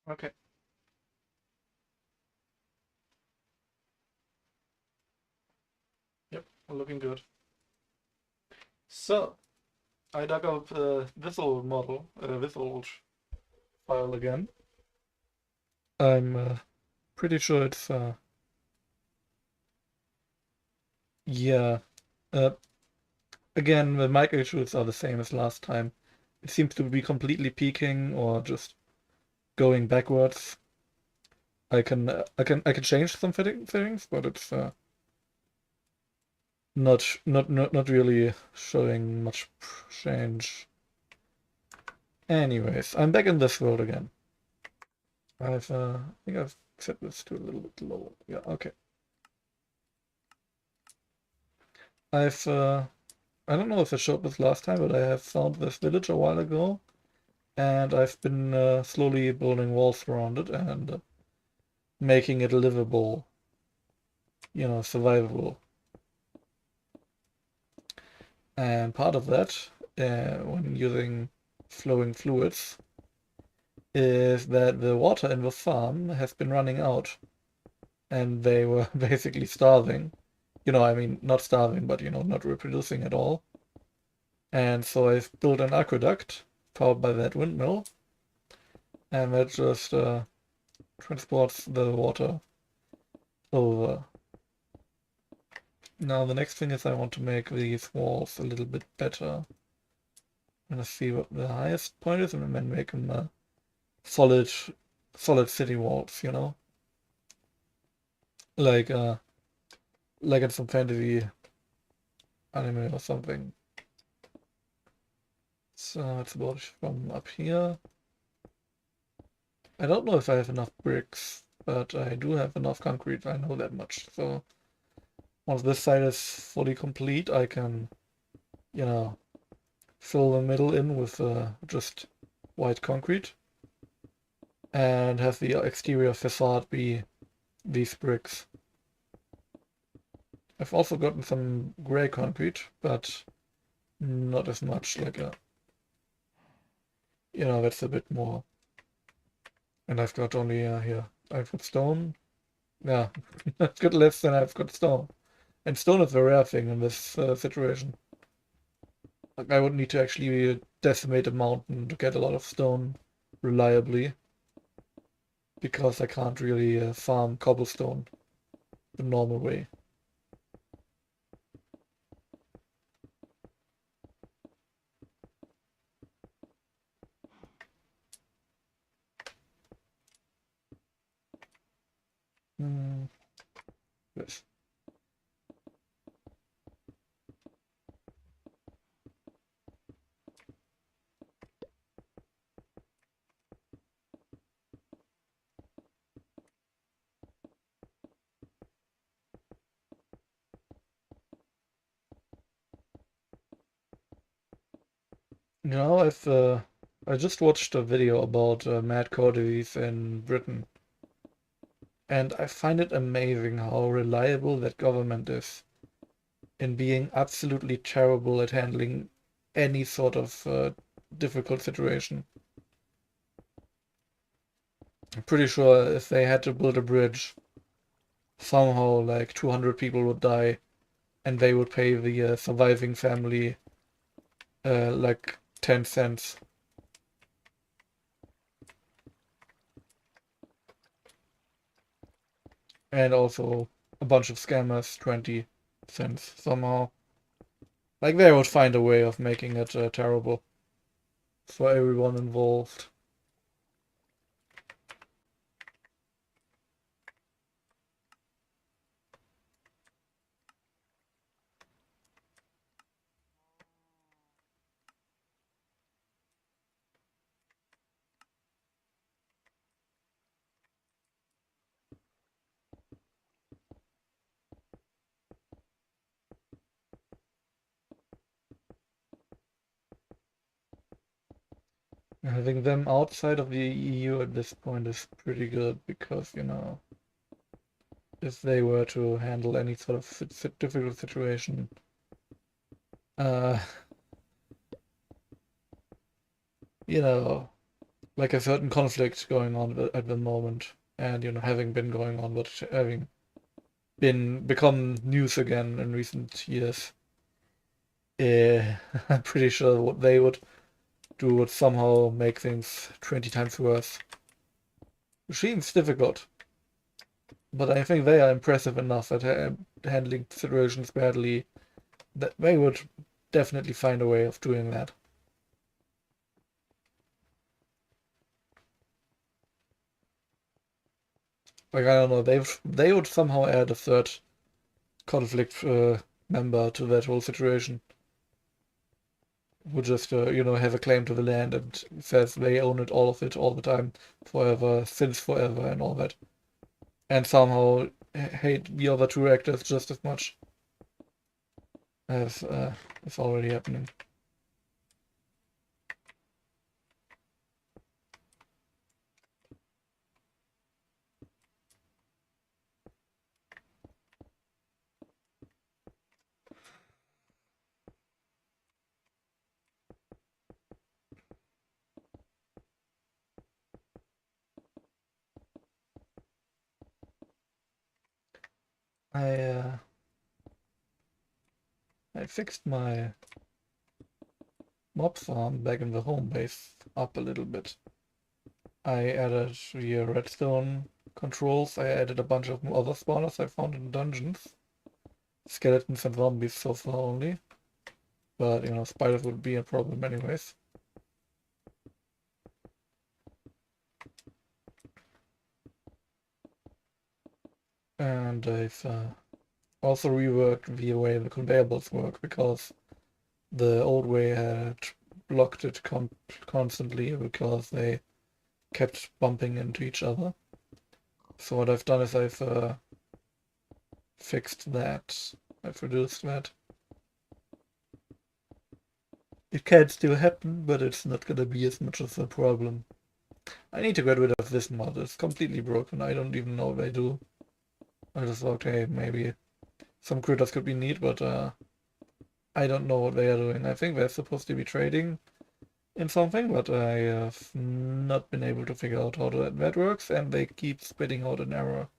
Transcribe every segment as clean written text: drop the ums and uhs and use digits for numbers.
Okay. Yep, looking good. So, I dug up this old model, this old file again. I'm pretty sure it's, yeah. Uh, Again, the mic issues are the same as last time. It seems to be completely peaking or just going backwards. I can change some settings, but it's not really showing much change. Anyways, I'm back in this world again. I think I've set this to a little bit low. Yeah, okay. I've I don't know if I showed this last time, but I have found this village a while ago, and I've been slowly building walls around it and making it livable, survivable. And part of that, when using flowing fluids, is that the water in the farm has been running out, and they were basically starving. I mean, not starving, but not reproducing at all. And so I've built an aqueduct powered by that windmill, and that just transports the water over. Now the next thing is I want to make these walls a little bit better. I'm gonna see what the highest point is and then make them solid, solid city walls. Like like in some fantasy anime or something. So it's about from up here. I don't know if I have enough bricks, but I do have enough concrete. I know that much. So once this side is fully complete, I can, you know, fill the middle in with just white concrete and have the exterior facade be these bricks. I've also gotten some gray concrete, but not as much. That's a bit more. And I've got only here. I've got stone. Yeah, I've got less than I've got stone. And stone is a rare thing in this situation. Like I would need to actually decimate a mountain to get a lot of stone reliably, because I can't really farm cobblestone the normal way. Mm, yes. I just watched a video about mad cow disease in Britain, and I find it amazing how reliable that government is in being absolutely terrible at handling any sort of difficult situation. I'm pretty sure if they had to build a bridge, somehow like 200 people would die, and they would pay the surviving family like 10 cents. And also a bunch of scammers 20 cents somehow. Like they would find a way of making it terrible for everyone involved. Having them outside of the EU at this point is pretty good because, if they were to handle any sort of difficult situation, uh, you know, like a certain conflict going on at the moment, and having been going on, but having become news again in recent years. I'm pretty sure what they would do would somehow make things 20 times worse. Machine's difficult, but I think they are impressive enough at handling situations badly that they would definitely find a way of doing that. Like, I don't know, they would somehow add a third conflict member to that whole situation. Would just have a claim to the land and says they own it, all of it, all the time, forever, since forever, and all that, and somehow hate the other two actors just as much as is already happening. I I fixed my mob farm back in the home base up a little bit. I added the redstone controls. I added a bunch of other spawners I found in dungeons. Skeletons and zombies so far only. But, spiders would be a problem anyways. And I've also reworked the way the conveyor belts work, because the old way had blocked it constantly because they kept bumping into each other. So what I've done is I've fixed that. I've reduced that. It can still happen, but it's not gonna be as much of a problem. I need to get rid of this mod. It's completely broken. I don't even know what I do. I just thought, hey, maybe some critters could be neat, but I don't know what they are doing. I think they're supposed to be trading in something, but I have not been able to figure out how that works, and they keep spitting out an error.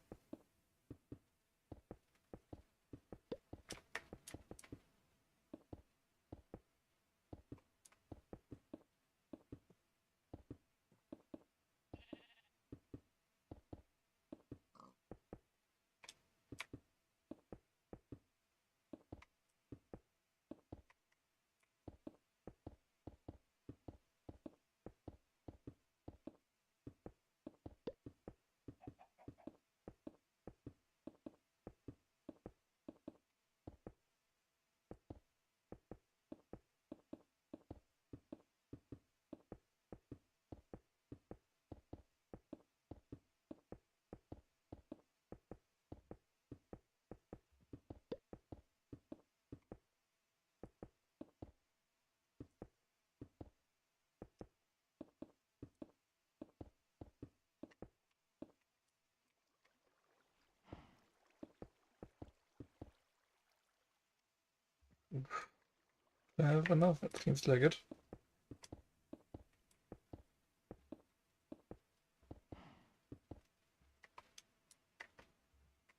I have enough, it seems like it.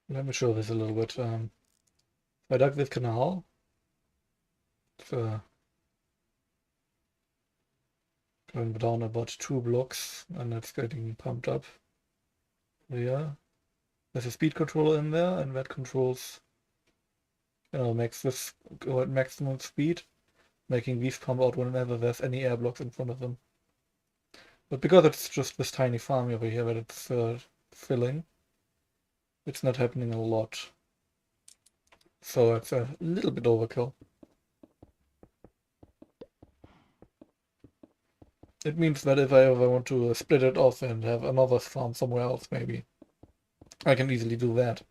Let me show this a little bit. I dug this canal. It's going down about 2 blocks, and it's getting pumped up. Yeah. There's a speed controller in there, and that controls, makes this go at maximum speed, making these pump out whenever there's any air blocks in front of them. But because it's just this tiny farm over here that it's filling, it's not happening a lot. So it's a little bit overkill. It means that if I ever want to split it off and have another farm somewhere else, maybe, I can easily do that.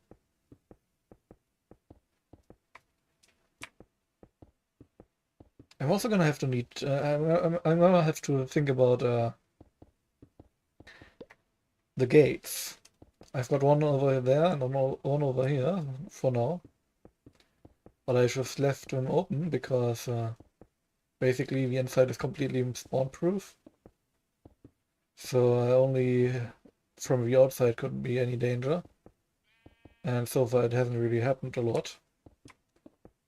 I'm also gonna have to need. I'm gonna have to think about the gates. I've got one over there and one over here for now, but I just left them open because basically the inside is completely spawn proof. So only from the outside could be any danger. And so far it hasn't really happened a lot.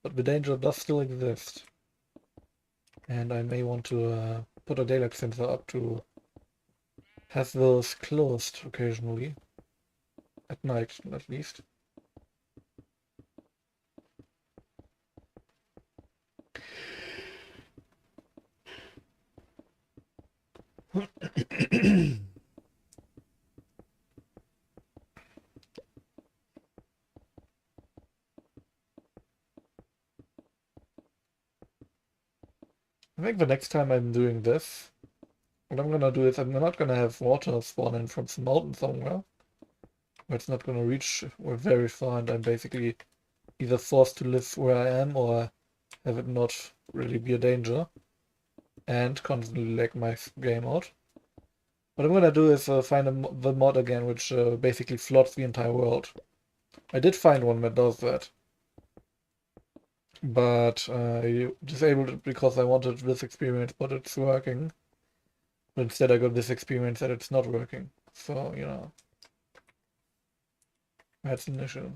But the danger does still exist. And I may want to put a daylight sensor up to have those closed occasionally. At night, at least. I think the next time I'm doing this, what I'm gonna do is I'm not gonna have water spawn in from some mountain somewhere, where it's not gonna reach very far, and I'm basically either forced to live where I am or have it not really be a danger, and constantly lag my game out. What I'm gonna do is find the mod again, which basically floods the entire world. I did find one that does that, but I disabled it because I wanted this experience, but it's working. But instead I got this experience that it's not working. So, you know, that's an issue.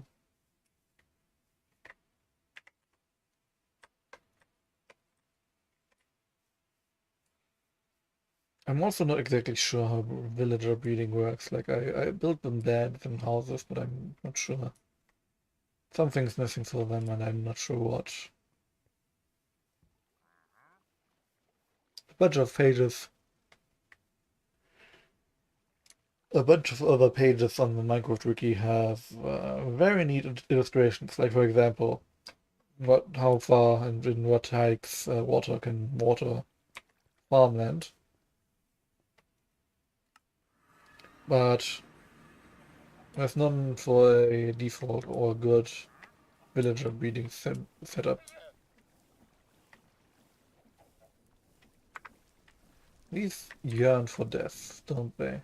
I'm also not exactly sure how villager breeding works. Like, I built them beds and houses, but I'm not sure. Something's missing for them, and I'm not sure what. A bunch of pages. A bunch of other pages on the Minecraft wiki have very neat illustrations. Like, for example, how far and in what heights water can water farmland. But there's none for a default or good villager breeding setup. These yearn for death, don't they?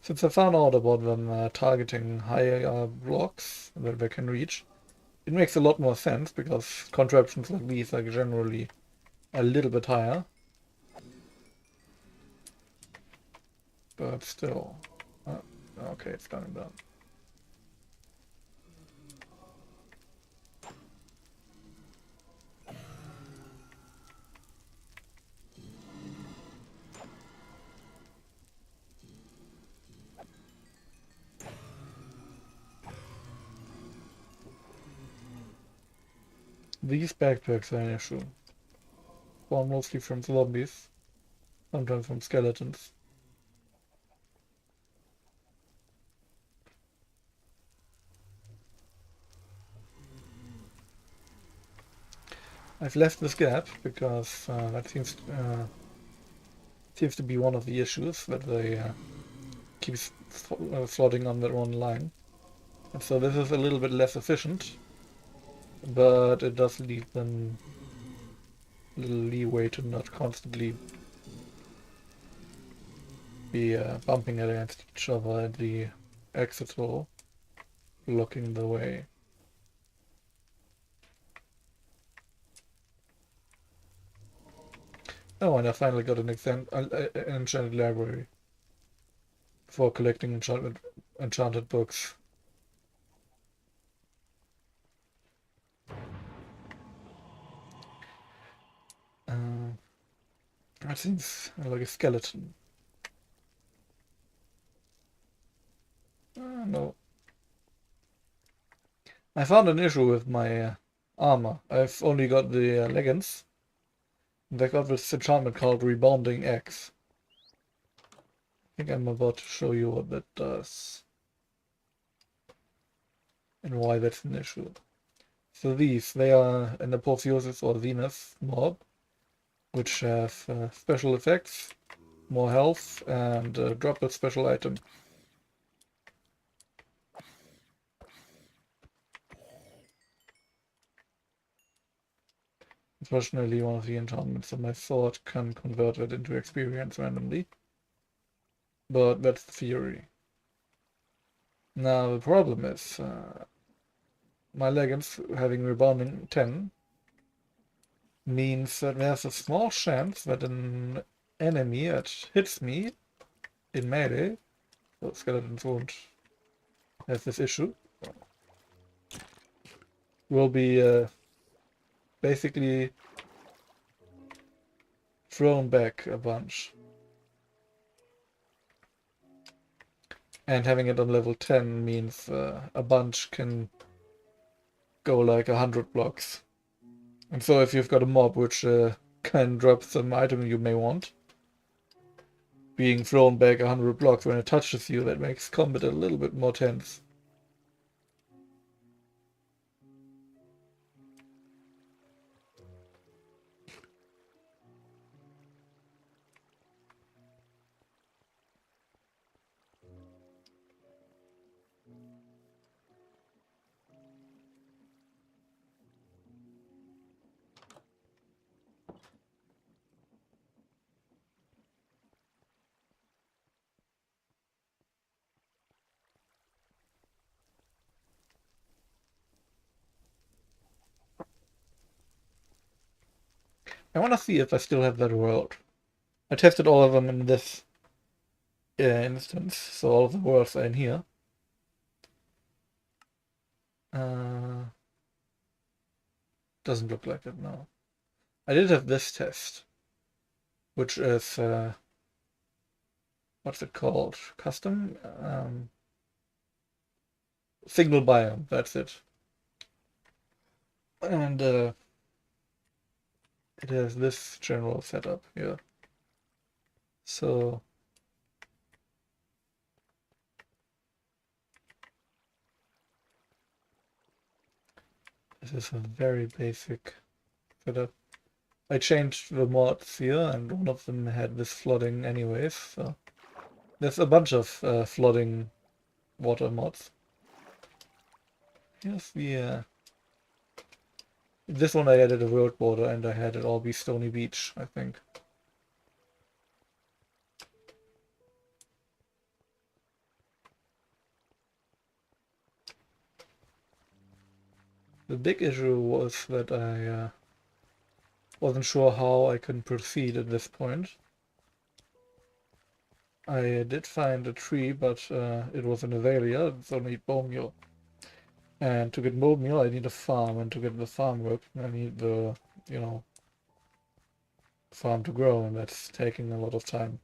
Since I found out about them targeting higher blocks that they can reach, it makes a lot more sense because contraptions like these are generally a little bit higher. But still. Okay, it's coming down. These backpacks are an issue. Spawn mostly from zombies, sometimes from skeletons. I've left this gap because that seems to be one of the issues that they keep flooding on their own line. And so this is a little bit less efficient, but it does leave them a little leeway to not constantly be bumping against each other at the exit hole, blocking the way. Oh, and I finally got an enchanted library for collecting enchanted books. That seems like a skeleton. No. I found an issue with my armor. I've only got the leggings. And I got this enchantment called Rebounding Axe. I think I'm about to show you what that does. And why that's an issue. So they are an Apotheosis or Zenith mob, which have special effects, more health, and drop a special item. Unfortunately, one of the enchantments on my sword can convert it into experience randomly. But that's the theory. Now the problem is my leggings having rebounding 10 means that there's a small chance that an enemy that hits me in melee, so skeletons won't have this issue, will be basically thrown back a bunch. And having it on level 10 means a bunch can go like 100 blocks. And so if you've got a mob which can drop some item you may want, being thrown back 100 blocks when it touches you, that makes combat a little bit more tense. I want to see if I still have that world. I tested all of them in this instance, so all of the worlds are in here. Doesn't look like it now. I did have this test, which is what's it called? Custom? Single biome, that's it. And it has this general setup here. So this is a very basic setup. I changed the mods here, and one of them had this flooding anyways, so there's a bunch of flooding water mods. Here's the this one I added a road border, and I had it all be Stony Beach, I think. The big issue was that I wasn't sure how I can proceed at this point. I did find a tree, but it was an azalea, so I need bone meal. And to get bone meal, I need a farm, and to get the farm working, I need the, farm to grow, and that's taking a lot of time.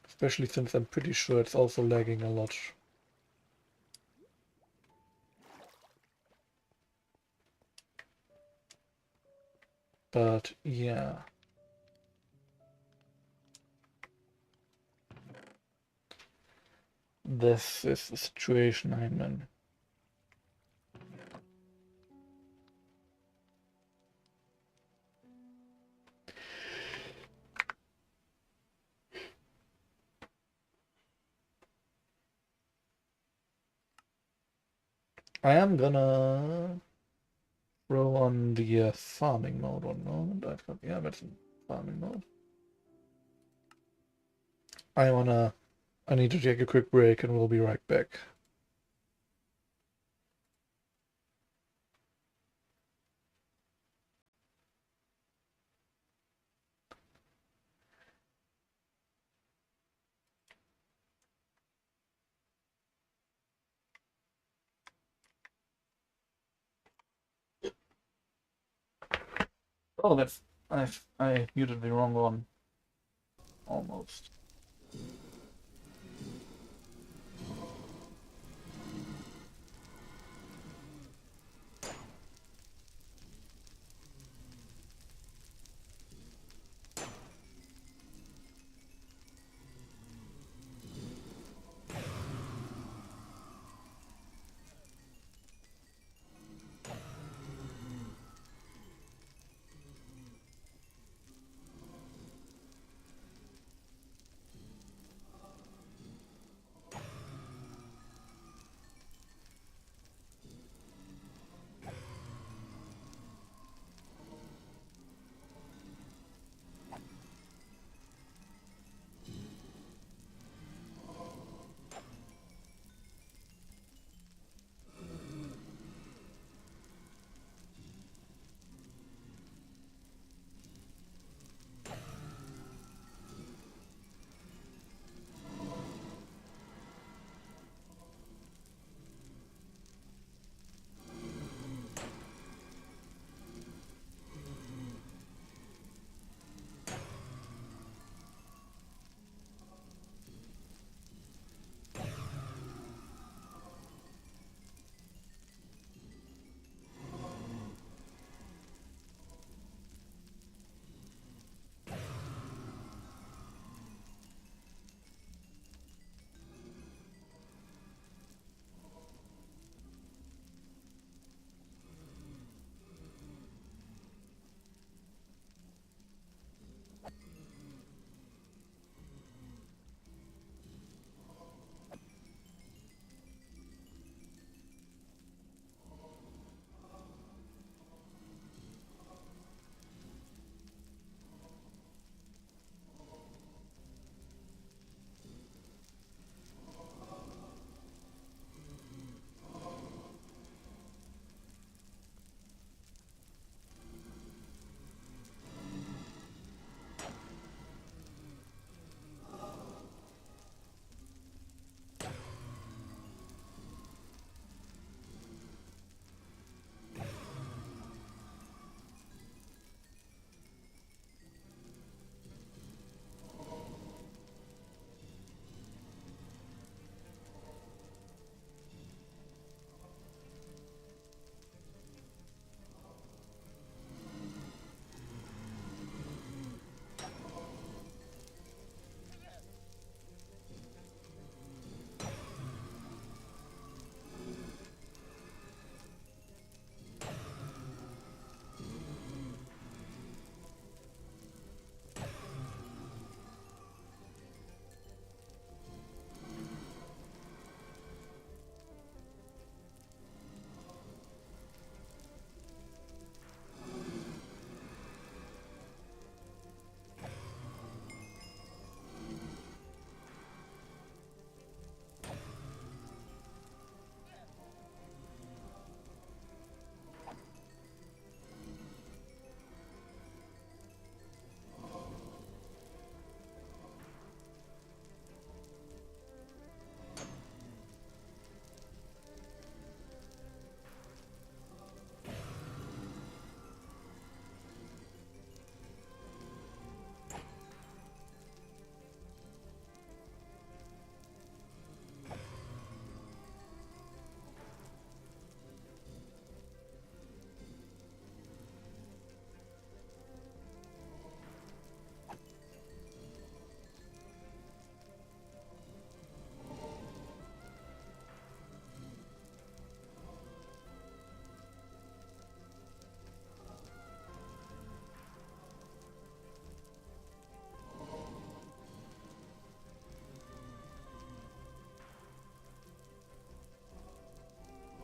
Especially since I'm pretty sure it's also lagging a lot. But yeah. This is the situation I'm in. I am gonna throw on the farming mode one moment. I've got, yeah, that's in farming mode. I need to take a quick break and we'll be right back. Oh, that's, I muted the wrong one. Almost.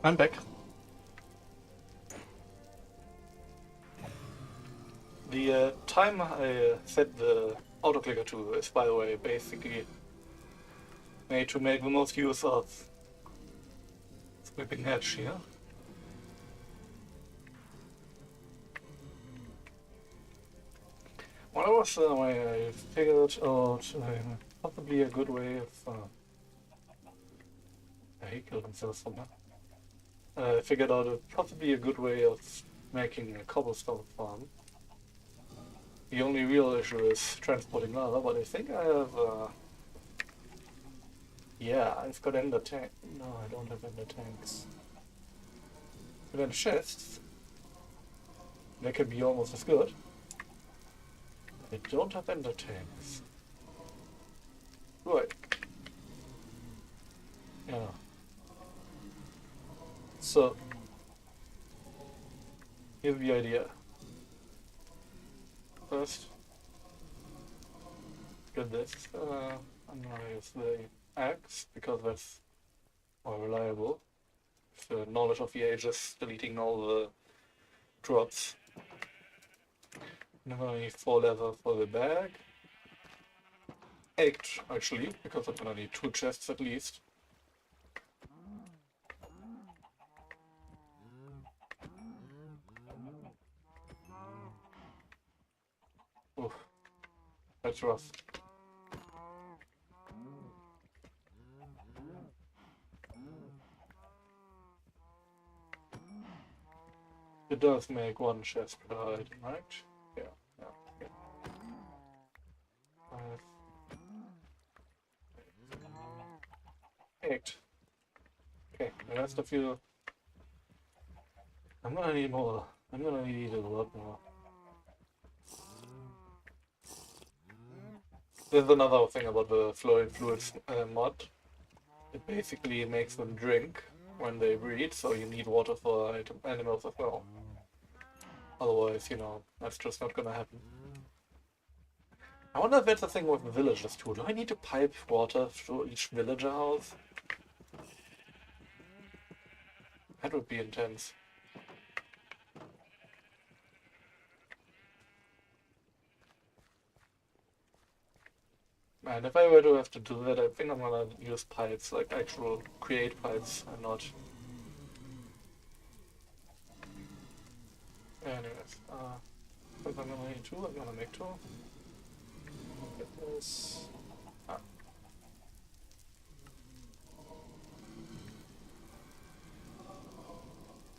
I'm back. The time I set the autoclicker to is, by the way, basically made to make the most use of sweeping edge here. What was the way I figured out possibly a good way of... he killed himself somewhere. I figured out possibly a good way of making a cobblestone farm. The only real issue is transporting lava, but I think I have... yeah, I've got ender tank. No, I don't have ender tanks. But then chests, they can be almost as good. I don't have ender tanks. Right. Yeah. So, here's the idea. First, get this. I'm gonna use the axe because that's more reliable. The knowledge of the ages, deleting all the drops. And I'm gonna need 4 leather for the bag. 8 actually, because I'm gonna need 2 chests at least. Oof, that's rough. It does make 1 chest per item, right? Yeah, yeah, yeah. 5, 8. Okay, the rest of you... I'm gonna need more. I'm gonna need a lot more. There's another thing about the flowing fluids mod. It basically makes them drink when they breed, so you need water for animals as well. Otherwise, you know, that's just not gonna happen. I wonder if that's a thing with villagers too. Do I need to pipe water through each villager house? That would be intense. Man, if I were to have to do that, I think I'm gonna use pipes, like actual create pipes, and not... Anyways, if I'm gonna need 2, I'm gonna make 2. Get this. Ah.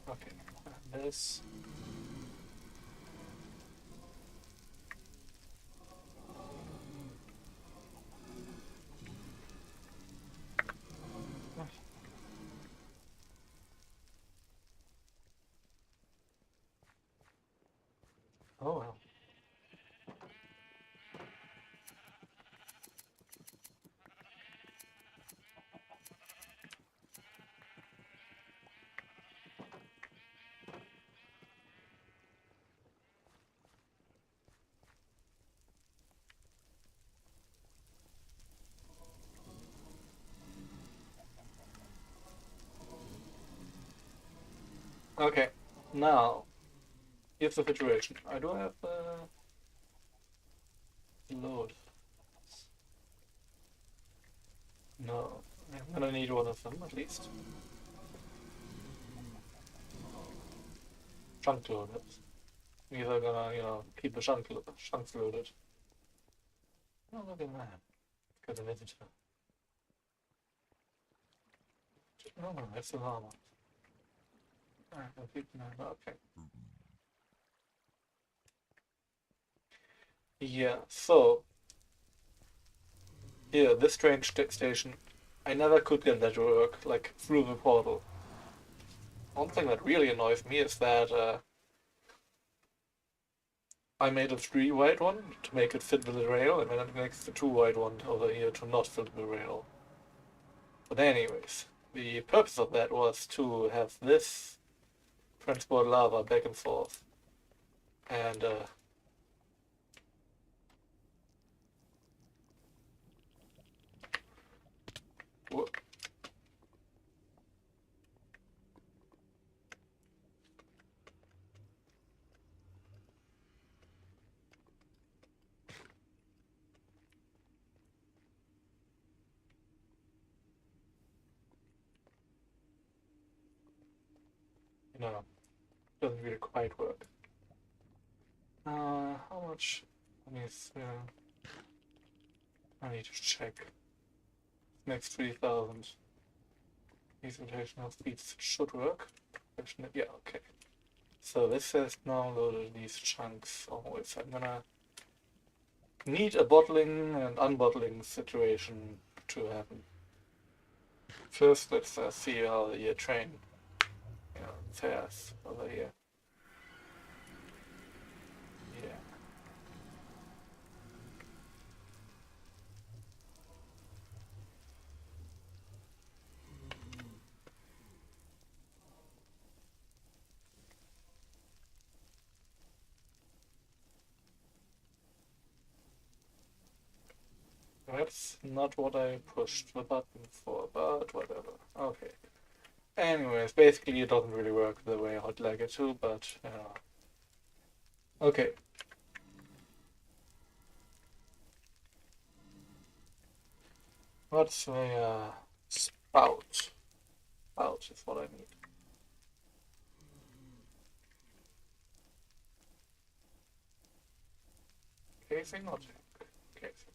Okay, and this. Oh well. Okay, now, here's the situation. I do have load. No, I'm gonna need one of them at least. Chunk loaded. These are gonna, you know, keep the chunks loaded. Oh, look at that. Got a visitor. Oh, that's the llama. Alright, I'll keep that. Okay. Yeah, so here, this strange station, I never could get that to work, like, through the portal. One thing that really annoys me is that I made a 3-wide one to make it fit with the rail, and then it makes the 2-wide one over here to not fit the rail. But anyways, the purpose of that was to have this transport lava back and forth. And No, doesn't really quite work. How much? I need to check. Next 3,000. These rotational speeds should work. Yeah, okay. So this has now loaded these chunks always. I'm gonna need a bottling and unbottling situation to happen. First, let's see how the train fares over here. Yeah. That's not what I pushed the button for, but whatever. Okay. Anyways, basically it doesn't really work the way I'd like it to, but okay. What's a spout? Spout is what I need. Casing or tank? Casing.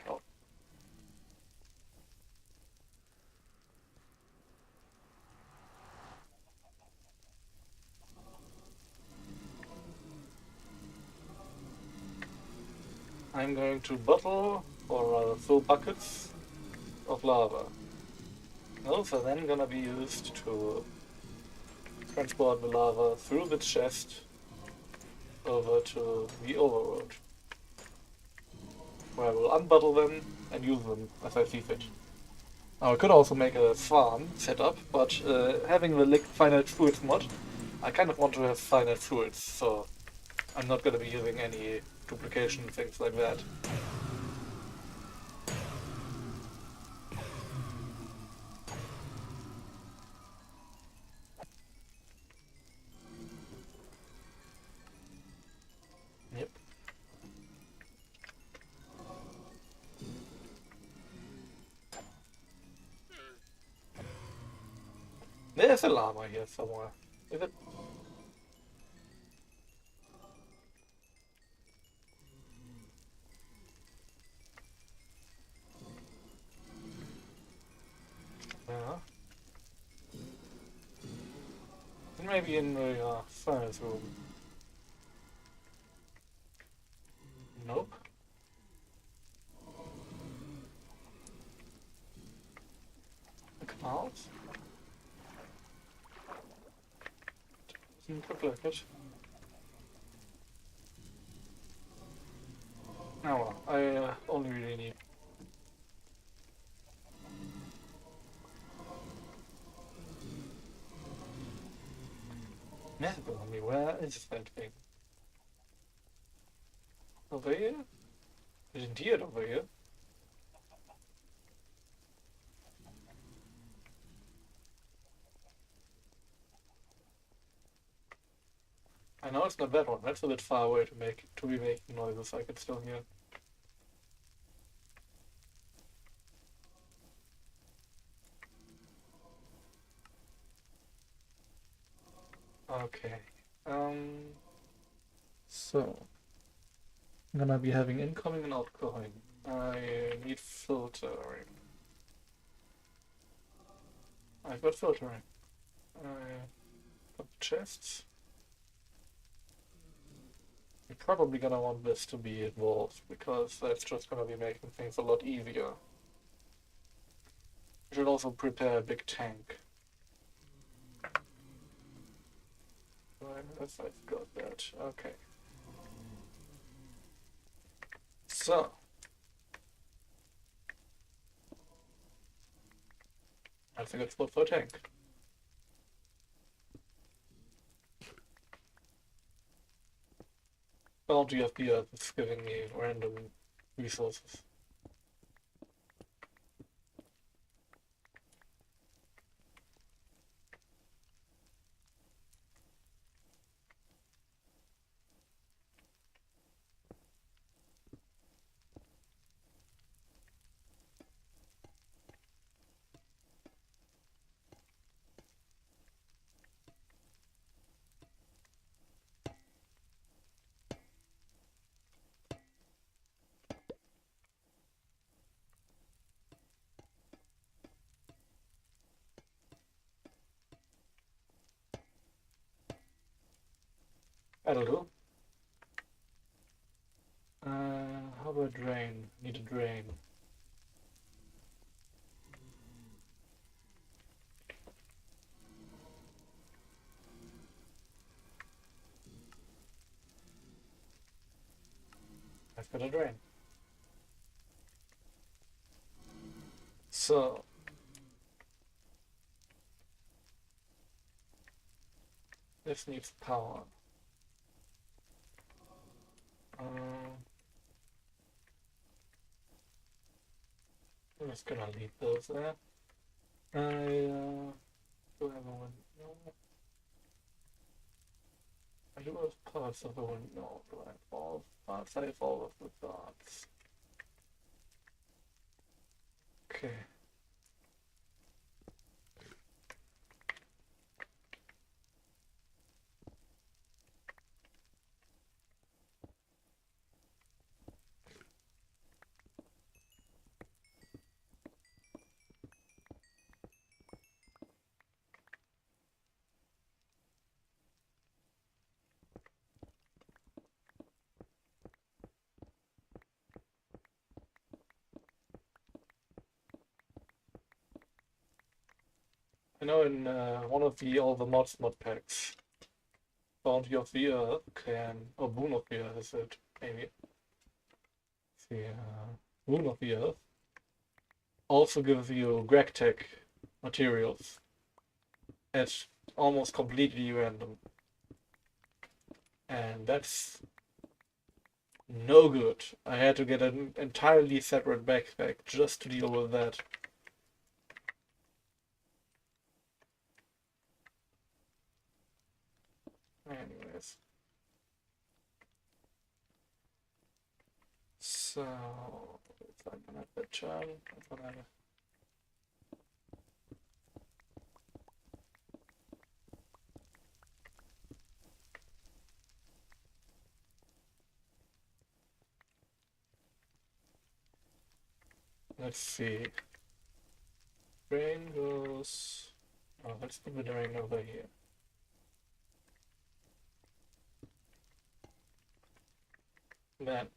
Oh. I'm going to bottle, or rather fill buckets of lava. Those are then gonna be used to transport the lava through the chest over to the overworld, where I will unbottle them and use them as I see fit. Now I could also make a farm setup, but having the finite fluids mod, I kind of want to have finite fluids, so I'm not going to be using any duplication, things like that. Yep. There's a llama here somewhere. Is it? Yeah. Maybe in the furnace room. Nope. Come out. Doesn't look like it. Oh well, I only really need. Never on me. Where is that thing? Over here? I didn't hear it over here. I know it's not that one. That's a bit far away to be making noises. I could still hear. Okay. So I'm gonna be having incoming and outgoing. I need filtering. I've got filtering. I got chests. You're probably gonna want this to be involved because that's just gonna be making things a lot easier. You should also prepare a big tank. Yes, I've got that. Okay. So. That's a good spot for a tank. Bounty FP is giving me random resources. That'll do. How about drain? Need a drain. I've got a drain. So this needs power. I'm just gonna leave those there. I do have a window. I do have parts of the window. Do I have all parts? I have all of the parts. Okay. I know in one of the all the mods mod packs, Bounty of the Earth can, or Boon of the Earth is it, maybe. The Boon of the Earth also gives you GregTech materials at almost completely random. And that's no good. I had to get an entirely separate backpack just to deal with that. Anyways. So, if I'm gonna have that turn, I'm gonna... Let's see. Drain goes... Oh, let's put the drain over here. Then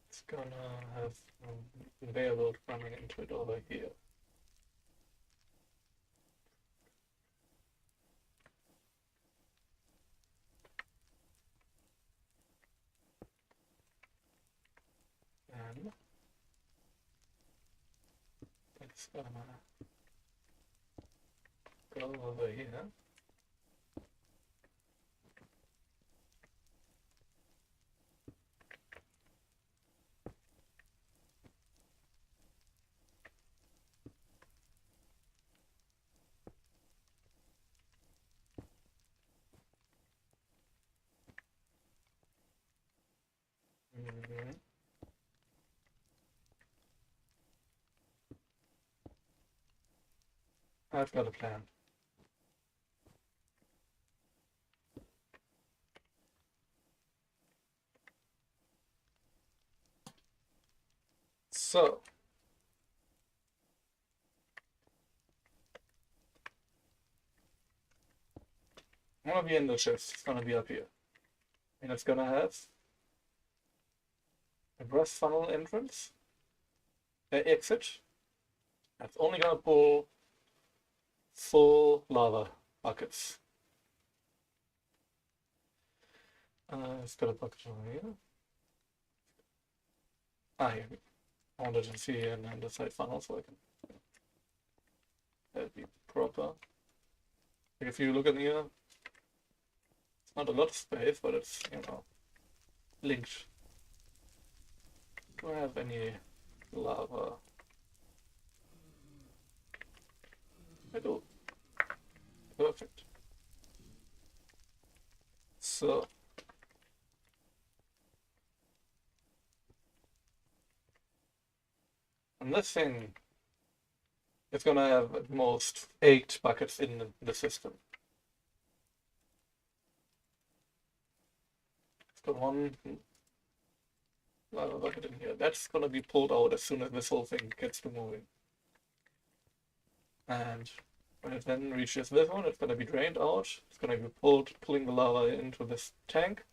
it's gonna have a conveyor running into it over here. And it's gonna go over here. I've got a plan. So, one of the ender shifts is gonna be up here. And it's gonna have a brass funnel entrance, an exit. That's only gonna pull full lava buckets. It's got a bucket over here. Here. I wanted to see an underside funnel so I can that'd be proper. Like if you look in here, it's not a lot of space, but it's, you know, linked. Do I have any lava? I do. Perfect. So and this thing is gonna have at most 8 buckets in the system. It's got 1, lava bucket in here. That's gonna be pulled out as soon as this whole thing gets to moving. And when it then reaches this one, it's gonna be drained out. It's gonna be pulling the lava into this tank.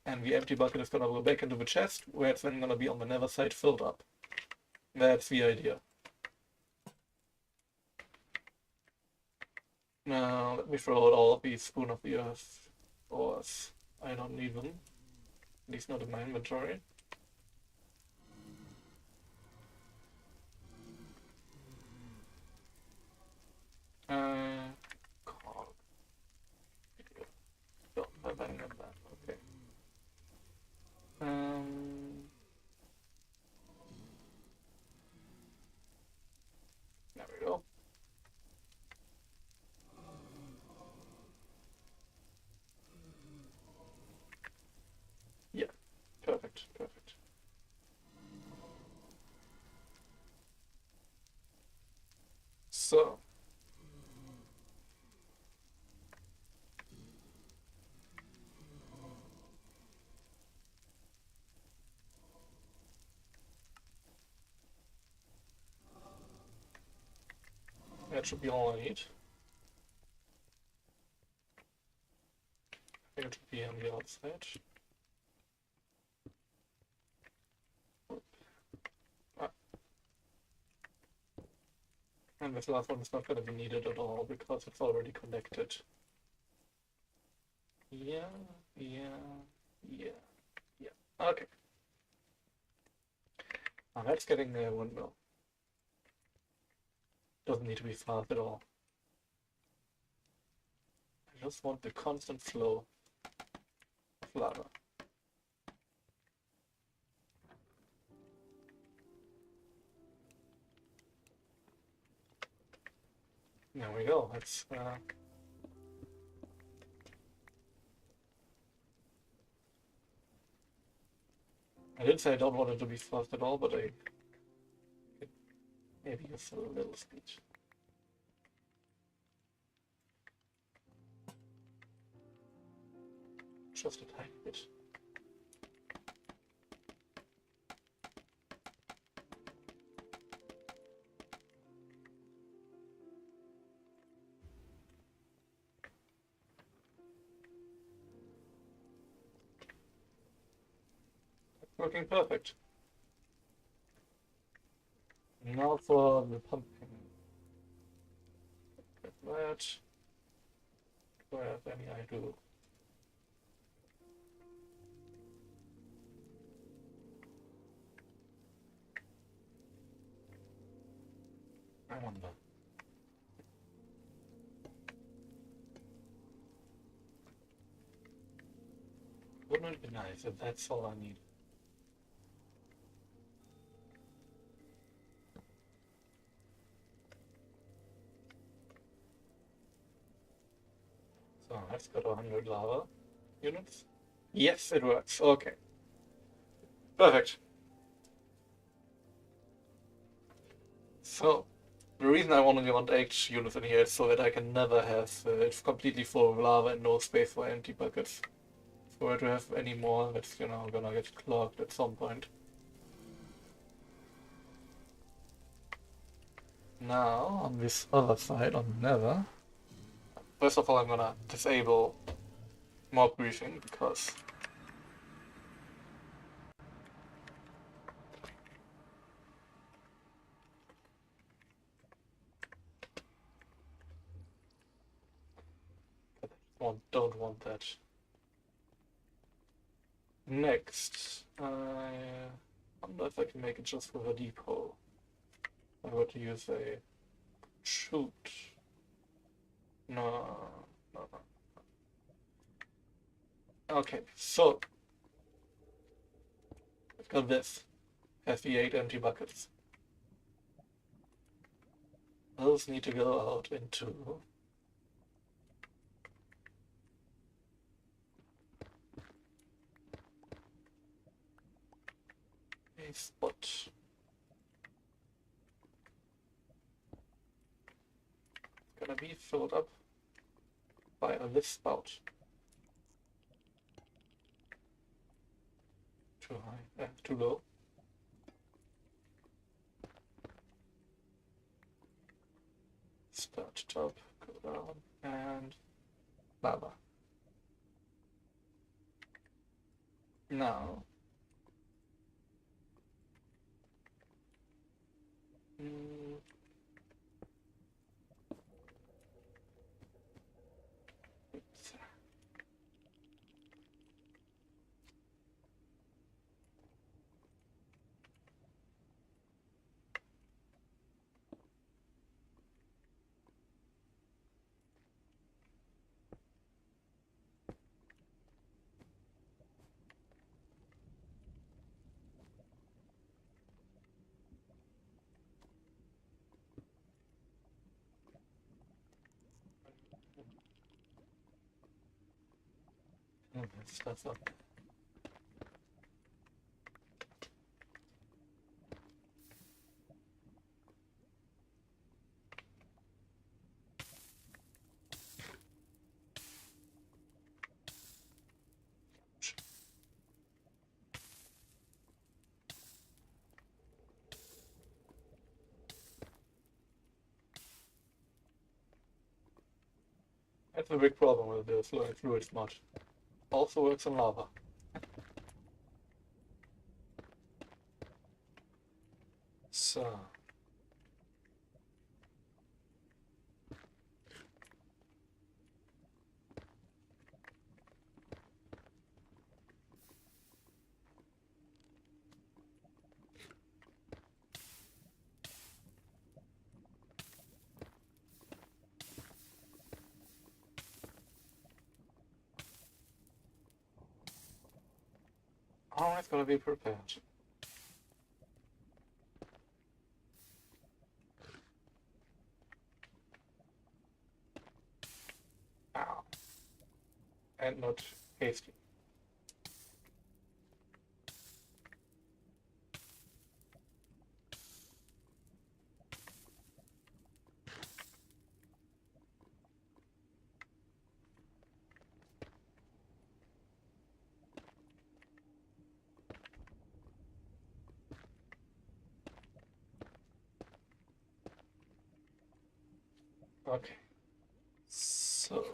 And the empty bucket is gonna go back into the chest, where it's then gonna be on the nether side filled up. That's the idea. Now, let me throw out all of these Spoon of the Earth ores. I don't need them. At least not in my inventory. Cog. Don't have any of that. Okay. There we go. Yeah, perfect, perfect. So, that should be all I need. I think it should be on the outside. And this last one is not going to be needed at all because it's already connected. Yeah. Okay. Now that's getting a windmill. Doesn't need to be fast at all. I just want the constant flow of lava. There we go. That's I didn't say I don't want it to be fast at all, but I maybe just a little speech. Just a tiny bit. Working perfect. Now for the pumpkin. Get that. Do I have any? I do. I wonder. Wouldn't it be nice if that's all I need? So let's go to 100 lava units. Yes, it works. Okay. Perfect. So, the reason I only want 8 units in here is so that I can never have it completely full of lava and no space for empty buckets. If I were to have any more, that's, gonna get clogged at some point. Now, on this other side, on the nether, first of all, I'm gonna disable mob briefing because I don't want that. Next, I wonder if I can make it just with a depot. I were to use a shoot. No. Okay, so I've got this. Has the 8 empty buckets. Those need to go out into a spot. It's gonna be filled up by this spout. too high, too low. Start top, go down, and lava. Now, oops. That's up. That's a big problem with the flowing fluids mod. Also works on lava. So. Always gotta be prepared. Ow. And not hasty. Okay. So.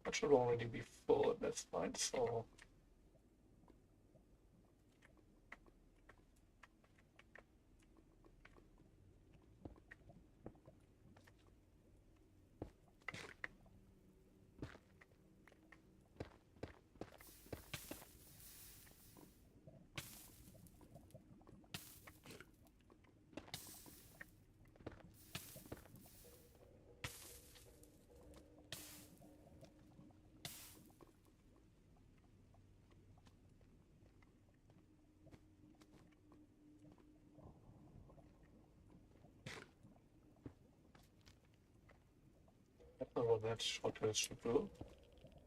That should already be full, that's fine. So. That's not what that shortcut should do.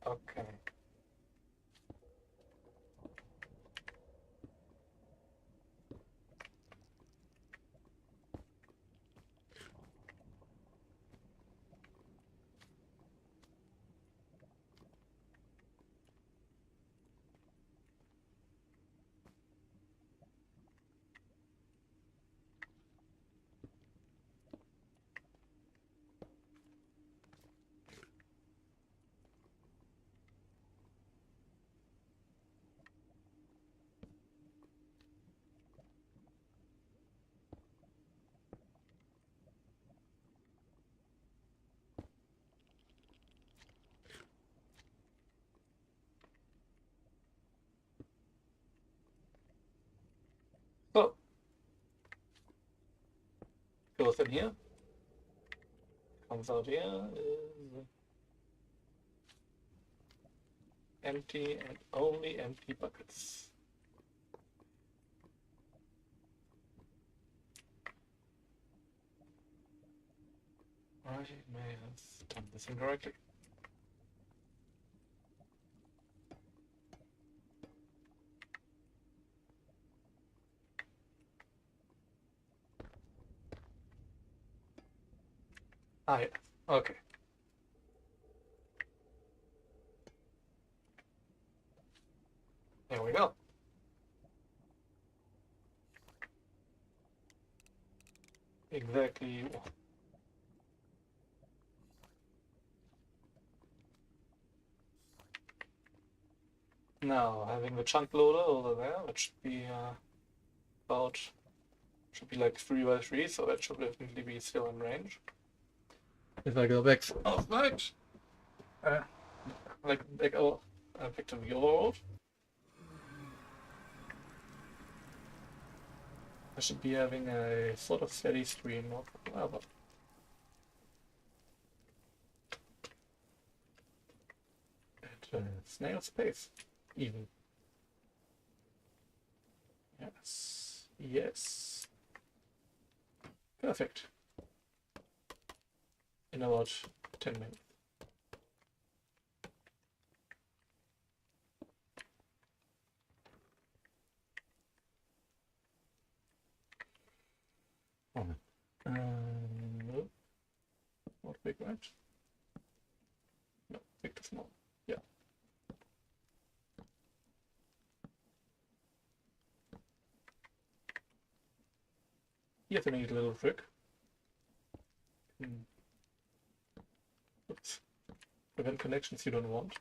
Okay. So. Goes in here. Comes out here. Is empty and only empty buckets. I may have done this incorrectly. Ah, yeah. Okay. we go. Exactly. Now, having the chunk loader over there, that should be about, should be like 3 by 3, so that should definitely be still in range. If I go back outside, like back out, back to the overworld, I should be having a sort of steady stream of lava. At snail's pace, even. Yes. Yes. Perfect. In about 10 minutes. No. Not big, right? No, big to small. Yeah. Here's a neat little trick. Oops. Prevent connections you don't want.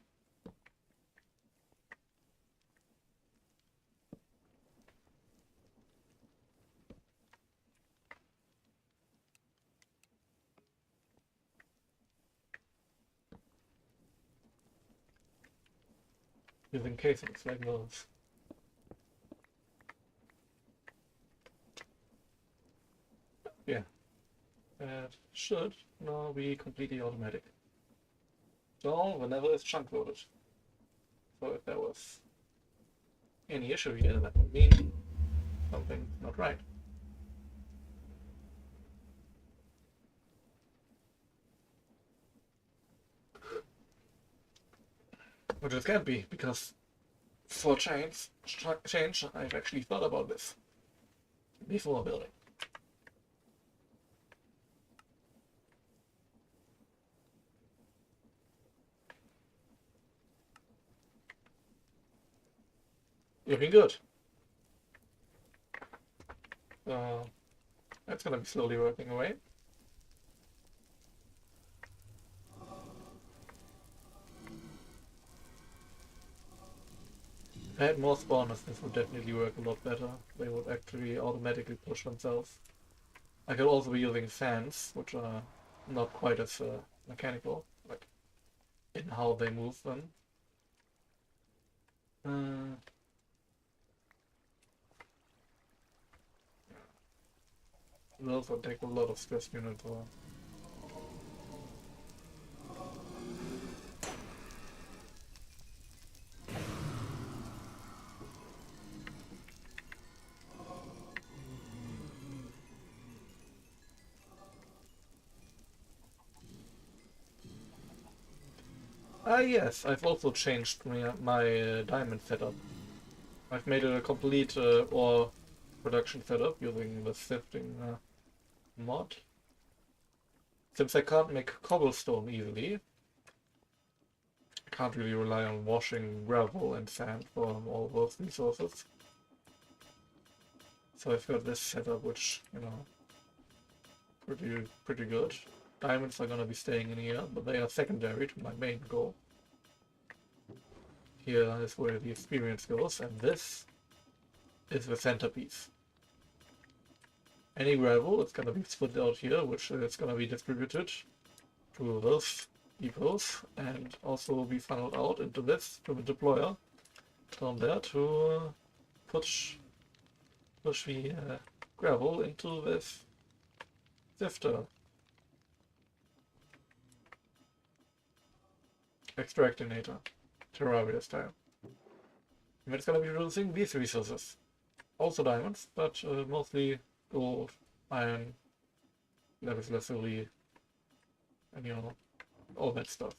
Using casings like those. Yeah. That should now be completely automatic. So whenever it's chunk loaded. So if there was any issue here, that would mean something's not right. Which it can't be, because for change, I've actually thought about this before building. Looking good. That's gonna be slowly working away. If I had more spawners, this would definitely work a lot better. They would actually automatically push themselves. I could also be using fans, which are not quite as mechanical, like in how they move them. Those would take a lot of stress units. Yes, I've also changed my diamond setup. I've made it a complete ore production setup using the sifting mod. Since I can't make cobblestone easily, I can't really rely on washing gravel and sand for all those resources. So I've got this setup, which, you know, pretty good. Diamonds are gonna be staying in here, but they are secondary to my main goal. Here is where the experience goes, and this is the centerpiece. Any gravel is gonna be split out here, which is gonna be distributed to those depots, and also be funneled out into this, to the deployer down there to push the gravel into this sifter. Extractinator, Terraria style. And it's gonna be producing these resources. Also diamonds, but mostly gold, iron, lapis lazuli, and you know, all that stuff.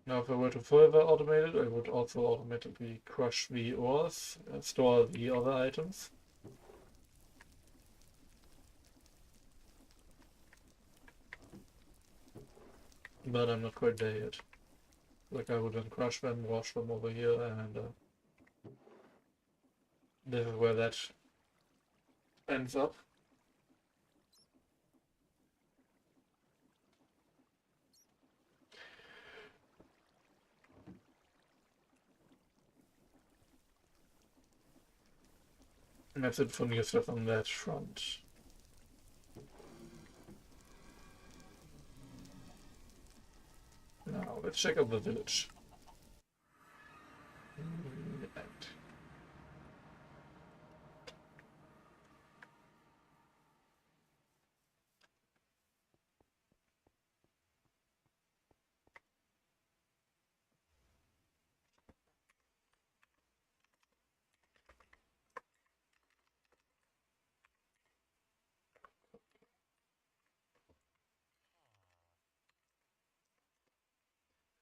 Now, if I were to further automate it, I would also automatically crush the ores, store the other items. But I'm not quite there yet. Like, I would then crush them, wash them over here, and this is where that ends up. And that's it for new stuff on that front. Now, let's check out the village. Right.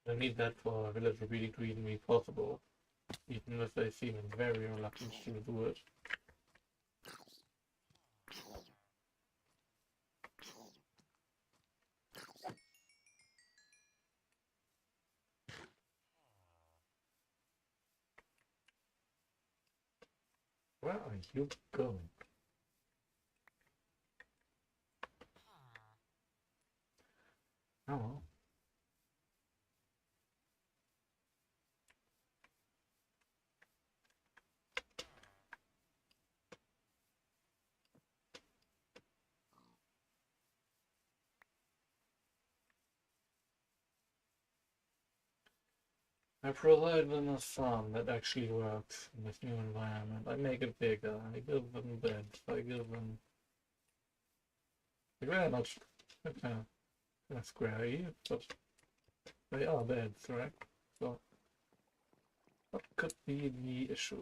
I need that for a village really to even be possible, even if they seem very reluctant to do it. Where are you going? Oh well. I provide them a farm that actually works in this new environment. I make it bigger. I give them beds. I give them. Like, they're not kind of squarey, but they are beds, right? So, what could be the issue?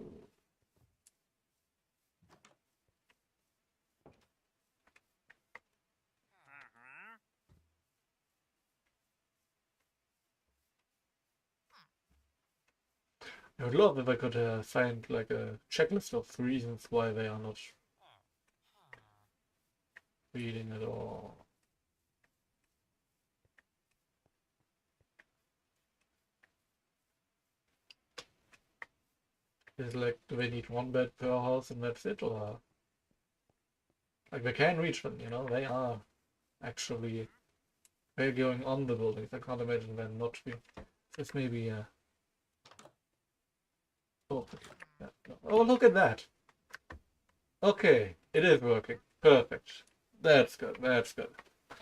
I would love if I could find like a checklist of reasons why they are not reading at all. Is like, do they need one bed per house and that's it, or like they can reach them? You know, they are actually they're going on the buildings. I can't imagine them not to be. This may be oh, yeah, no. Oh, look at that. Okay, it is working. Perfect. That's good. That's good.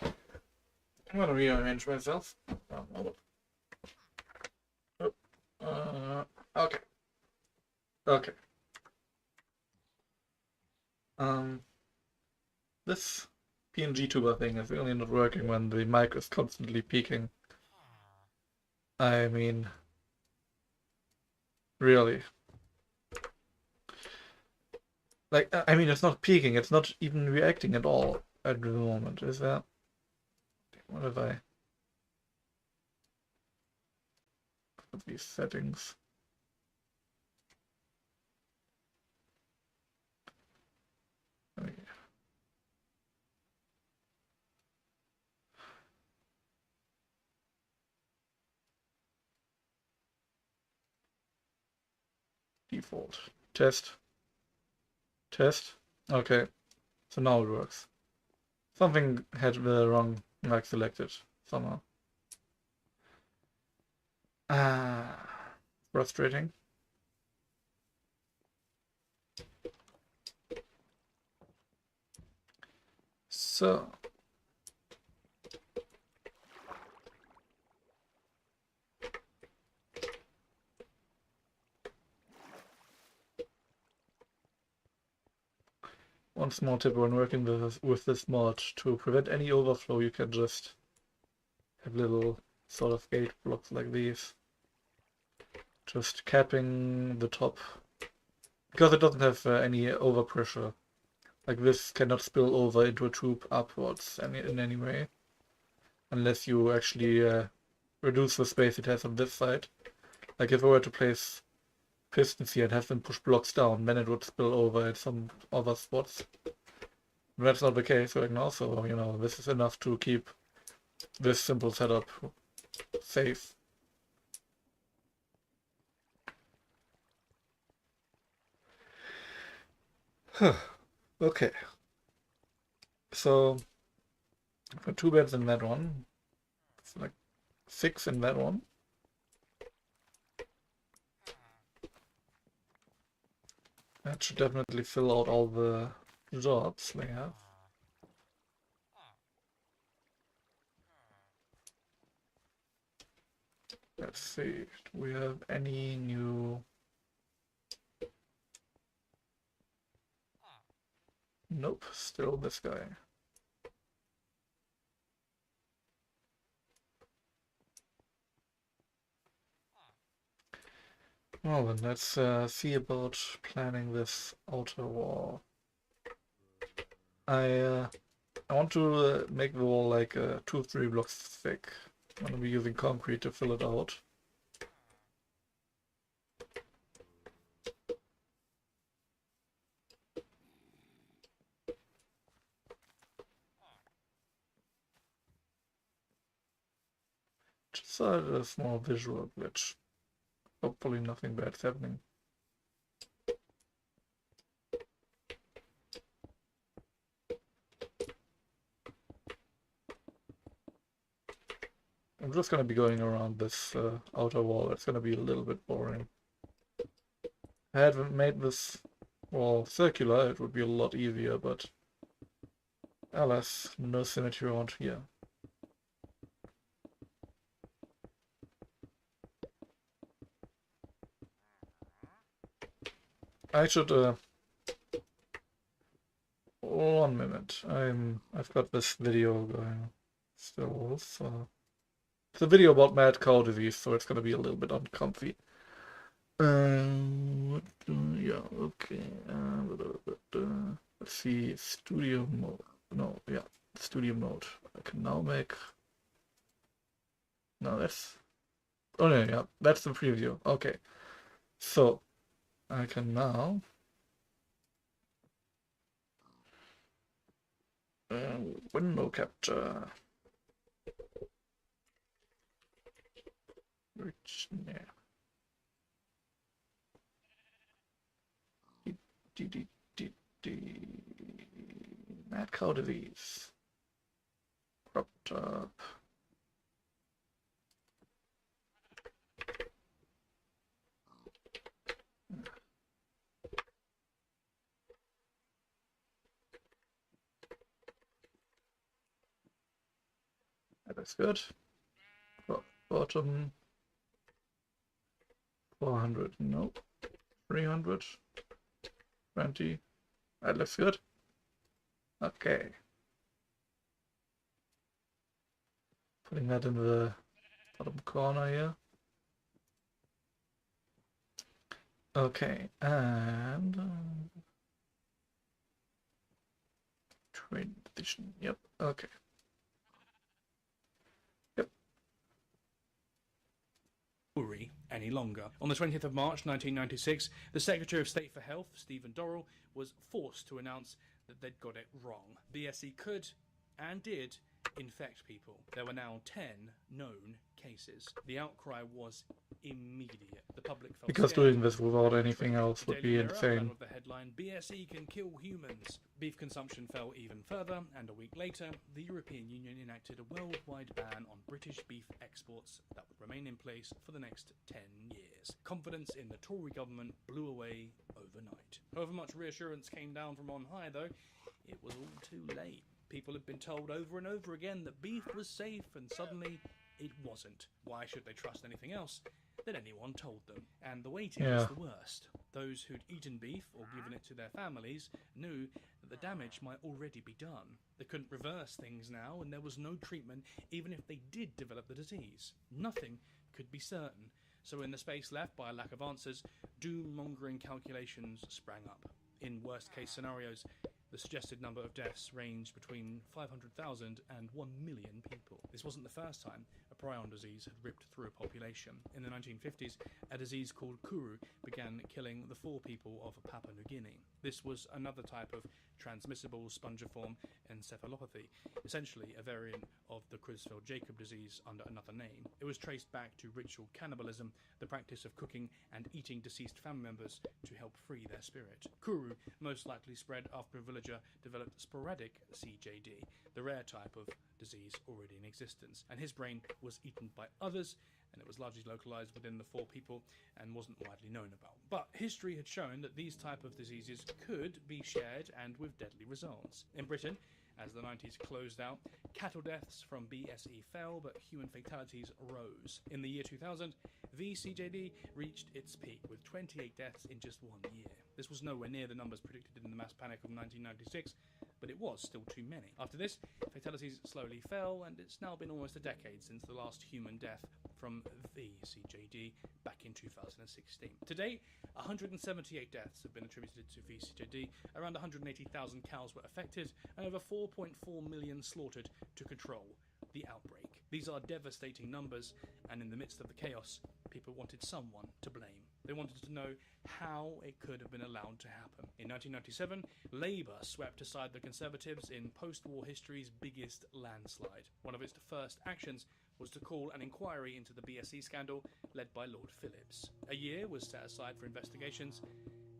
I'm gonna rearrange myself. Okay. Okay. This PNG tuber thing is really not working when the mic is constantly peaking. I mean, really. Like, I mean, it's not peaking, it's not even reacting at all at the moment, is that? What have I? Put these settings. Okay. Default. Test. Test. Okay. So now it works. Something had the wrong mic selected somehow. Ah, frustrating. So, one small tip when working with this mod: to prevent any overflow, you can just have little sort of gate blocks like these. Just capping the top, because it doesn't have any overpressure. Like, this cannot spill over into a tube upwards in any way, unless you actually reduce the space it has on this side. Like if I were to place pistons here and have them push blocks down, then it would spill over at some other spots. But that's not the case right now, so, you know, this is enough to keep this simple setup safe. Okay. So, for 2 beds in that one, it's like 6 in that one. That should definitely fill out all the jobs they have. Let's see, do we have any new... Nope, still this guy. Well then, let's see about planning this outer wall. I want to make the wall like 2 or 3 blocks thick. I'm gonna be using concrete to fill it out. Just a small visual glitch. Hopefully nothing bad's happening. I'm just gonna be going around this outer wall. It's gonna be a little bit boring. If I had made this wall circular, it would be a lot easier, but alas, no symmetry around here. I should 1 minute. I've got this video going still, so it's a video about mad cow disease, so it's gonna be a little bit uncomfy. Yeah, okay. Let's see, studio mode. No, yeah, studio mode. I can now make. No, that's. Oh no, yeah, that's the preview. Okay, so I can now. Window capture. Which, yeah. Mad cow disease. Cropped up. That's good. Bottom 400. Nope. 300. 20. That looks good. Okay. Putting that in the bottom corner here. Okay, and trade edition. Yep. Okay. Yep. Any longer. On the 20th of March 1996, the Secretary of State for Health, Stephen Dorrell, was forced to announce that they'd got it wrong. BSE could, and did, infect people. There were now 10 known cases. The outcry was immediate. The public felt because scared. doing this without anything else would be insane. With the headline, BSE can kill humans. Beef consumption fell even further, and a week later, the European Union enacted a worldwide ban on British beef exports that would remain in place for the next 10 years. Confidence in the Tory government blew away overnight. However much reassurance came down from on high, though, it was all too late. People had been told over and over again that beef was safe, and suddenly it wasn't. Why should they trust anything else that anyone told them? And the waiting was the worst. Those who'd eaten beef or given it to their families knew that the damage might already be done. They couldn't reverse things now, and there was no treatment even if they did develop the disease. Nothing could be certain. So in the space left by a lack of answers, doom-mongering calculations sprang up. In worst-case scenarios, The suggested number of deaths ranged between 500,000 and 1 million people. This wasn't the first time a prion disease had ripped through a population. In the 1950s, a disease called Kuru began killing the 4 people of Papua New Guinea. This was another type of transmissible spongiform encephalopathy, essentially a variant of the Creutzfeldt-Jakob disease under another name. It was traced back to ritual cannibalism, the practice of cooking and eating deceased family members to help free their spirit. Kuru most likely spread after a villager developed sporadic CJD, the rare type of disease already in existence, and his brain was eaten by others, and it was largely localized within the 4 people and wasn't widely known about. But history had shown that these type of diseases could be shared, and with deadly results. In Britain, as the 90s closed out, cattle deaths from BSE fell, but human fatalities rose. In the year 2000, VCJD reached its peak, with 28 deaths in just 1 year. This was nowhere near the numbers predicted in the mass panic of 1996, but it was still too many. After this, fatalities slowly fell, and it's now been almost a decade since the last human death from VCJD back in 2016. To date, 178 deaths have been attributed to VCJD, around 180,000 cows were affected, and over 4.4 million slaughtered to control the outbreak. These are devastating numbers, and in the midst of the chaos, people wanted someone to blame. They wanted to know how it could have been allowed to happen. In 1997, Labour swept aside the Conservatives in post-war history's biggest landslide. One of its first actions was to call an inquiry into the BSE scandal led by Lord Phillips. A year was set aside for investigations.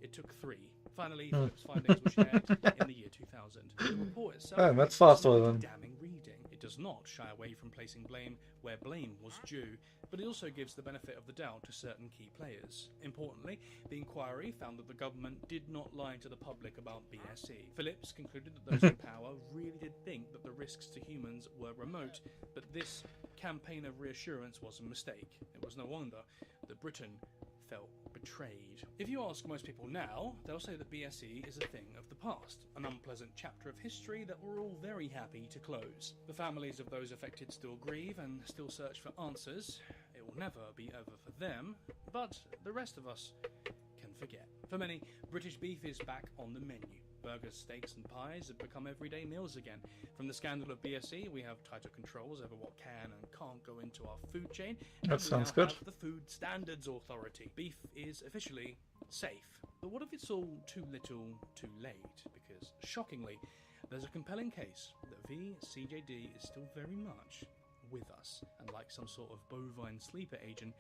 It took 3. Finally, Phillips' findings were shared in the year 2000. The report itself That's faster than... damning reading. It does not shy away from placing blame where blame was due, but it also gives the benefit of the doubt to certain key players. Importantly, the inquiry found that the government did not lie to the public about BSE. Phillips concluded that those in power really did think that the risks to humans were remote, but this campaign of reassurance was a mistake. It was no wonder that Britain felt betrayed. If you ask most people now, they'll say that BSE is a thing of the past, an unpleasant chapter of history that we're all very happy to close. The families of those affected still grieve and still search for answers. It will never be over for them, but the rest of us can forget. For many, British beef is back on the menu. Burgers, steaks and pies have become everyday meals again. From the scandal of BSE, we have tighter controls over what can and can't go into our food chain. That sounds good. The Food Standards Authority. Beef is officially safe. But what if it's all too little, too late? Because, shockingly, there's a compelling case that VCJD is still very much with us. And like some sort of bovine sleeper agent,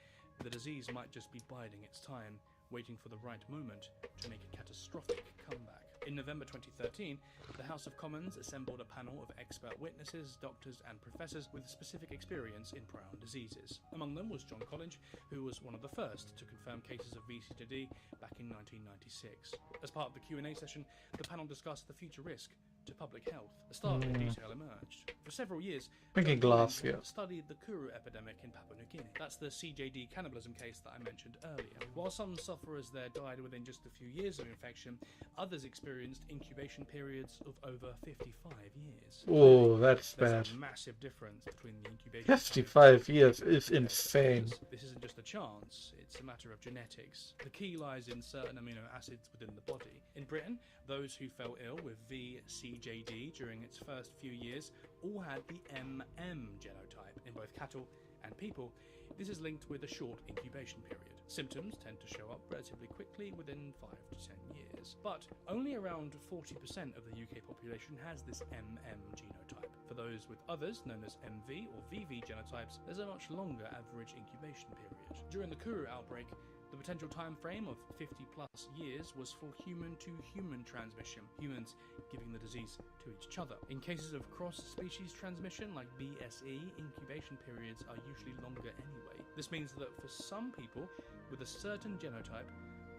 the disease might just be biding its time, waiting for the right moment to make a catastrophic comeback. In November 2013, the House of Commons assembled a panel of expert witnesses, doctors and professors with specific experience in prion diseases. Among them was John Collins, who was one of the first to confirm cases of VCJD back in 1996. As part of the Q&A session, the panel discussed the future risk to public health. A startling detail emerged. For several years, Drinking glass here. studied the Kuru epidemic in Papua New Guinea. That's the CJD cannibalism case that I mentioned earlier. While some sufferers there died within just a few years of infection, others experienced incubation periods of over 55 years. Oh, that's There's bad. a massive difference between the incubation 55 years is insane. This isn't just a chance, it's a matter of genetics. The key lies in certain amino acids within the body. In Britain, those who fell ill with VCJD during its first few years all had the MM genotype. In both cattle and people, this is linked with a short incubation period. Symptoms tend to show up relatively quickly within 5 to 10 years. But only around 40% of the UK population has this MM genotype. For those with others, known as MV or VV genotypes, there's a much longer average incubation period. During the Kuru outbreak, the potential time frame of 50 plus years was for human-to-human transmission, humans giving the disease to each other. In cases of cross-species transmission like BSE, incubation periods are usually longer anyway. This means that for some people with a certain genotype,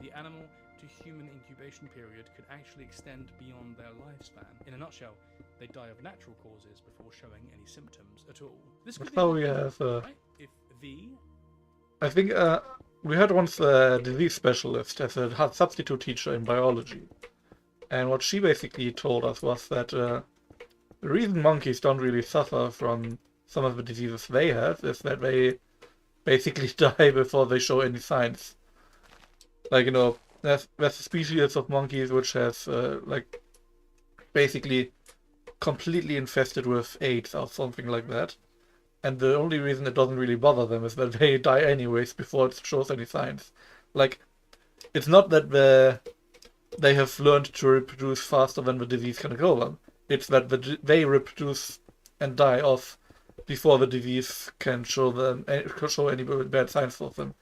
the animal-to-human incubation period could actually extend beyond their lifespan. In a nutshell, they die of natural causes before showing any symptoms at all. This could So be we have, right? If V I think, we had once a disease specialist as a substitute teacher in biology. And what she basically told us was that the reason monkeys don't really suffer from some of the diseases they have is that they basically die before they show any signs. Like, you know, there's a species of monkeys which has, like, basically completely infested with AIDS or something like that. And the only reason it doesn't really bother them is that they die anyways before it shows any signs. Like, it's not that they have learned to reproduce faster than the disease can kill them. It's that they reproduce and die off before the disease can show any bad signs for them.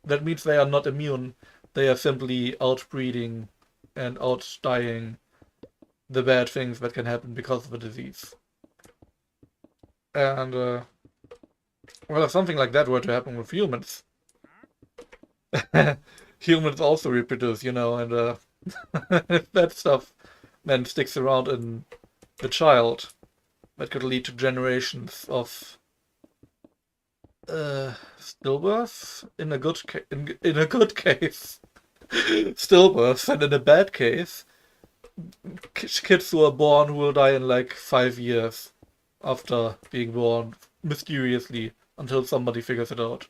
That means they are not immune. They are simply outbreeding and outdying the bad things that can happen because of the disease. And well, if something like that were to happen with humans, humans also reproduce, and if that stuff then sticks around in the child, that could lead to generations of stillbirths in a good in a good case, stillbirths, and in a bad case, kids who are born who will die in like 5 years after being born mysteriously until somebody figures it out.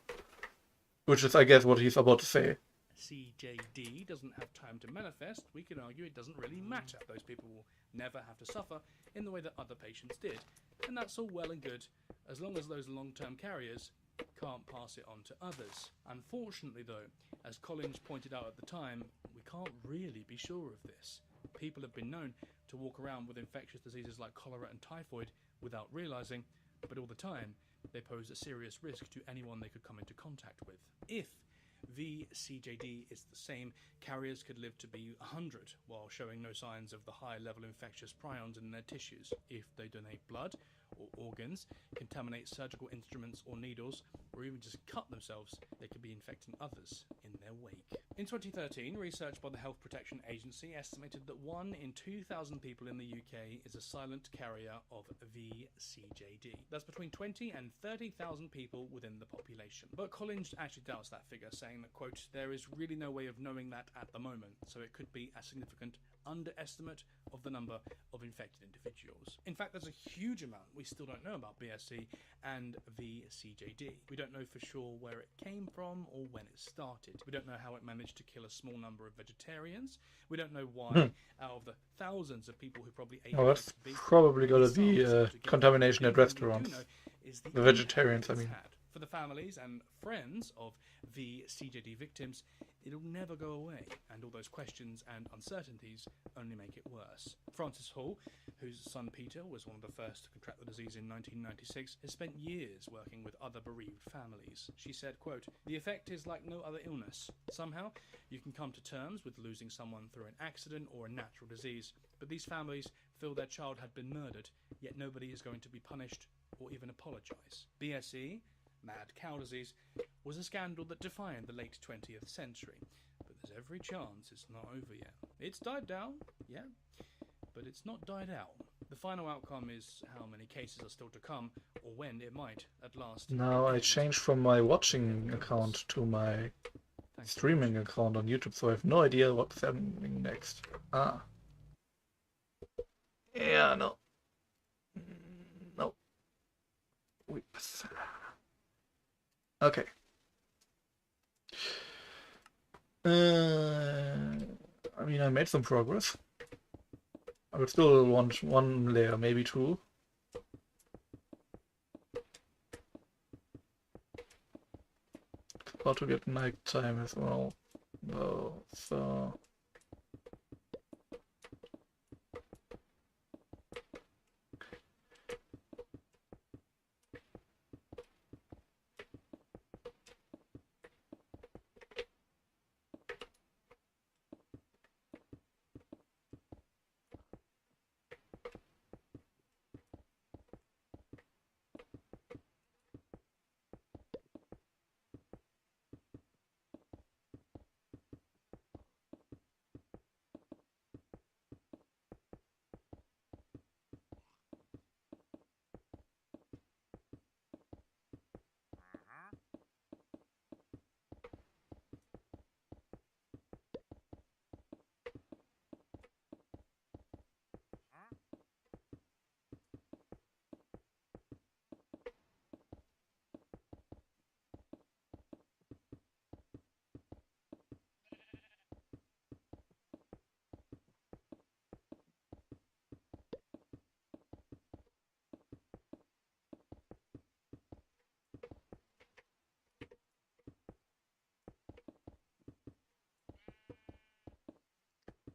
Which is, I guess, what he's about to say. CJD doesn't have time to manifest, we can argue it doesn't really matter. Those people will never have to suffer in the way that other patients did. And that's all well and good, as long as those long-term carriers can't pass it on to others. Unfortunately, though, as Collins pointed out at the time, we can't really be sure of this. People have been known to walk around with infectious diseases like cholera and typhoid without realising, but all the time, they pose a serious risk to anyone they could come into contact with. If VCJD is the same, carriers could live to be 100 while showing no signs of the high-level infectious prions in their tissues. If they donate blood or organs, contaminate surgical instruments or needles, or even just cut themselves, they could be infecting others in their wake. In 2013, research by the Health Protection Agency estimated that 1 in 2,000 people in the UK is a silent carrier of VCJD. That's between 20 and 30,000 people within the population. But Collins actually doubts that figure, saying that, quote, there is really no way of knowing that at the moment, so it could be a significant underestimate of the number of infected individuals. In fact, there's a huge amount we still don't know about BSE and VCJD. We don't know for sure where it came from or when it started. We don't know how it managed to kill a small number of vegetarians. We don't know why, out of the thousands of people who probably ate that's probably going to be contamination at restaurants. The vegetarians, I mean. For the families and friends of VCJD victims, it'll never go away, and all those questions and uncertainties only make it worse. Frances Hall, whose son Peter was one of the first to contract the disease in 1996, has spent years working with other bereaved families. She said, quote, the effect is like no other illness. Somehow, you can come to terms with losing someone through an accident or a natural disease, but these families feel their child had been murdered, yet nobody is going to be punished or even apologise. BSE, mad cow disease, was a scandal that defined the late 20th century, but there's every chance it's not over yet. It's died down, yeah, but it's not died out. The final outcome is how many cases are still to come, or when it might, at last. Now I changed from my watching account to my streaming account on YouTube, so I have no idea what's happening next. Ah. Yeah, no. No. Whoops. Okay. I mean, I made some progress. I would still want one layer, maybe two. It's about to get nighttime as well, though, so...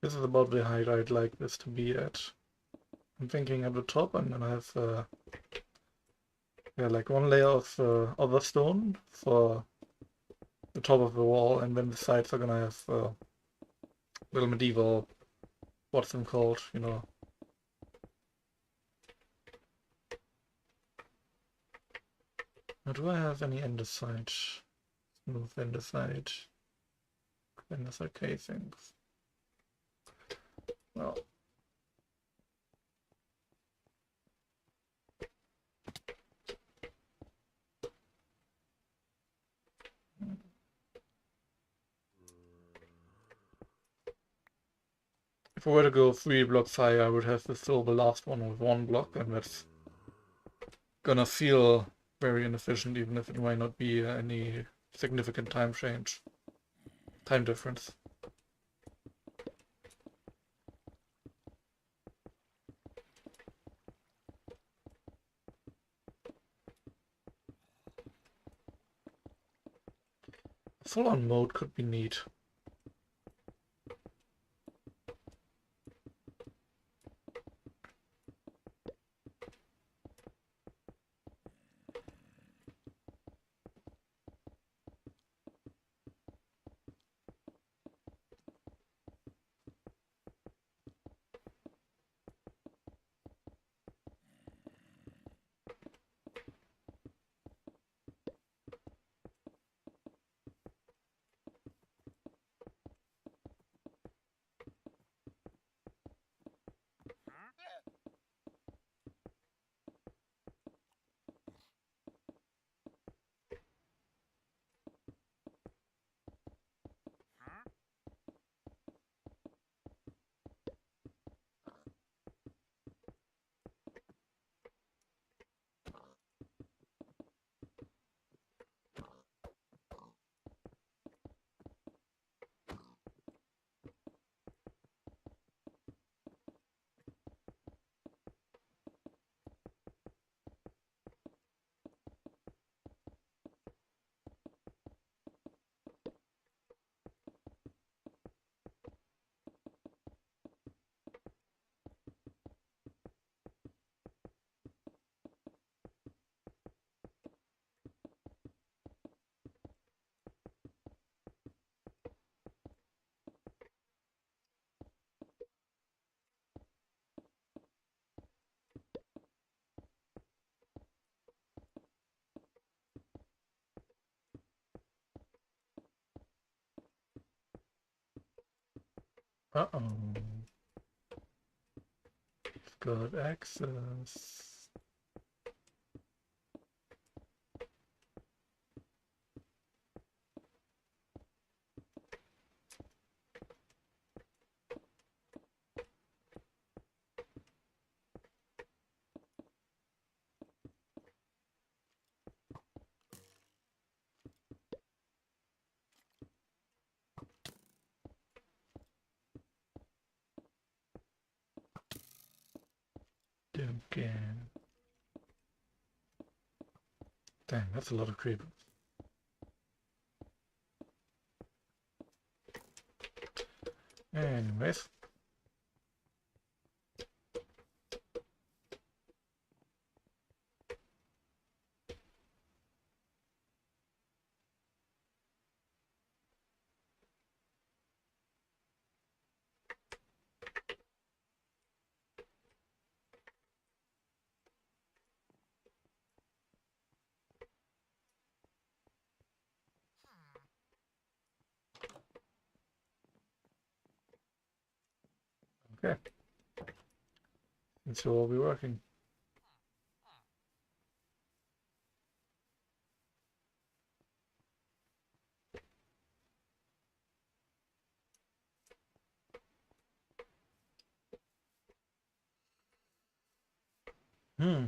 This is about the height I'd like this to be at. I'm thinking at the top I'm gonna have yeah, like one layer of other stone for the top of the wall, and then the sides are gonna have little medieval, what's them called, you know. Now, do I have any andesite? Smooth andesite. Andesite casings. Well. If I were to go 3 blocks higher, I would have to fill the last one with 1 block, and that's gonna feel very inefficient, even if it might not be any significant time difference. Full-on mode could be neat. Uh-oh. Got access. Again. Dang, that's a lot of creepers. Anyways. Okay. And so we'll be working. Hmm.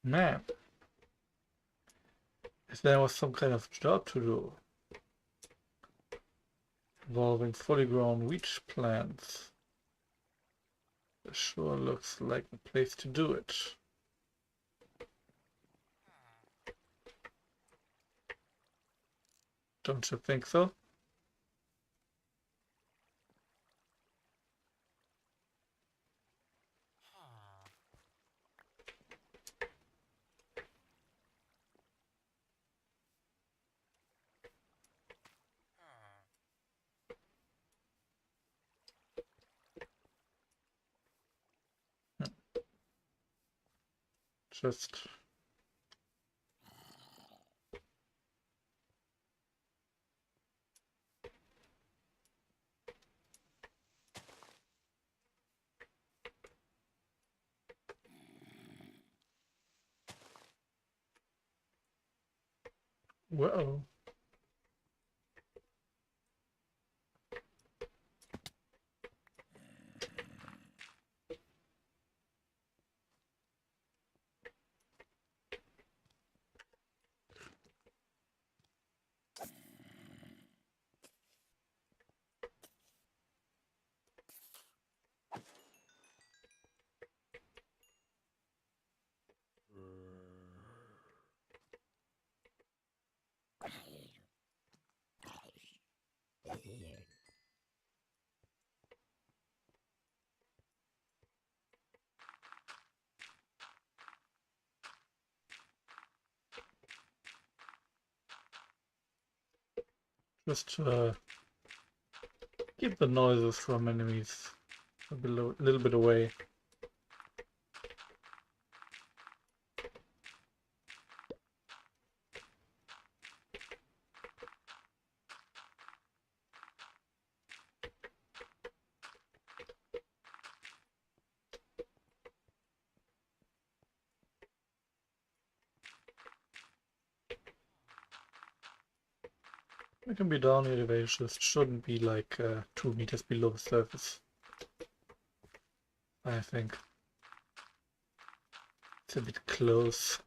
Man, if there was some kind of job to do. involving fully grown wheat plants. This sure looks like the place to do it. Don't you think so? Just well. Just keep the noises from enemies a little bit away. It can be down elevation, just shouldn't be like 2 meters below the surface. I think it's a bit close.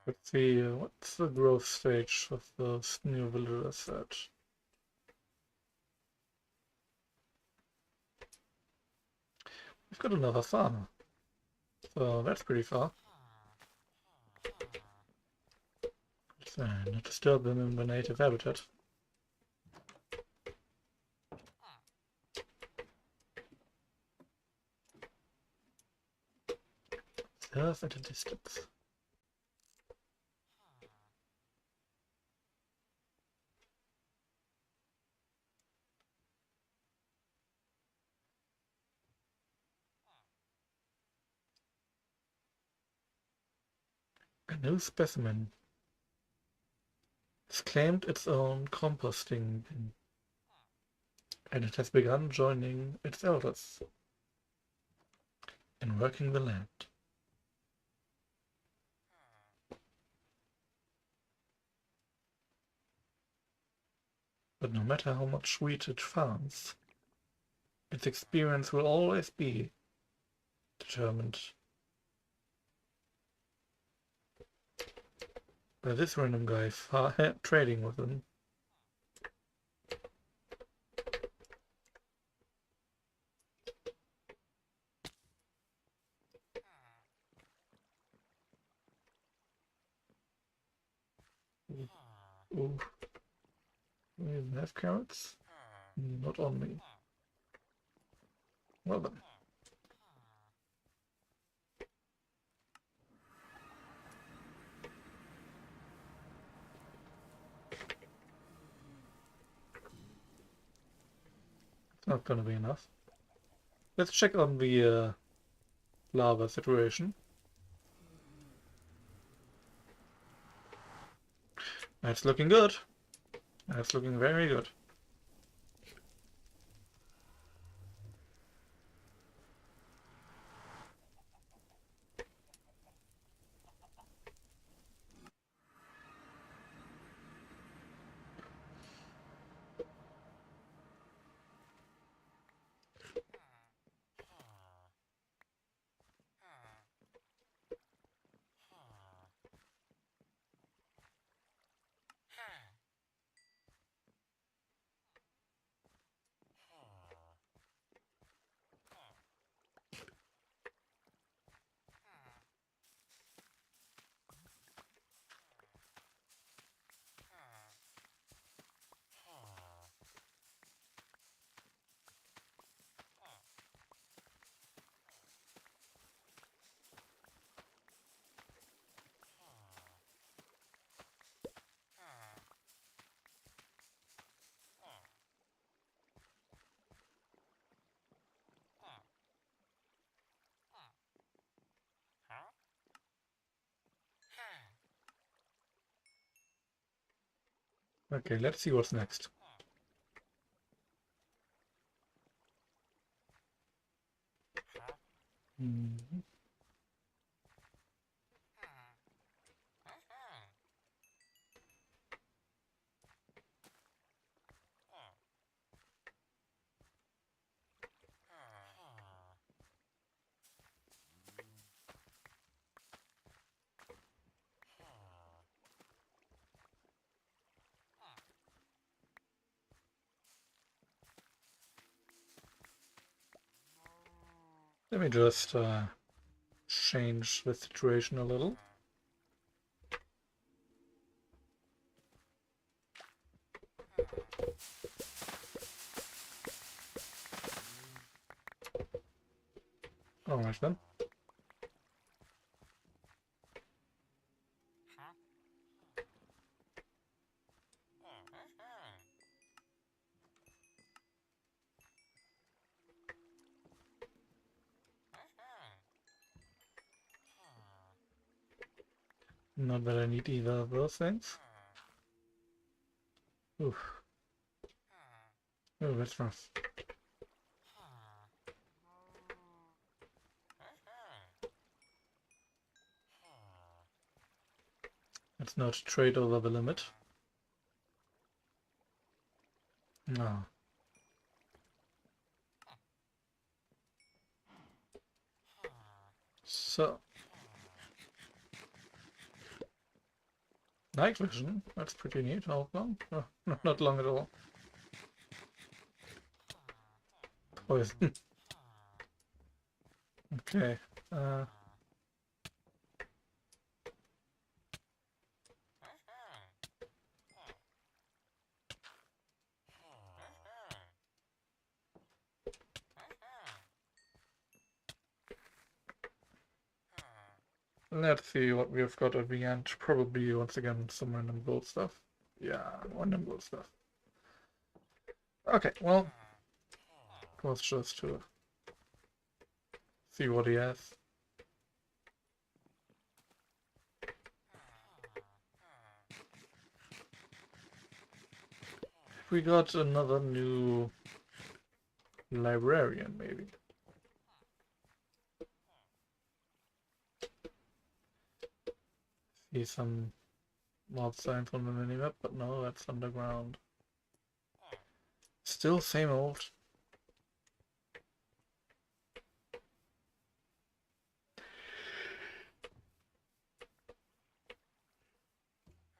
Let's see, what's the growth stage of those new villagers at? We've got another farmer, so that's pretty far. So not disturb them in their native habitat. Serve at a distance. A new specimen. It's claimed its own composting bin, and it has begun joining its elders in working the land. But no matter how much wheat it farms, its experience will always be determined by this random guy trading with him. Ooh. We even have carrots? Not on me. Well then. It's not gonna be enough. Let's check on the lava situation. That's looking good. That's looking very good. Okay, let's see what's next. Mm-hmm. Let me just change the situation a little. Alright then. Not that I need either of those things. Oof. Oh, that's rough. Let's not trade over the limit. No. So. Night vision? That's pretty neat. How long? Oh, no, not long at all. Poison. Okay. Let's see what we've got at the end. Probably, once again, some random gold stuff. Yeah, random gold stuff. Okay, well, it was just to see what he has. we got another new librarian, maybe. See some mob signs on the minimap, but no, that's underground. Still same old.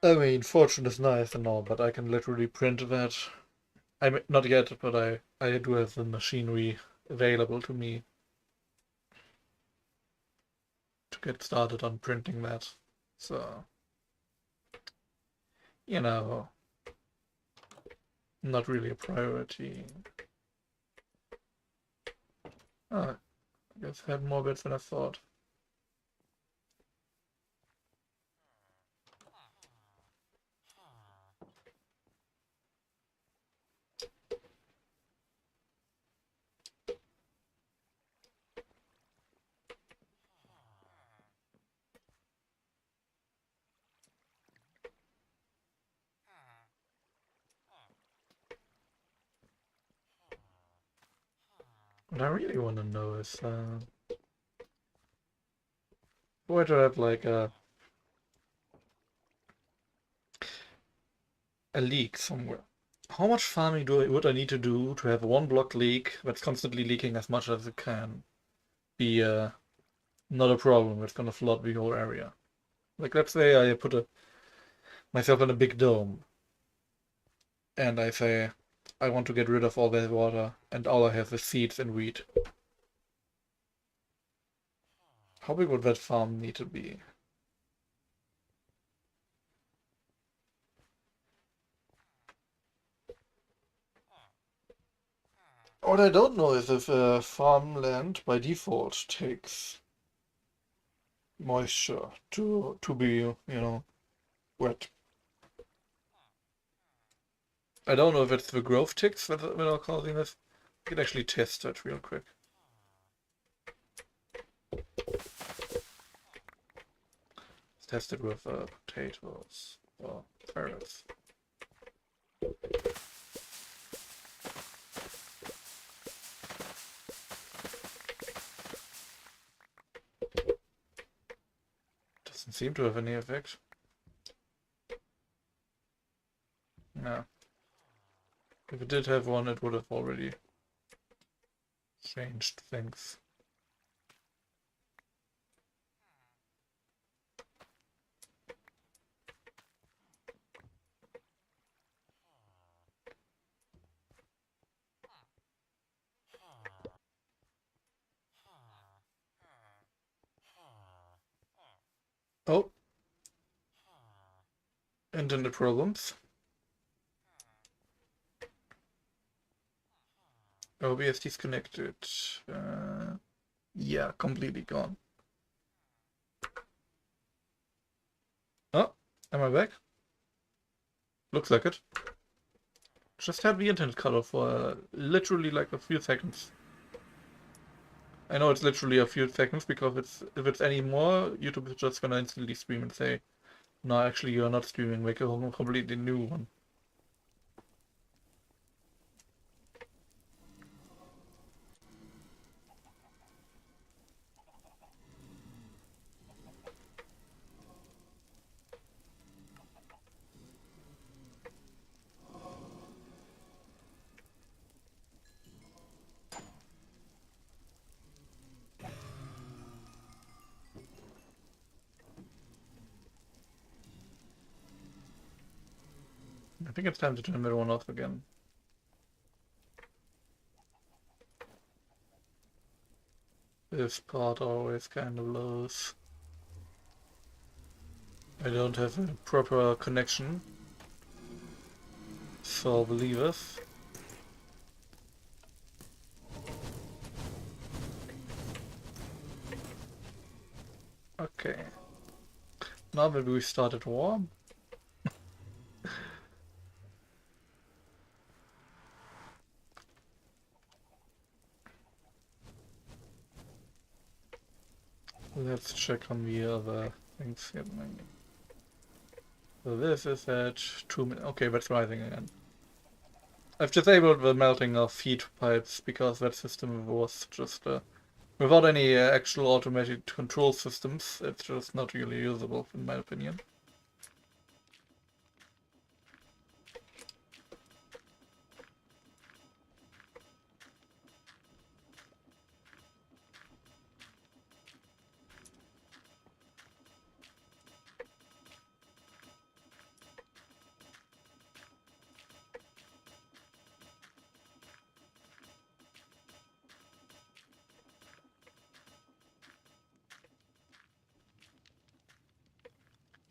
I mean, fortune is nice and all, but I can literally print that. I mean, not yet, but I do have the machinery available to me to get started on printing that. So, you know, not really a priority. Oh, I guess I had more bits than I thought. What I really want to know is, where to have like a leak somewhere. How much farming would I need to do to have a one block leak that's constantly leaking as much as it can be not a problem? It's gonna flood the whole area. Like let's say I put myself in a big dome and I say I want to get rid of all that water and all I have is seeds and wheat. How big would that farm need to be? What I don't know is if farmland by default takes moisture to be, you know, wet. I don't know if it's the growth ticks that are causing this. I can actually test that real quick. Let's test it with potatoes or carrots. Doesn't seem to have any effect. No. If it did have one, it would have already changed things. Oh, internet problems. OBS disconnected. Yeah, completely gone. Oh, am I back? Looks like it. Just had the internet cut off for literally like a few seconds. I know it's literally a few seconds because if it's any more, YouTube is just gonna instantly stream and say, no, actually you're not streaming, make a completely new one. I think it's time to turn everyone off again. This part always kind of lows. I don't have a proper connection, so believe us. Okay. Now maybe we started war. Let's check on the other things here. So this is at 2 minutes. Okay, that's rising again. I've disabled the melting of heat pipes because that system was just without any actual automated control systems. It's just not really usable, in my opinion.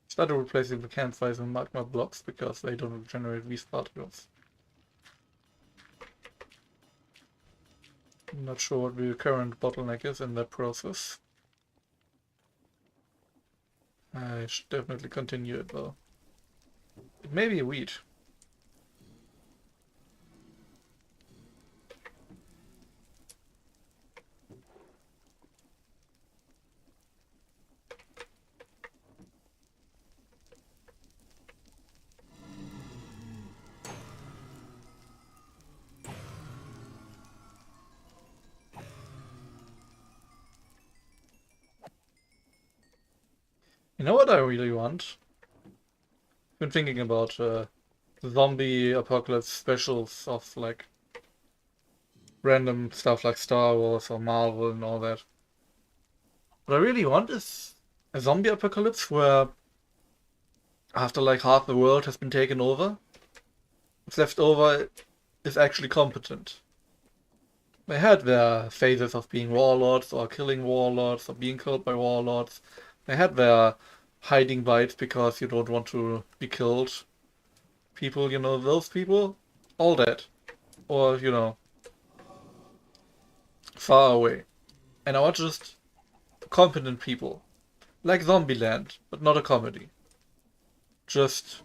Started replacing the campfires and magma blocks because they don't generate these particles. I'm not sure what the current bottleneck is in that process. I should definitely continue it though. It may be a weed. You know what I really want? I've been thinking about zombie apocalypse specials of like random stuff like Star Wars or Marvel and all that. What I really want is a zombie apocalypse where after like half the world has been taken over, what's left over is actually competent. They had their phases of being warlords or killing warlords or being killed by warlords. They had their hiding bites because you don't want to be killed. People, you know, those people, all dead. Or, you know, far away. And I want just competent people. Like Zombieland, but not a comedy. Just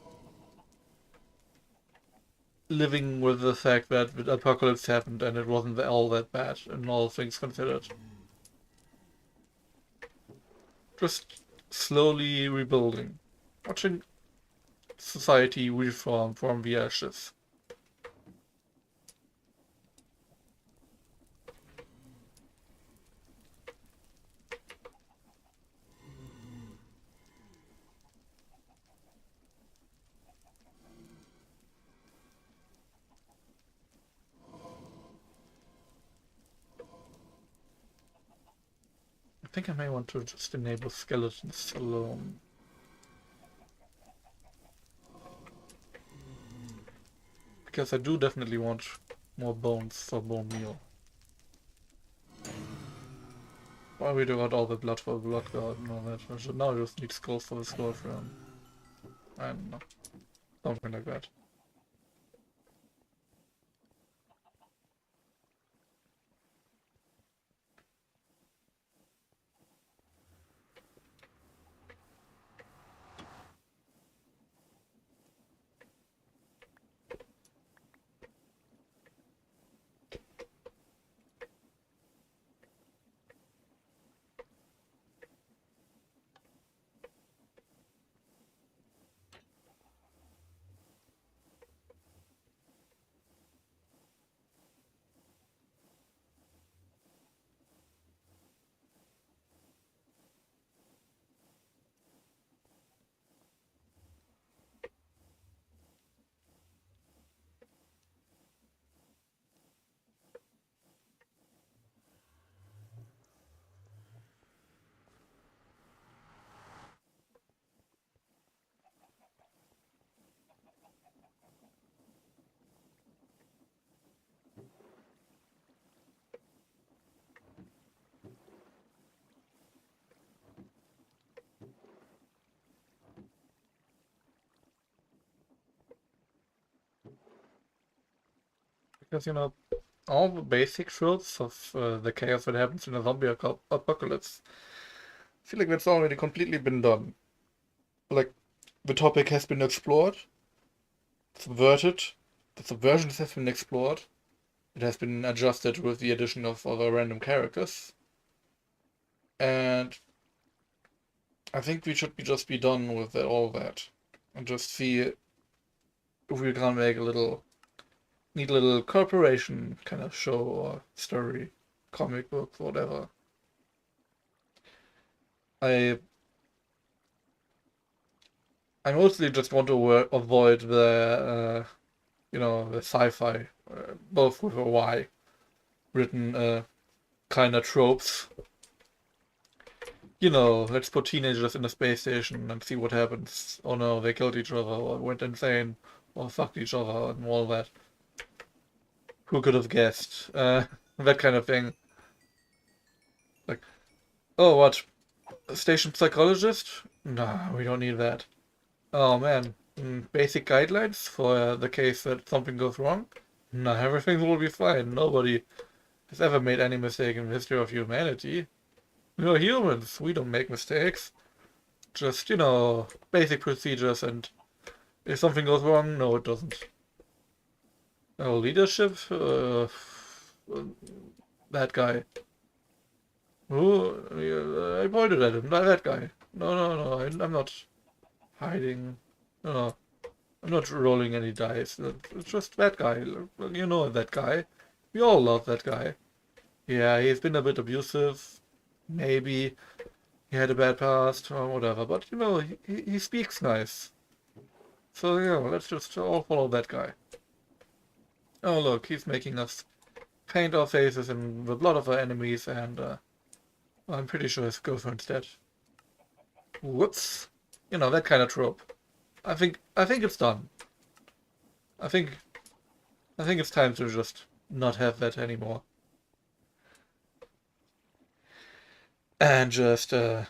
living with the fact that the apocalypse happened and it wasn't all that bad, and all things considered. Just slowly rebuilding. Watching society reform from the ashes. I think I may want to just enable skeletons alone. Because I do definitely want more bones for bone meal. Why we do got all the blood for the blood god and all that? I should now just need skulls for the skull from. I don't know. Something like that. Because, you know, all the basic tropes of the chaos that happens in a zombie apocalypse, I feel like that's already completely been done. Like, the topic has been explored, subverted, the subversions have been explored, it has been adjusted with the addition of other random characters, and I think we should just be done with all that, and just see if we can make a little neat little corporation kind of show or story, comic book, whatever. I I mostly just want to avoid the the sci-fi, both with a Y, written kind of tropes. Let's put teenagers in a space station and see what happens. Oh no, they killed each other, or went insane, or fucked each other, and all that. Who could have guessed? That kind of thing. Like, oh, what? A station psychologist? Nah, we don't need that. Oh man, basic guidelines for the case that something goes wrong? Nah, everything will be fine. Nobody has ever made any mistake in the history of humanity. We're humans, we don't make mistakes. Just, basic procedures, and if something goes wrong, no, it doesn't. Oh, leadership? That guy. Who? I pointed at him, not that guy. No, no, no, I'm not hiding. No, no, I'm not rolling any dice. It's just that guy. You know that guy. We all love that guy. Yeah, he's been a bit abusive. Maybe he had a bad past or whatever, but he speaks nice. So, let's just all follow that guy. Oh, look, he's making us paint our faces in the blood of our enemies, and I'm pretty sure his girlfriend's dead. Whoops. That kind of trope. I think it's done. I think I think it's time to just not have that anymore. And just you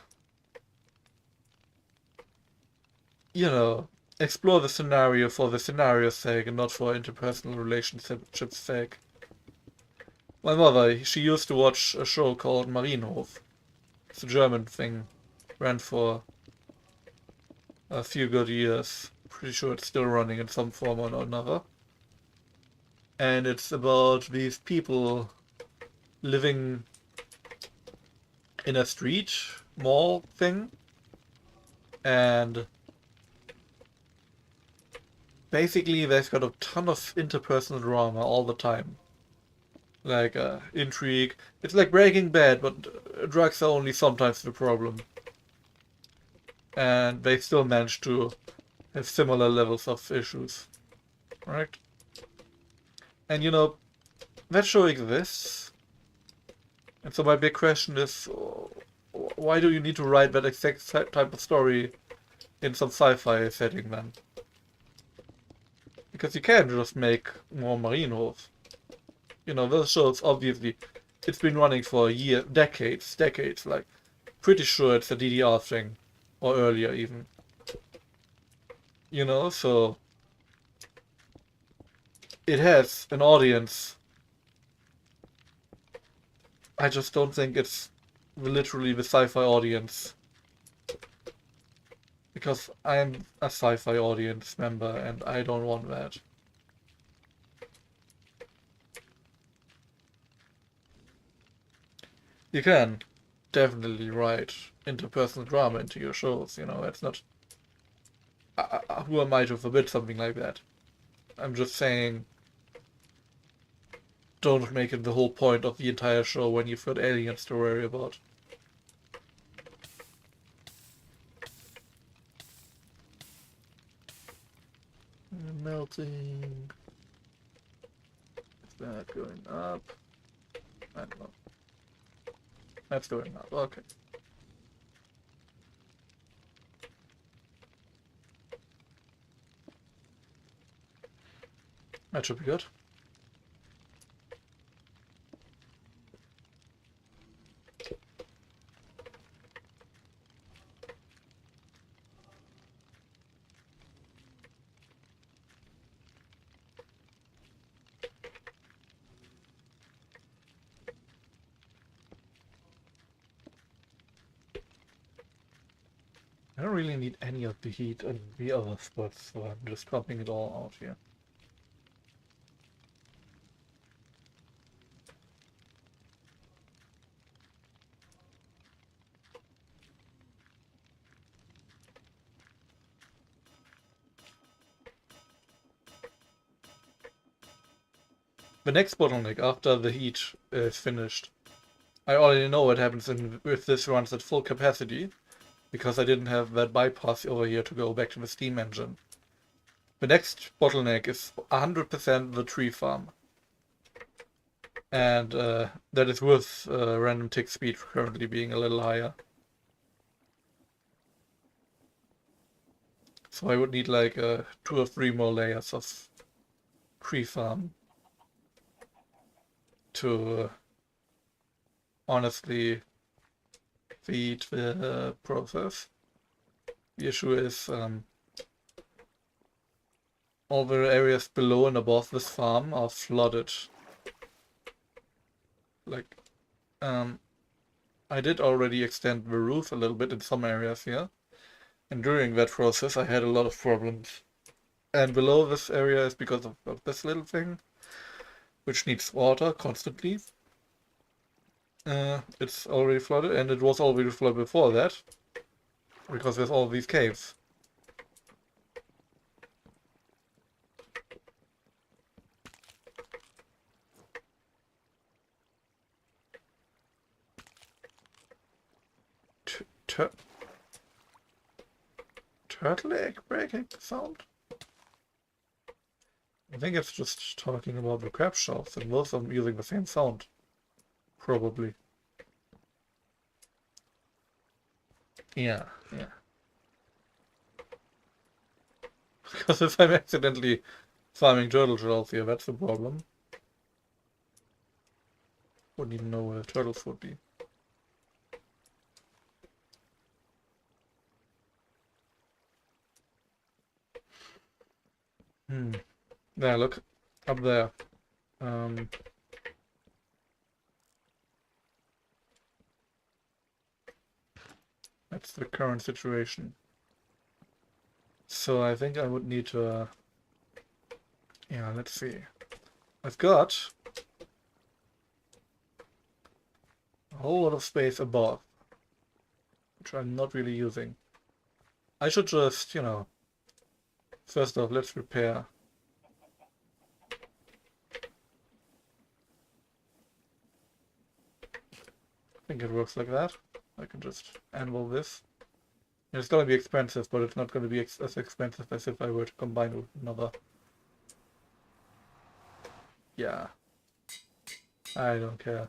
know, explore the scenario for the scenario's sake and not for interpersonal relationships' sake. My mother, she used to watch a show called Marienhof. It's a German thing. Ran for a few good years. Pretty sure it's still running in some form or another. And it's about these people living in a street mall thing. And basically they've got a ton of interpersonal drama all the time. Like intrigue. It's like Breaking Bad, but drugs are only sometimes the problem. And they still manage to have similar levels of issues. Right? And that show exists. And so my big question is, why do you need to write that exact type of story in some sci-fi setting then? Because you can just make more Marienhof. Those shows, obviously, it's been running for decades, like, pretty sure it's a DDR thing. Or earlier even. So it has an audience. I just don't think it's literally the sci-fi audience. Because I'm a sci-fi audience member and I don't want that. You can definitely write interpersonal drama into your shows, it's not... who am I to forbid something like that? I'm just saying, don't make it the whole point of the entire show when you've got aliens to worry about. Melting. Is that going up? I don't know. That's going up, okay. That should be good. I don't really need any of the heat in the other spots, so I'm just pumping it all out here. The next bottleneck after the heat is finished. I already know what happens if this runs at full capacity, because I didn't have that bypass over here to go back to the steam engine. The next bottleneck is 100% the tree farm. And that is with random tick speed currently being a little higher. So I would need like 2 or 3 more layers of tree farm to honestly feed the process. The issue is all the areas below and above this farm are flooded. Like, I did already extend the roof a little bit in some areas here. And during that process I had a lot of problems. And below this area is because of this little thing, which needs water constantly. It's already flooded, and it was already flooded before that, because there's all these caves. Turtle egg breaking sound? I think it's just talking about the crab shells, and both of them using the same sound. Probably. Yeah. Because if I'm accidentally farming turtle shells here, that's the problem. Wouldn't even know where turtles would be. Yeah, look. Up there. That's the current situation. So I think I would need to... yeah, let's see. I've got a whole lot of space above, which I'm not really using. I should just, first off, let's repair. I think it works like that. I can just anvil this. It's gonna be expensive, but it's not gonna be as expensive as if I were to combine with another. Yeah. I don't care.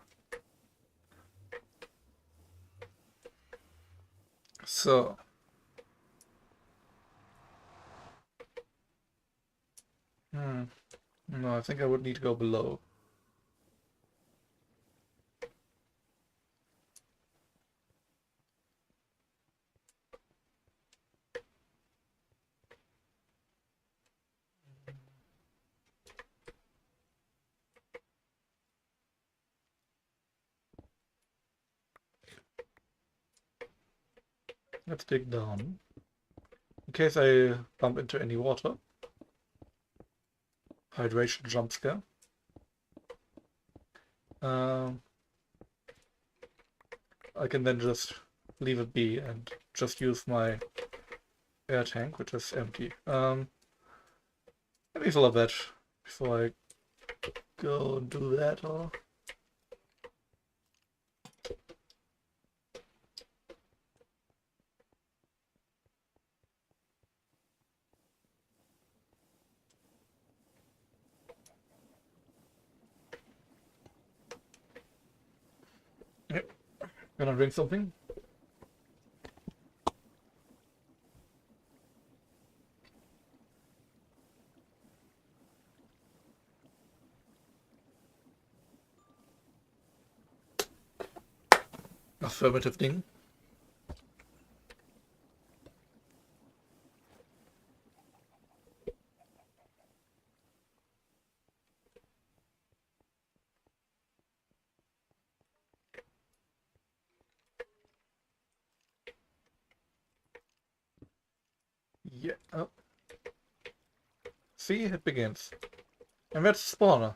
So. No, I think I would need to go below. Let's dig down. In case I bump into any water. Hydration jump scare. I can then just leave it be and just use my air tank, which is empty. Let me fill up that before I go and do that. Or... yep. Gonna drink something. Affirmative thing. Yeah. Oh. See, it begins. And that's spawner.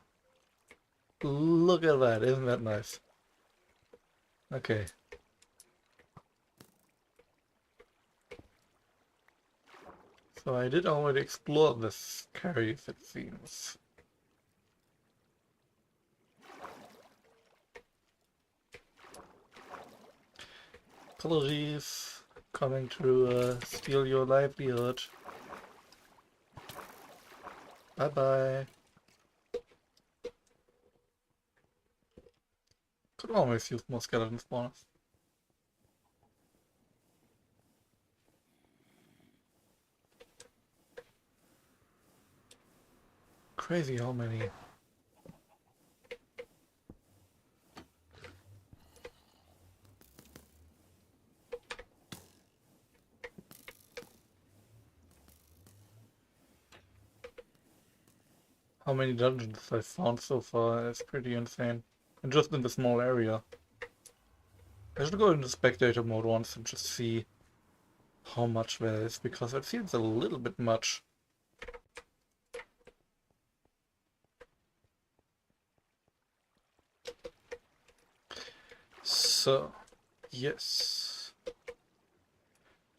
Look at that, isn't that nice? Okay. So I did already explore this cave, it seems. Apologies, coming to steal your livelihood. Bye bye. Could always use more skeleton spawners. Crazy how many. How many dungeons I've found so far is pretty insane. And just in the small area. I should go into spectator mode once and just see how much there is, because it seems a little bit much. So, yes.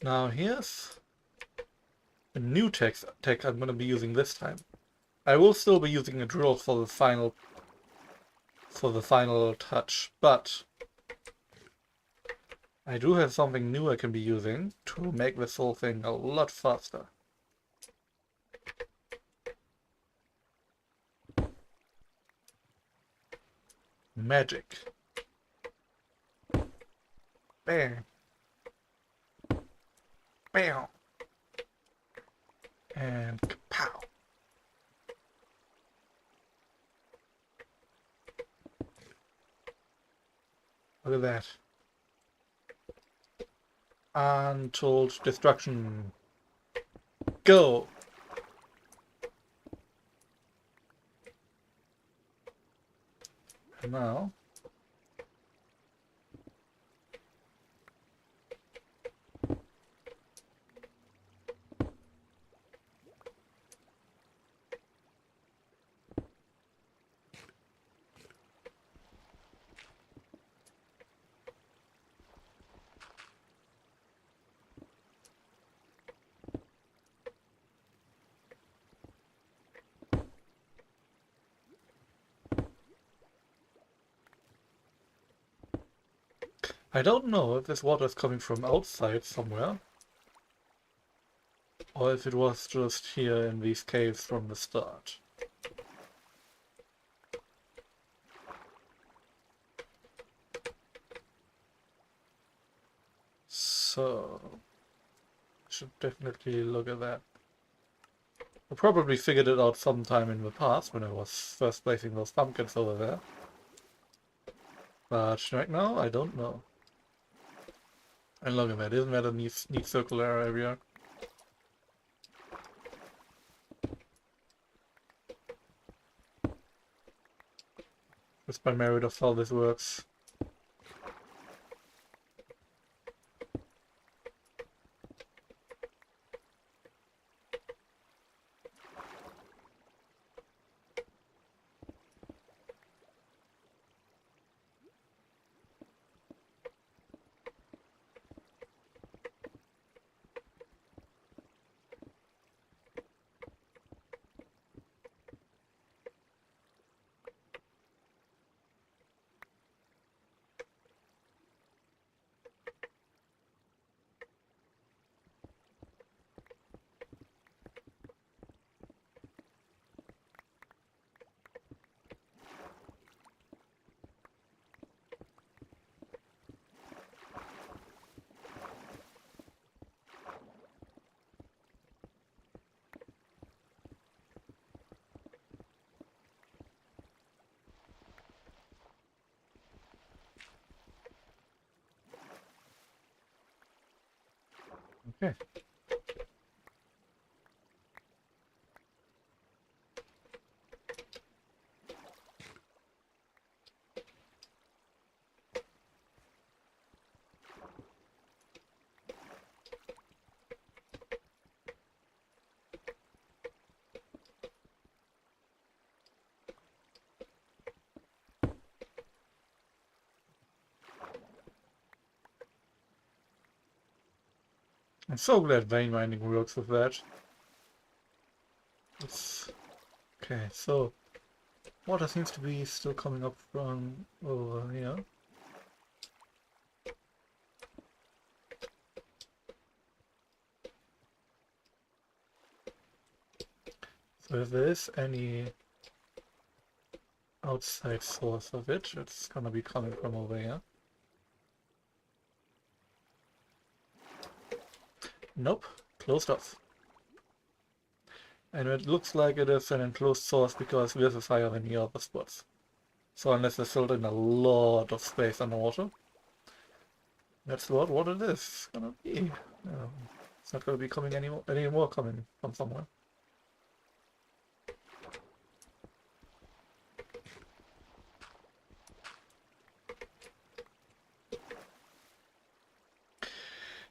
Now here's a new tech I'm going to be using this time. I will still be using a drill for the final touch, but I do have something new I can be using to make this whole thing a lot faster. Magic. Bam. Bam. And kapow. Look at that. Untold destruction. Go! And now... I don't know if this water is coming from outside somewhere, or if it was just here in these caves from the start. So, should definitely look at that. I probably figured it out sometime in the past when I was first placing those pumpkins over there. But right now, I don't know. And look at that, isn't that a neat circular area? That's by merit of how this works. Okay. I'm so glad vein mining works with that. Okay, so water seems to be still coming up from over here. So if there is any outside source of it, it's gonna be coming from over here. Nope, closed off. And it looks like it is an enclosed source because this is higher than the other spots. So unless they filled in a lot of space underwater, that's what it is gonna be. It's not gonna be coming any more coming from somewhere.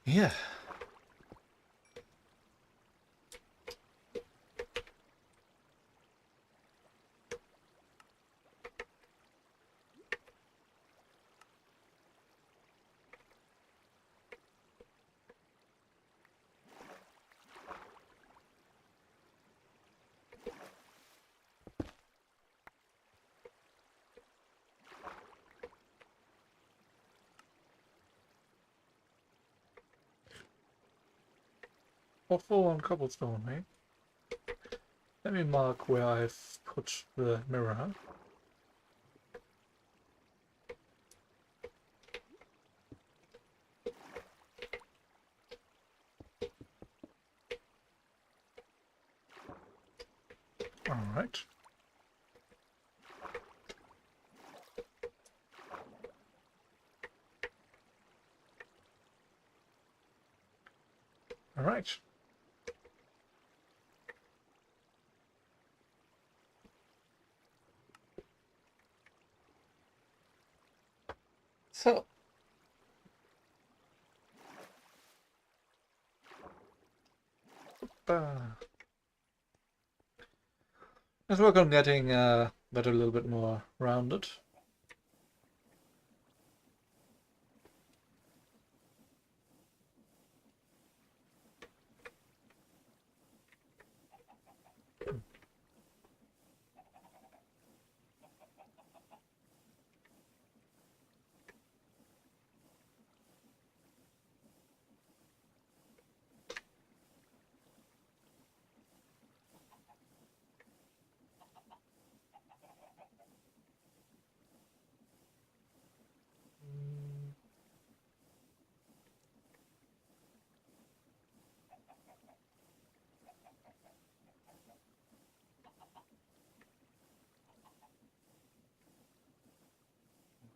Yeah. Awful on cobblestone, eh? Let me mark where I've put the mirror. Alright. Alright. So. Let's work on getting that a little bit more rounded.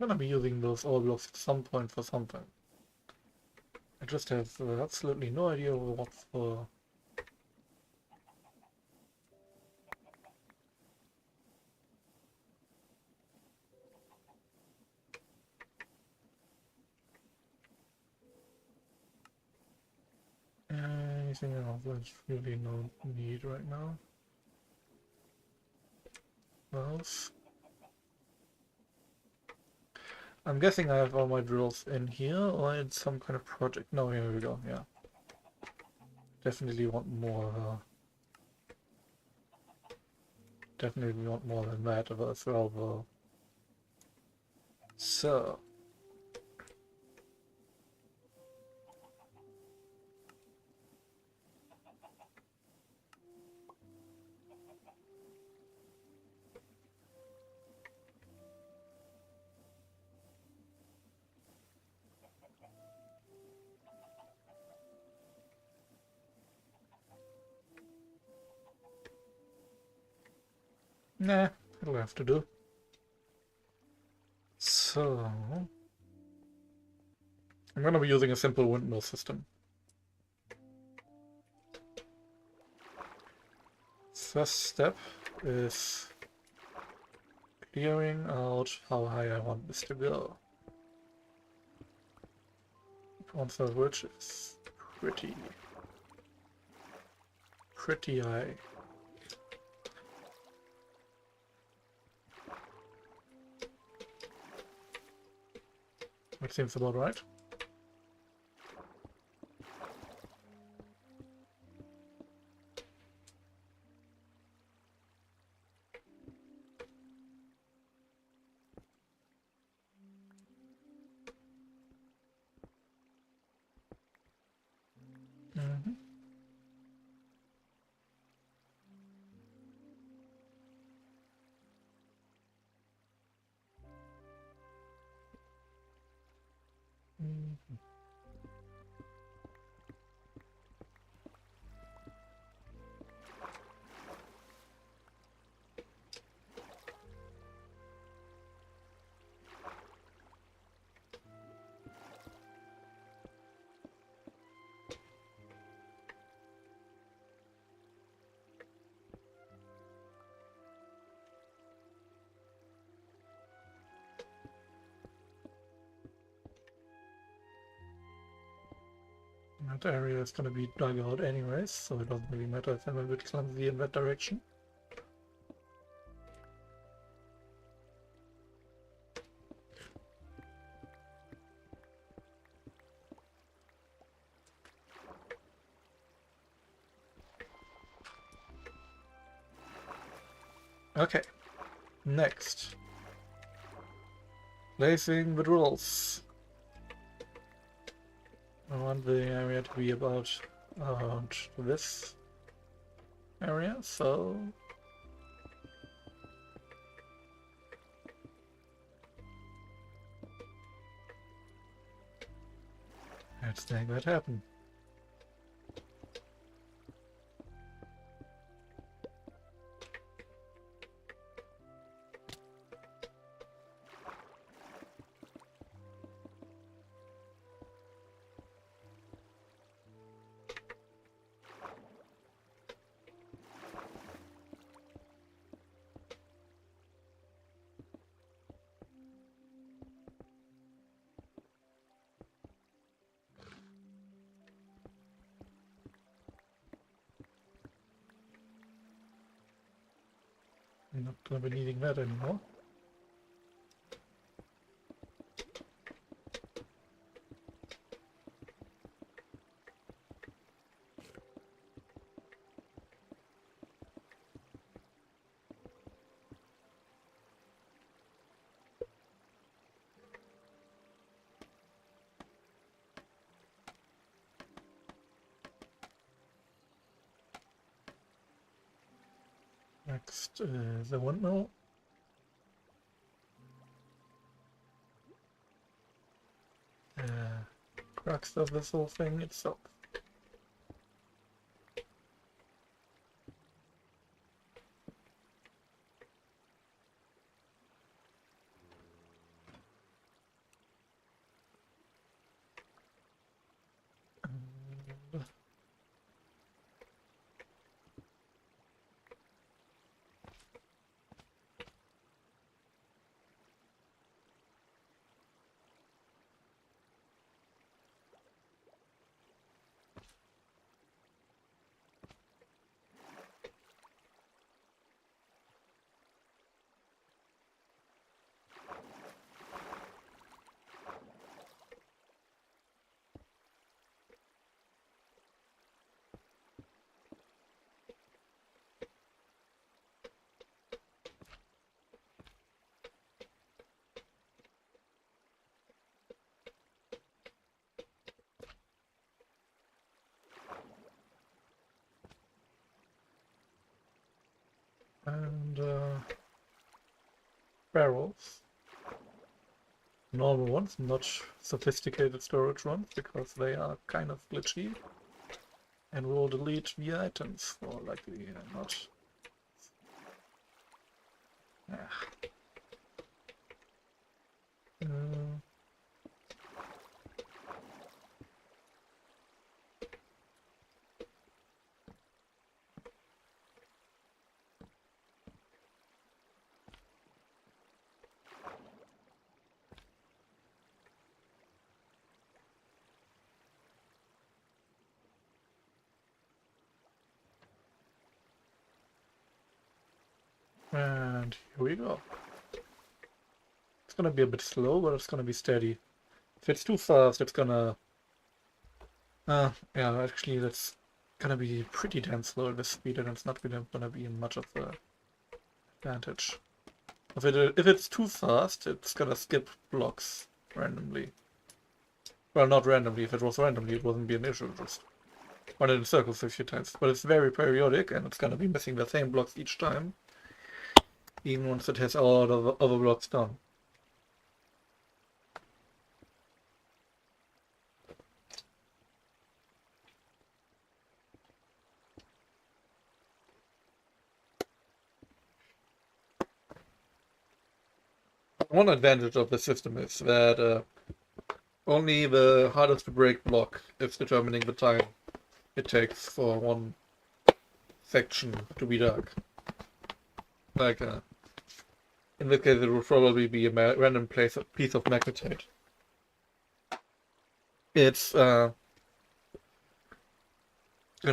I'm gonna be using those ore blocks at some point for something. I just have absolutely no idea what for. Anything else? There's really no need right now. What else? I'm guessing I have all my drills in here or in some kind of project. No, here we go, yeah. Definitely want more. Definitely want more than that as well, though. So. Nah, it'll have to do. So. I'm gonna be using a simple windmill system. First step is clearing out how high I want this to go. One third, which is pretty high. That seems about right. That area is going to be dug out anyways, so it doesn't really matter if I'm a bit clumsy in that direction. Okay, next. Placing the drills. I want the area to be about this area, so let's make that happen. I'm not going to be needing that anymore. Next, the windmill. Crux of this whole thing itself. And barrels. Normal ones, not sophisticated storage ones, because they are kind of glitchy. And will delete the items, or likely not. Ah. And here we go. It's gonna be a bit slow, but it's gonna be steady. If it's too fast, it's gonna... yeah, actually that's gonna be pretty damn slow at this speed, and it's not gonna be much of an advantage. If it's too fast, it's gonna skip blocks randomly. Well, not randomly. If it was randomly, it wouldn't be an issue. Just run it in circles a few times. But it's very periodic, and it's gonna be missing the same blocks each time, even once it has all of the other blocks done. One advantage of the system is that only the hardest to break block is determining the time it takes for one section to be dug. Like, in this case, it will probably be a random piece of magnetite. It's gonna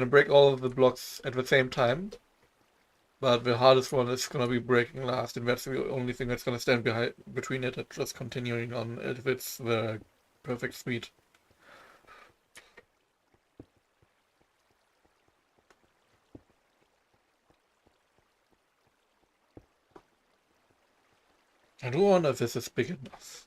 break all of the blocks at the same time, but the hardest one is gonna be breaking last, and that's the only thing that's gonna stand between it and just continuing on if it's the perfect speed. I do wonder if this is big enough.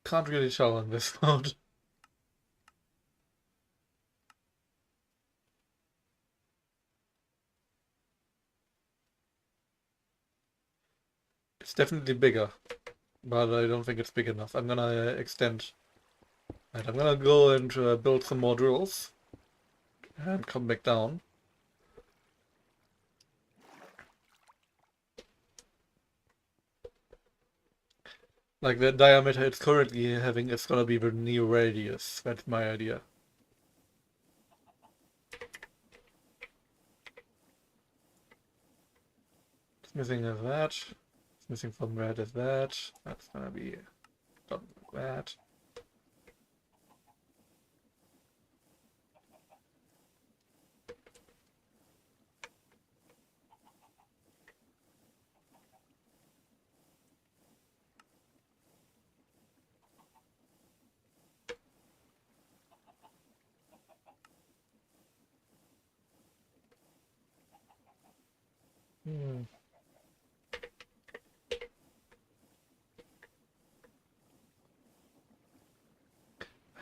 Can't really tell on this mode. It's definitely bigger, but I don't think it's big enough. I'm gonna extend. And I'm gonna go and build some more drills and come back down. Like the diameter it's currently having is gonna be the new radius. That's my idea. It's missing is that. It's missing from that is that. That's gonna be done like that. Hmm.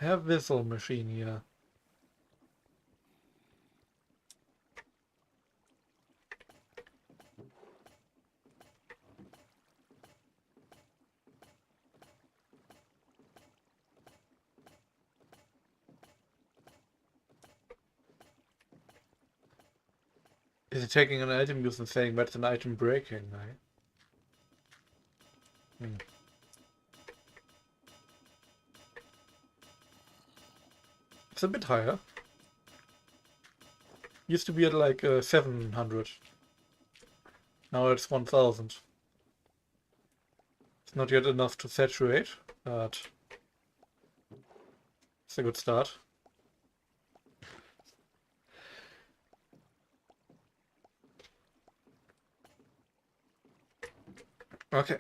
I have this old machine here. Is it taking an item use and saying that's an item breaking, right? Hmm. It's a bit higher. Used to be at like 700. Now it's 1000. It's not yet enough to saturate, but it's a good start. Okay.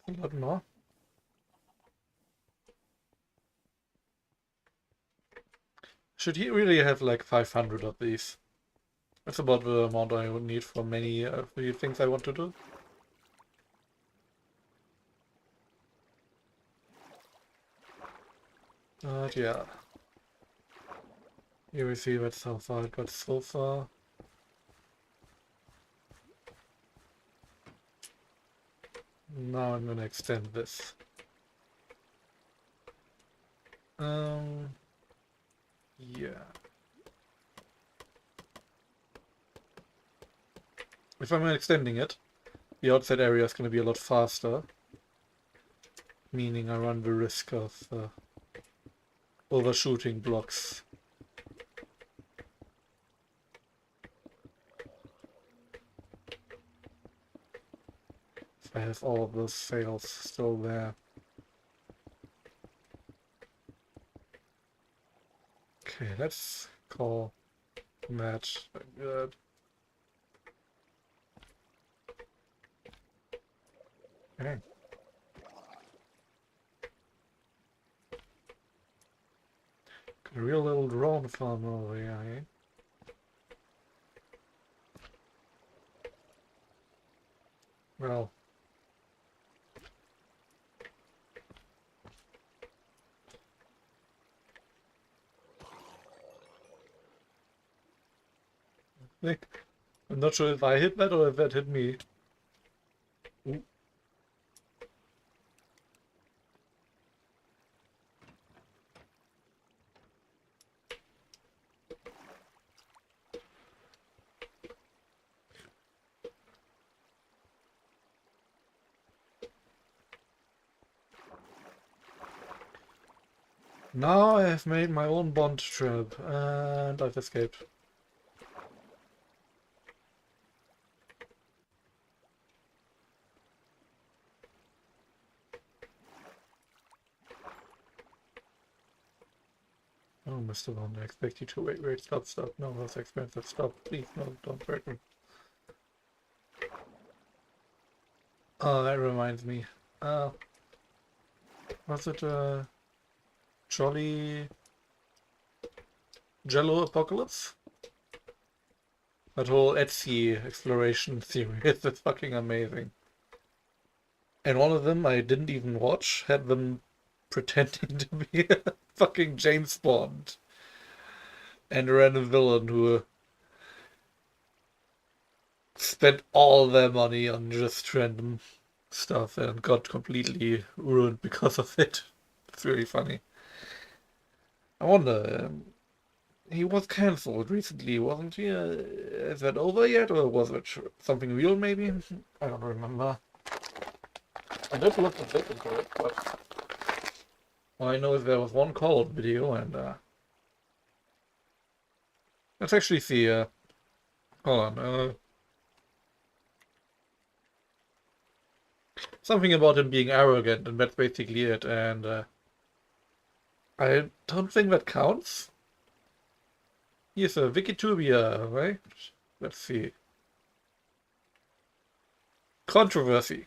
A lot more. Should he really have like 500 of these? That's about the amount I would need for many of the things I want to do. But yeah. Here we see that's how far it got so far. Now I'm gonna extend this. Yeah. If I'm extending it, the outside area is gonna be a lot faster. Meaning I run the risk of overshooting blocks. If I have all of those sails still there. Okay, let's call match like that. Okay. Got a real little drone farm over here, eh? Well. I'm not sure if I hit that or if that hit me. Ooh. Now I have made my own bond trap and I've escaped. Oh, Mr. Bond, I expect you to wait, stop, no, that's expensive, stop, please, no, don't hurt me. Oh, that reminds me. Was it Jolly Jello Apocalypse? That whole Etsy exploration series is fucking amazing. And one of them I didn't even watch, had them pretending to be a fucking James Bond. And a random villain who spent all their money on just random stuff and got completely ruined because of it. It's really funny. I wonder, he was cancelled recently, wasn't he? Is that over yet, or was it something real maybe? I don't remember. I did look a bit into it, but all I know is there was one called video, and let's actually see. Hold on. Something about him being arrogant, and that's basically it. And I don't think that counts. He's a Wikitubia, right? Let's see. Controversy.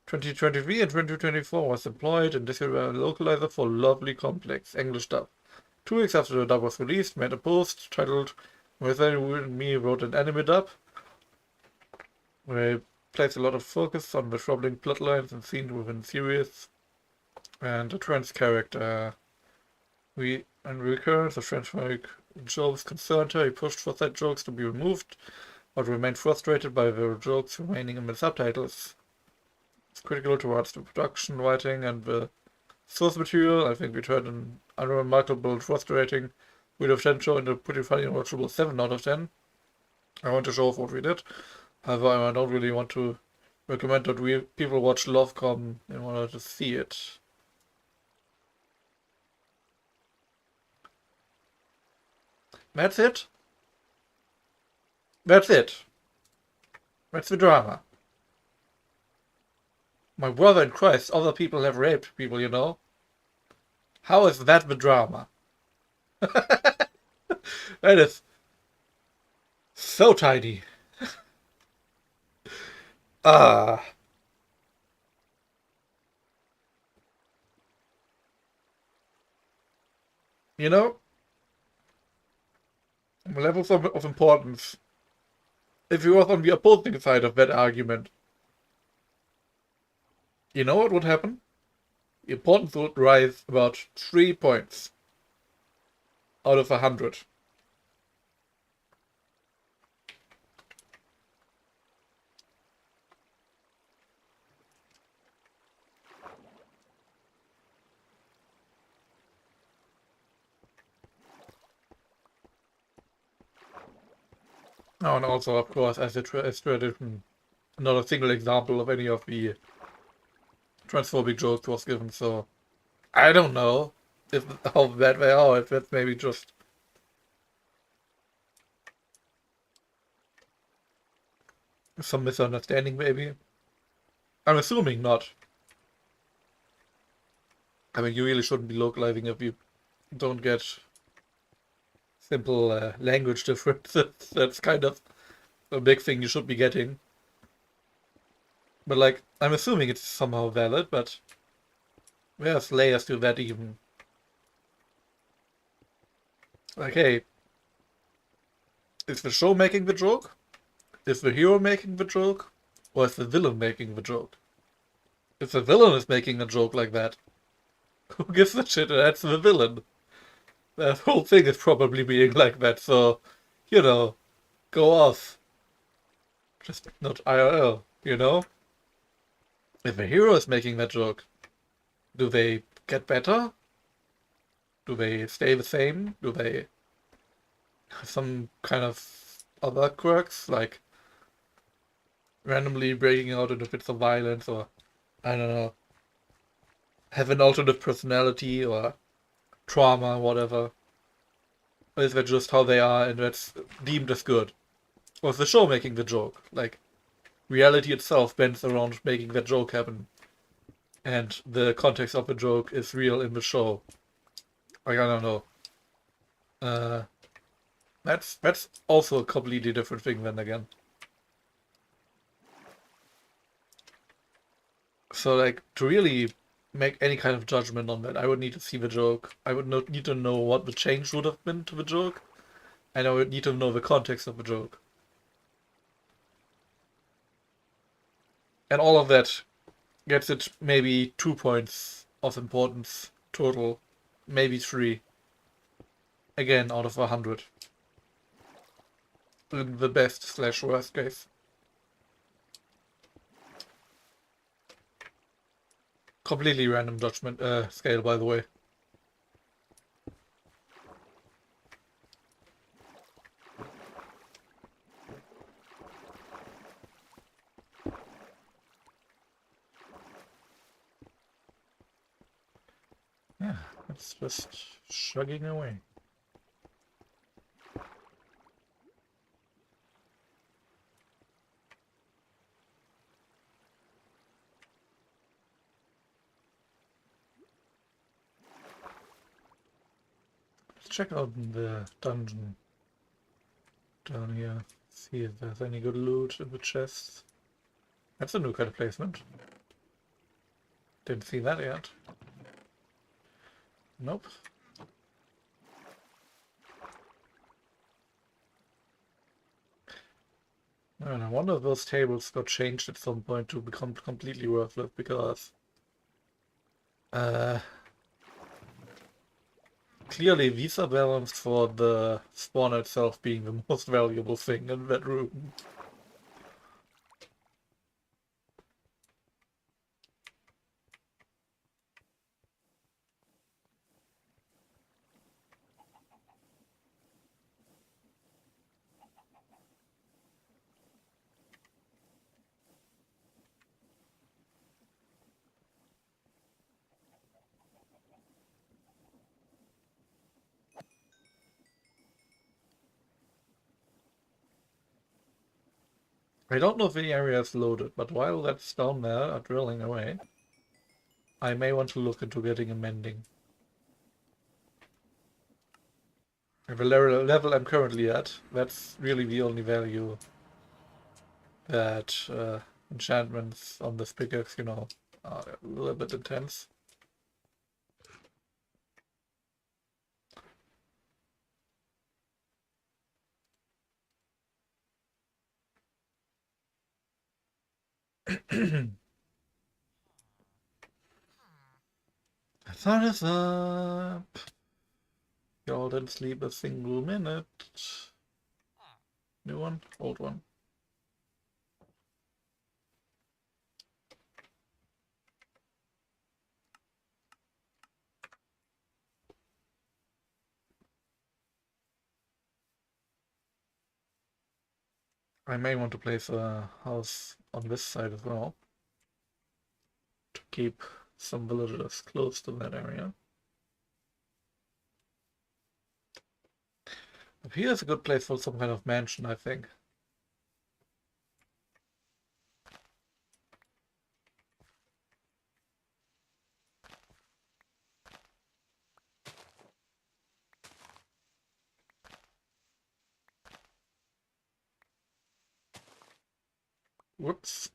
2023 and 2024 was employed in this localizer for lovely complex English dub. 2 weeks after the dub was released, made a post titled Marissa and me wrote an anime dub, where he placed a lot of focus on the troubling plotlines and scenes within the series, and the trans character. Recurrence of transphobic jokes concerned her. He pushed for said jokes to be removed, but remained frustrated by the jokes remaining in the subtitles. It's critical towards the production, writing, and the source material. I think we turned an unremarkable, frustrating Wheel of 10 show into a pretty funny and watchable 7 out of 10. I want to show off what we did. However, I don't really want to recommend that people watch Lovecom in order to see it. That's it. That's it. That's the drama. My brother in Christ, other people have raped people, you know? How is that the drama? That is so tiny. Ah. You know? Levels of importance. If you was on the opposing side of that argument, you know what would happen? The importance would rise about 3 points out of 100. Oh, and also, of course, as tradition, not a single example of any of the transphobic jokes was given, so I don't know how bad they are, if that's maybe just some misunderstanding, maybe. I'm assuming not. I mean, you really shouldn't be localizing if you don't get simple language differences. That's kind of a big thing you should be getting. But like, I'm assuming it's somehow valid, but there's layers to that even. Like, hey, is the show making the joke? Is the hero making the joke? Or is the villain making the joke? If the villain is making a joke like that, who gives a shit? That's the villain. That whole thing is probably being like that, so, you know, go off. Just not IRL, you know? If a hero is making that joke, do they get better? Do they stay the same? Do they have some kind of other quirks, like randomly breaking out into bits of violence, or, I don't know, have an alternate personality, or trauma, whatever? Or is that just how they are and that's deemed as good? Or is the show making the joke? Like, reality itself bends around making that joke happen. And the context of the joke is real in the show. Like, I don't know. Uh, that's also a completely different thing then again. So like to really make any kind of judgment on that, I would need to see the joke. I would not need to know what the change would have been to the joke, and I would need to know the context of the joke. And all of that gets it maybe 2 points of importance total, maybe 3. Again, out of 100. In the best slash worst case. Completely random judgment scale, by the way. Yeah, it's just shrugging away. Let's check out the dungeon down here. See if there's any good loot in the chests. That's a new kind of placement. Didn't see that yet. Nope. And I wonder if those tables got changed at some point to become completely worthless because uh, clearly these are balanced for the spawner itself being the most valuable thing in that room. I don't know if the area is loaded, but while that's down there drilling away, I may want to look into getting a mending. At the level I'm currently at, that's really the only value that enchantments on this pickaxe, you know, are a little bit intense. The sun is up. Y'all didn't sleep a single minute. New one, old one. I may want to place a house on this side as well to keep some villagers close to that area. Up here is a good place for some kind of mansion, I think. Whoops.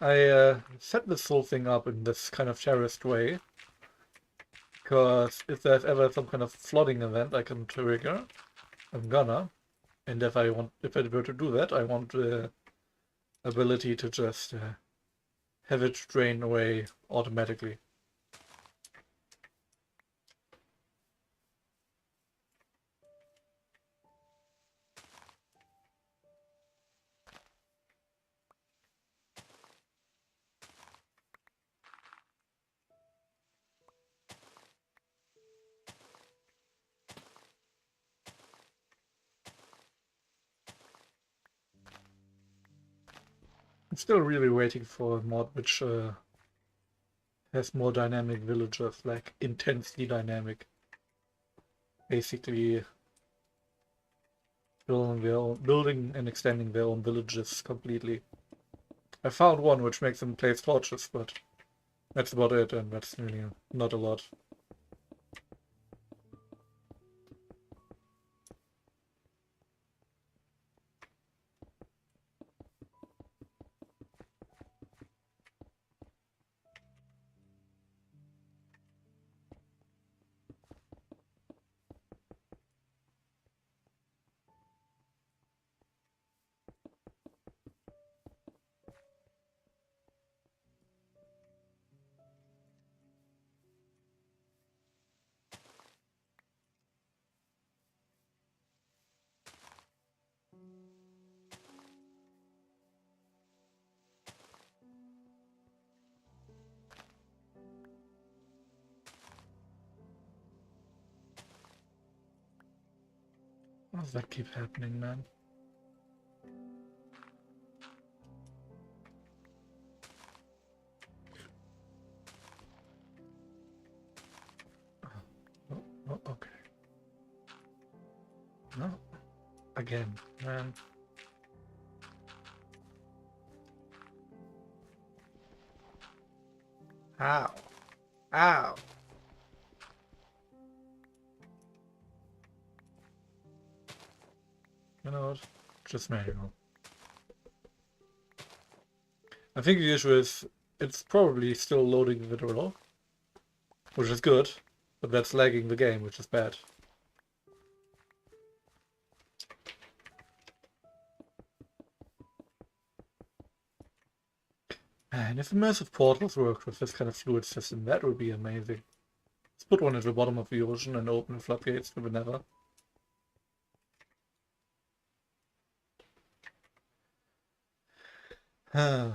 I set this whole thing up in this kind of terrorist way, because if there's ever some kind of flooding event I can trigger, I'm gonna. And if I were to do that, I want the ability to just have it drain away automatically. I'm still really waiting for a mod which has more dynamic villagers, like intensely dynamic. Basically building and extending their own villages completely. I found one which makes them place torches, but that's about it, and that's really not a lot. Why does that keep happening, man? Oh, okay. No. Again, man. Ow. Ow. You know what? Just manual. I think the issue is it's probably still loading the drill, which is good, but that's lagging the game, which is bad. Man, if immersive portals worked with this kind of fluid system, that would be amazing. Let's put one at the bottom of the ocean and open the floodgates to the nether. Hmm.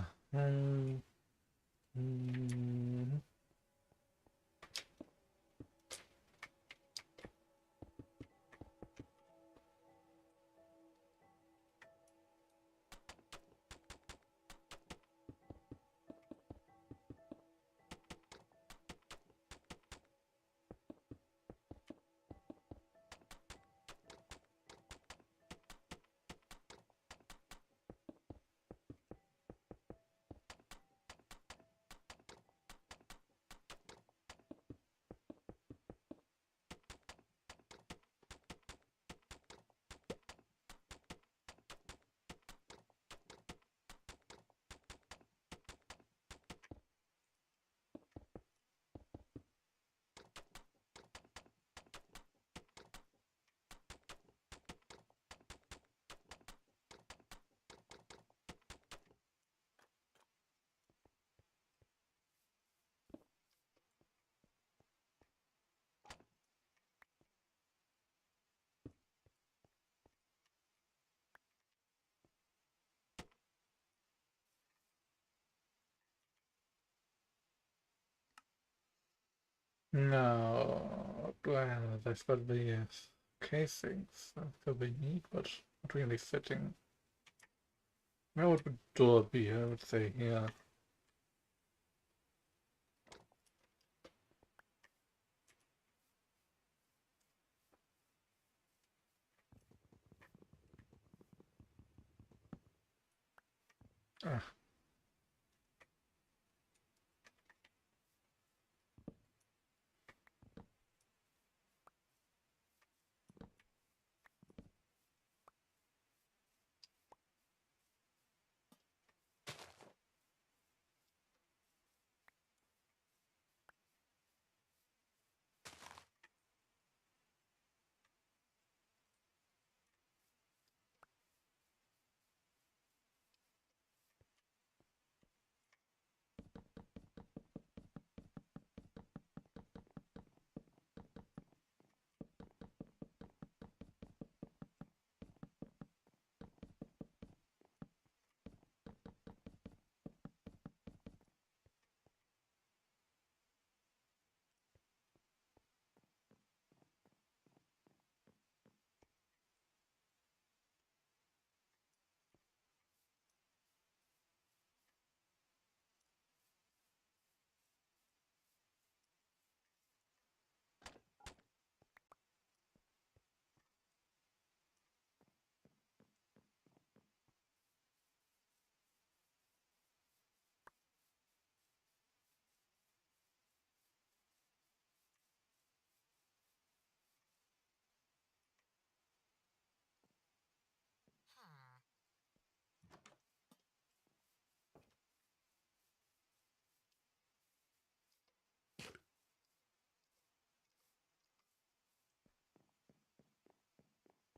No, well, they've got the casings that could be neat, but not really fitting. Where would the door be? I would say here. Ah,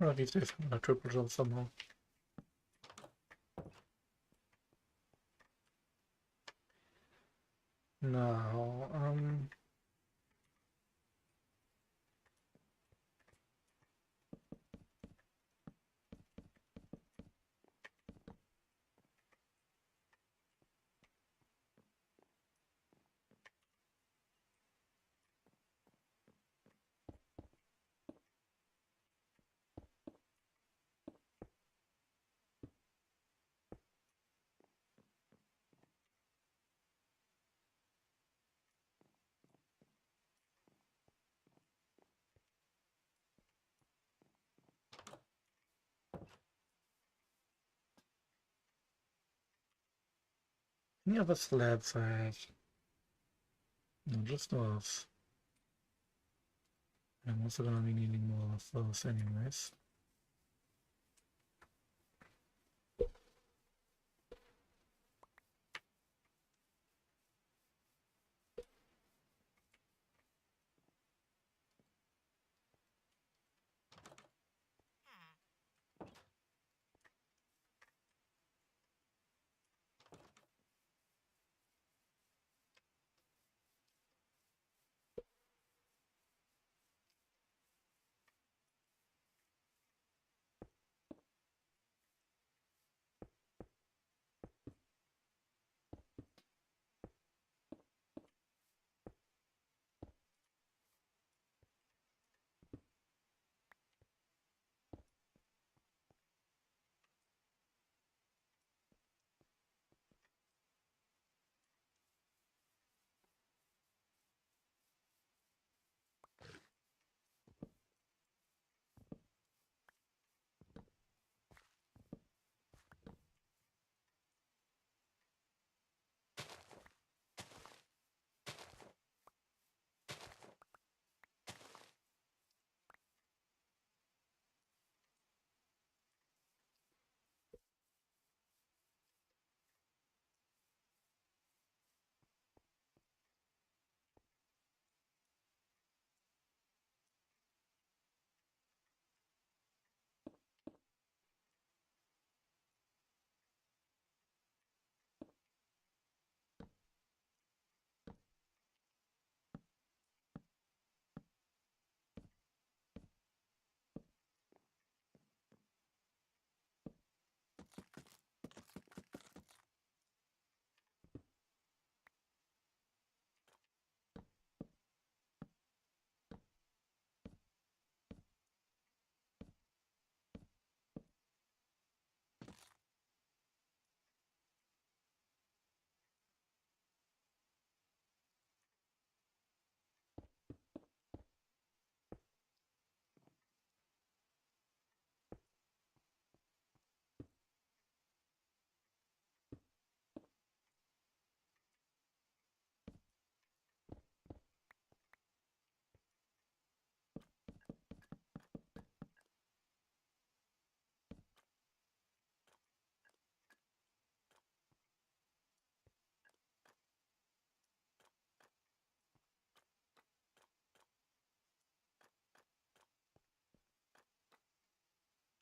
Or these days I'm gonna triple jump somehow. Now, any other slabs I have? No, just those. I'm also gonna be needing more of those anyways.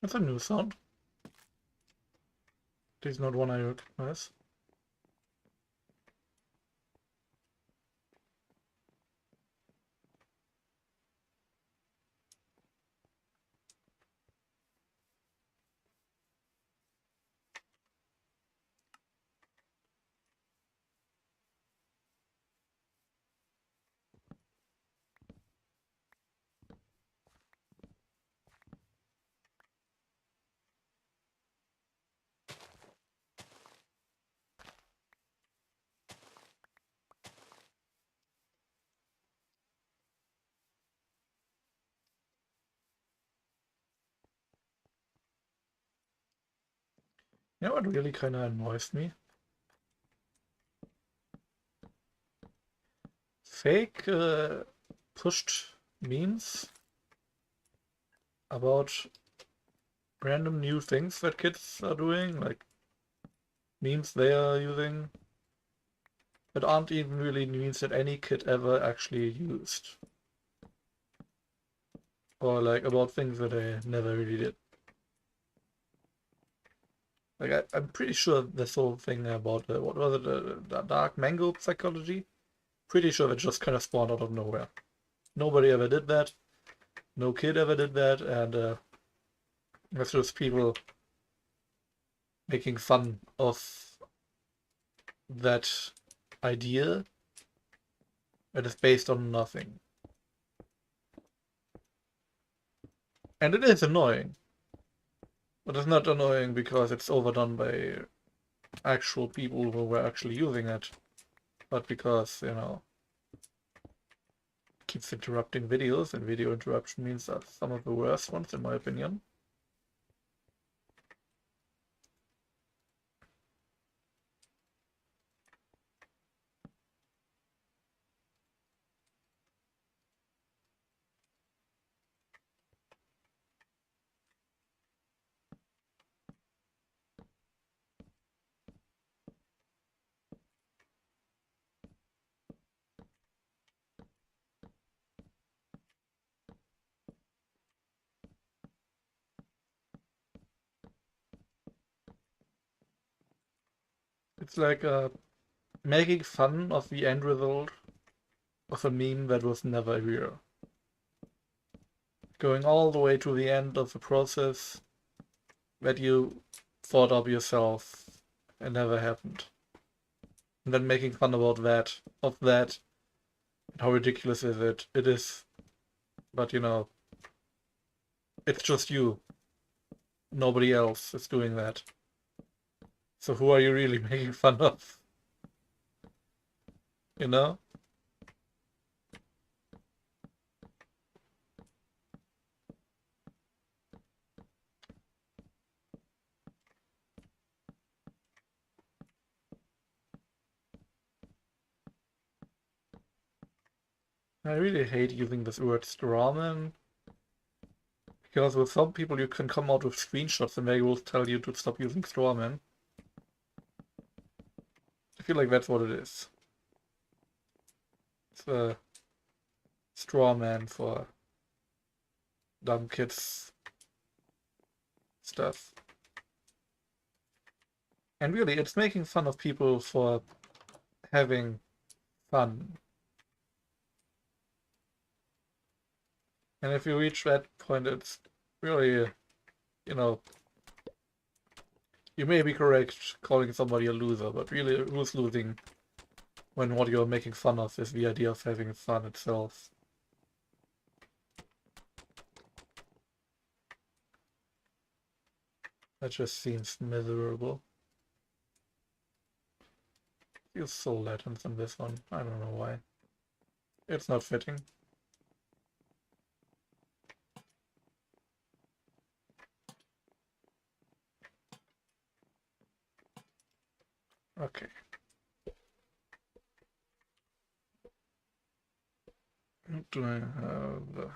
That's a new sound. It is not one I recognize. You know what really kind of annoys me? Fake pushed memes about random new things that kids are doing, like memes they are using that aren't even really memes that any kid ever actually used. or like about things that I never really did. Like I'm pretty sure this whole thing about what was it, the dark mango psychology? Pretty sure it just kind of spawned out of nowhere. Nobody ever did that. No kid ever did that, and it's just people making fun of that idea that is based on nothing. And it is annoying. But it's not annoying because it's overdone by actual people who were actually using it. But because, you know, it keeps interrupting videos, and video interruption means that some of the worst ones, in my opinion. It's like making fun of the end result of a meme that was never real. Going all the way to the end of the process that you thought of yourself and never happened. And then making fun about that, of that, and how ridiculous is it? It is. But you know, it's just you. Nobody else is doing that. So who are you really making fun of? You know? I really hate using this word strawman, because with some people you can come out with screenshots and they will tell you to stop using strawman. I feel like that's what it is. It's a strawman for dumb kids stuff. And really, it's making fun of people for having fun. And if you reach that point, it's really, you know, you may be correct calling somebody a loser, but really, who's losing when what you're making fun of is the idea of having fun itself? That just seems miserable. Feels so Latin on this one. I don't know why. It's not fitting. Okay. What do I have?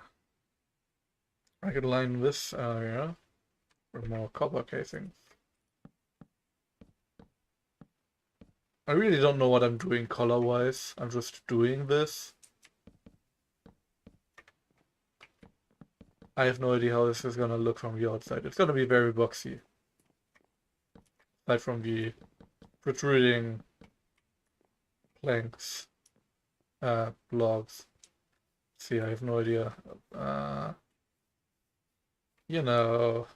I could line this area with more copper casings. I really don't know what I'm doing color-wise. I'm just doing this. I have no idea how this is gonna look from the outside. It's gonna be very boxy. Aside from the protruding planks, blocks. See, I have no idea. You know,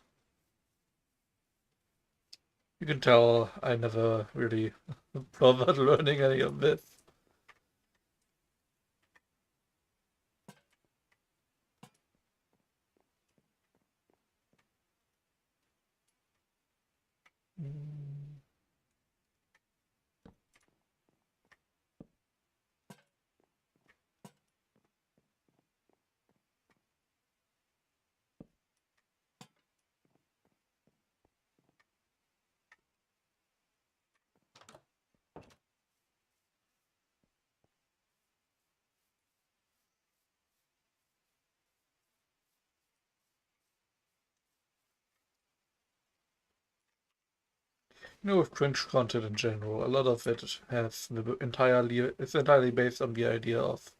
you can tell I never really bothered learning any of this. You know, with cringe content in general, a lot of it has it's entirely based on the idea of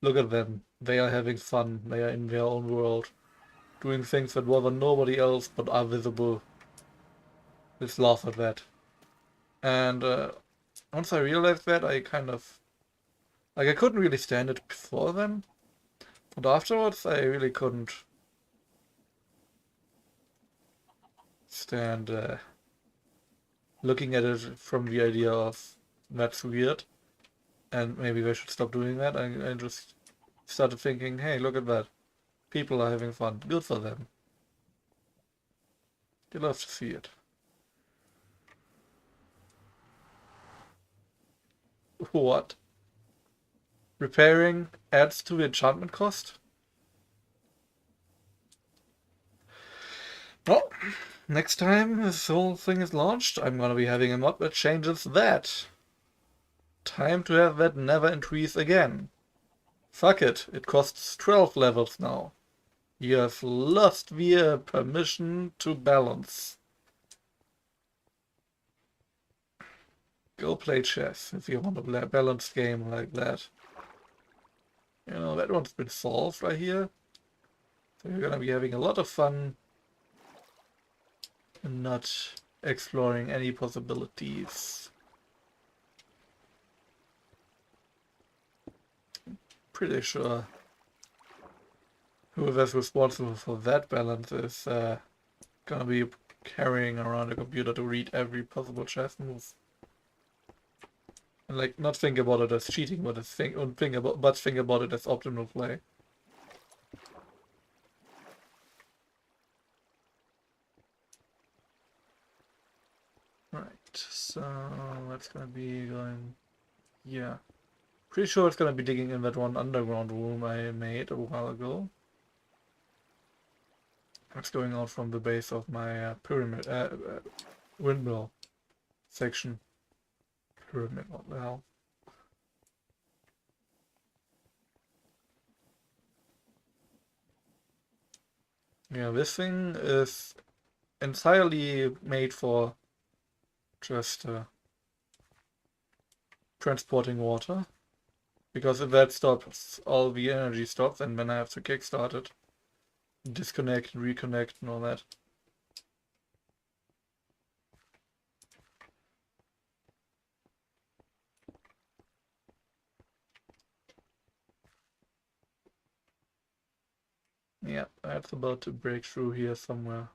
look at them, They are having fun. They are in their own world, doing things that bother nobody else but are visible. Let's laugh at that. And once I realized that, I kind of like I couldn't really stand it before then, but afterwards I really couldn't stand looking at it from the idea of that's weird and maybe they should stop doing that. I just started thinking, hey, look at that. People are having fun. Good for them. You love to see it. What? Repairing adds to the enchantment cost? Well, next time this whole thing is launched, I'm gonna be having a mod that changes that. Time to have that never increase again. Fuck it, it costs 12 levels now. You have lost the permission to balance. Go play chess if you want a balanced game like that. You know, that one's been solved right here. So you're gonna be having a lot of fun and not exploring any possibilities. Pretty sure whoever's responsible for that balance is gonna be carrying around a computer to read every possible chess move. And like not think about it as cheating, but think about it as optimal play. Right, so that's gonna be going, yeah. Pretty sure it's gonna be digging in that one underground room I made a while ago. It's going out from the base of my pyramid, windmill section. Pyramid, what the hell? Yeah, this thing is entirely made for just transporting water. Because if that stops, all the energy stops, and then I have to kickstart it. Disconnect and reconnect and all that. Yeah, that's about to break through here somewhere.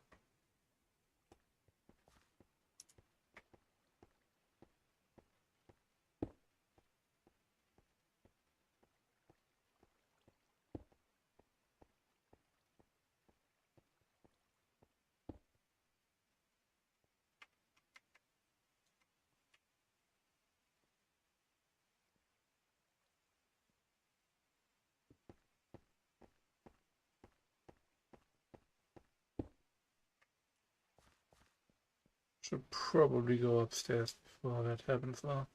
Should probably go upstairs before that happens though.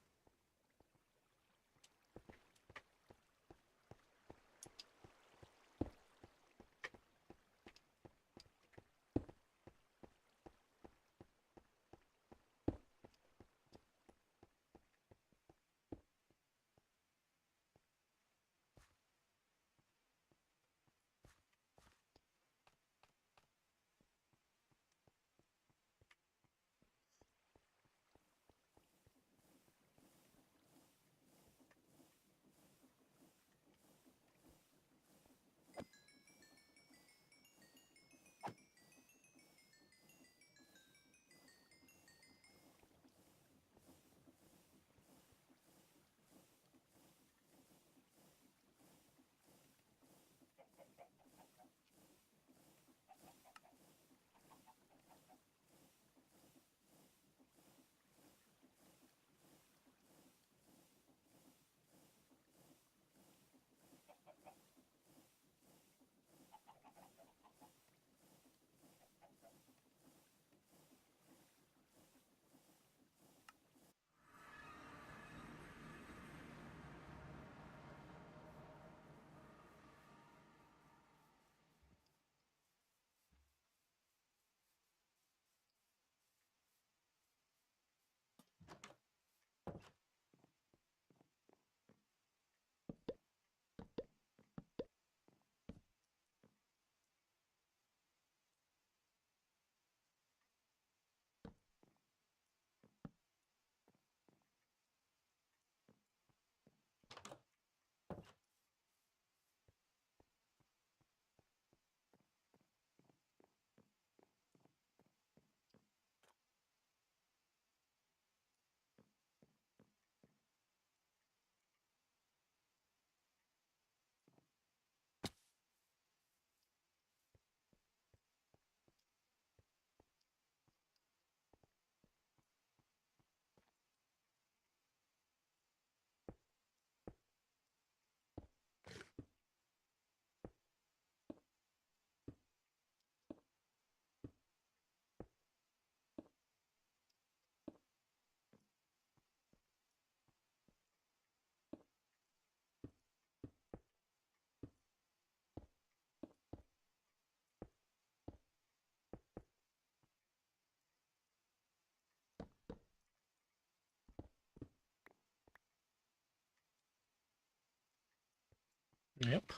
Yep.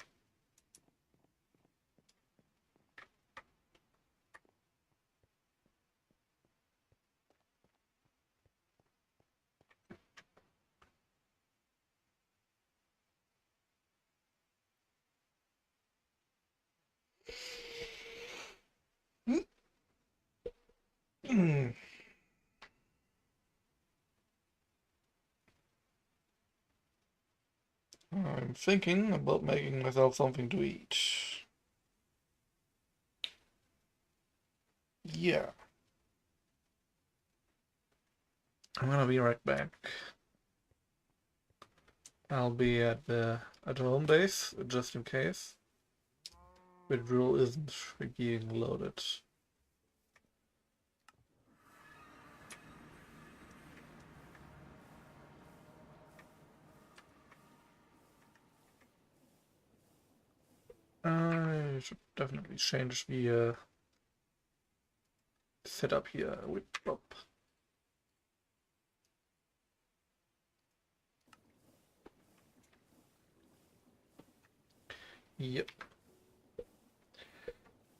I'm thinking about making myself something to eat. Yeah. I'm gonna be right back. I'll be at the home base just in case. The drill isn't being loaded. I should definitely change the setup here with Bob. Yep.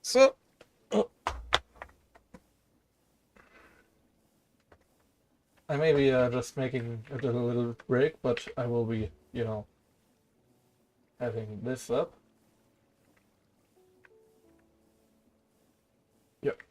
So, I may be just making it a little break, but I will be, having this up. Yep.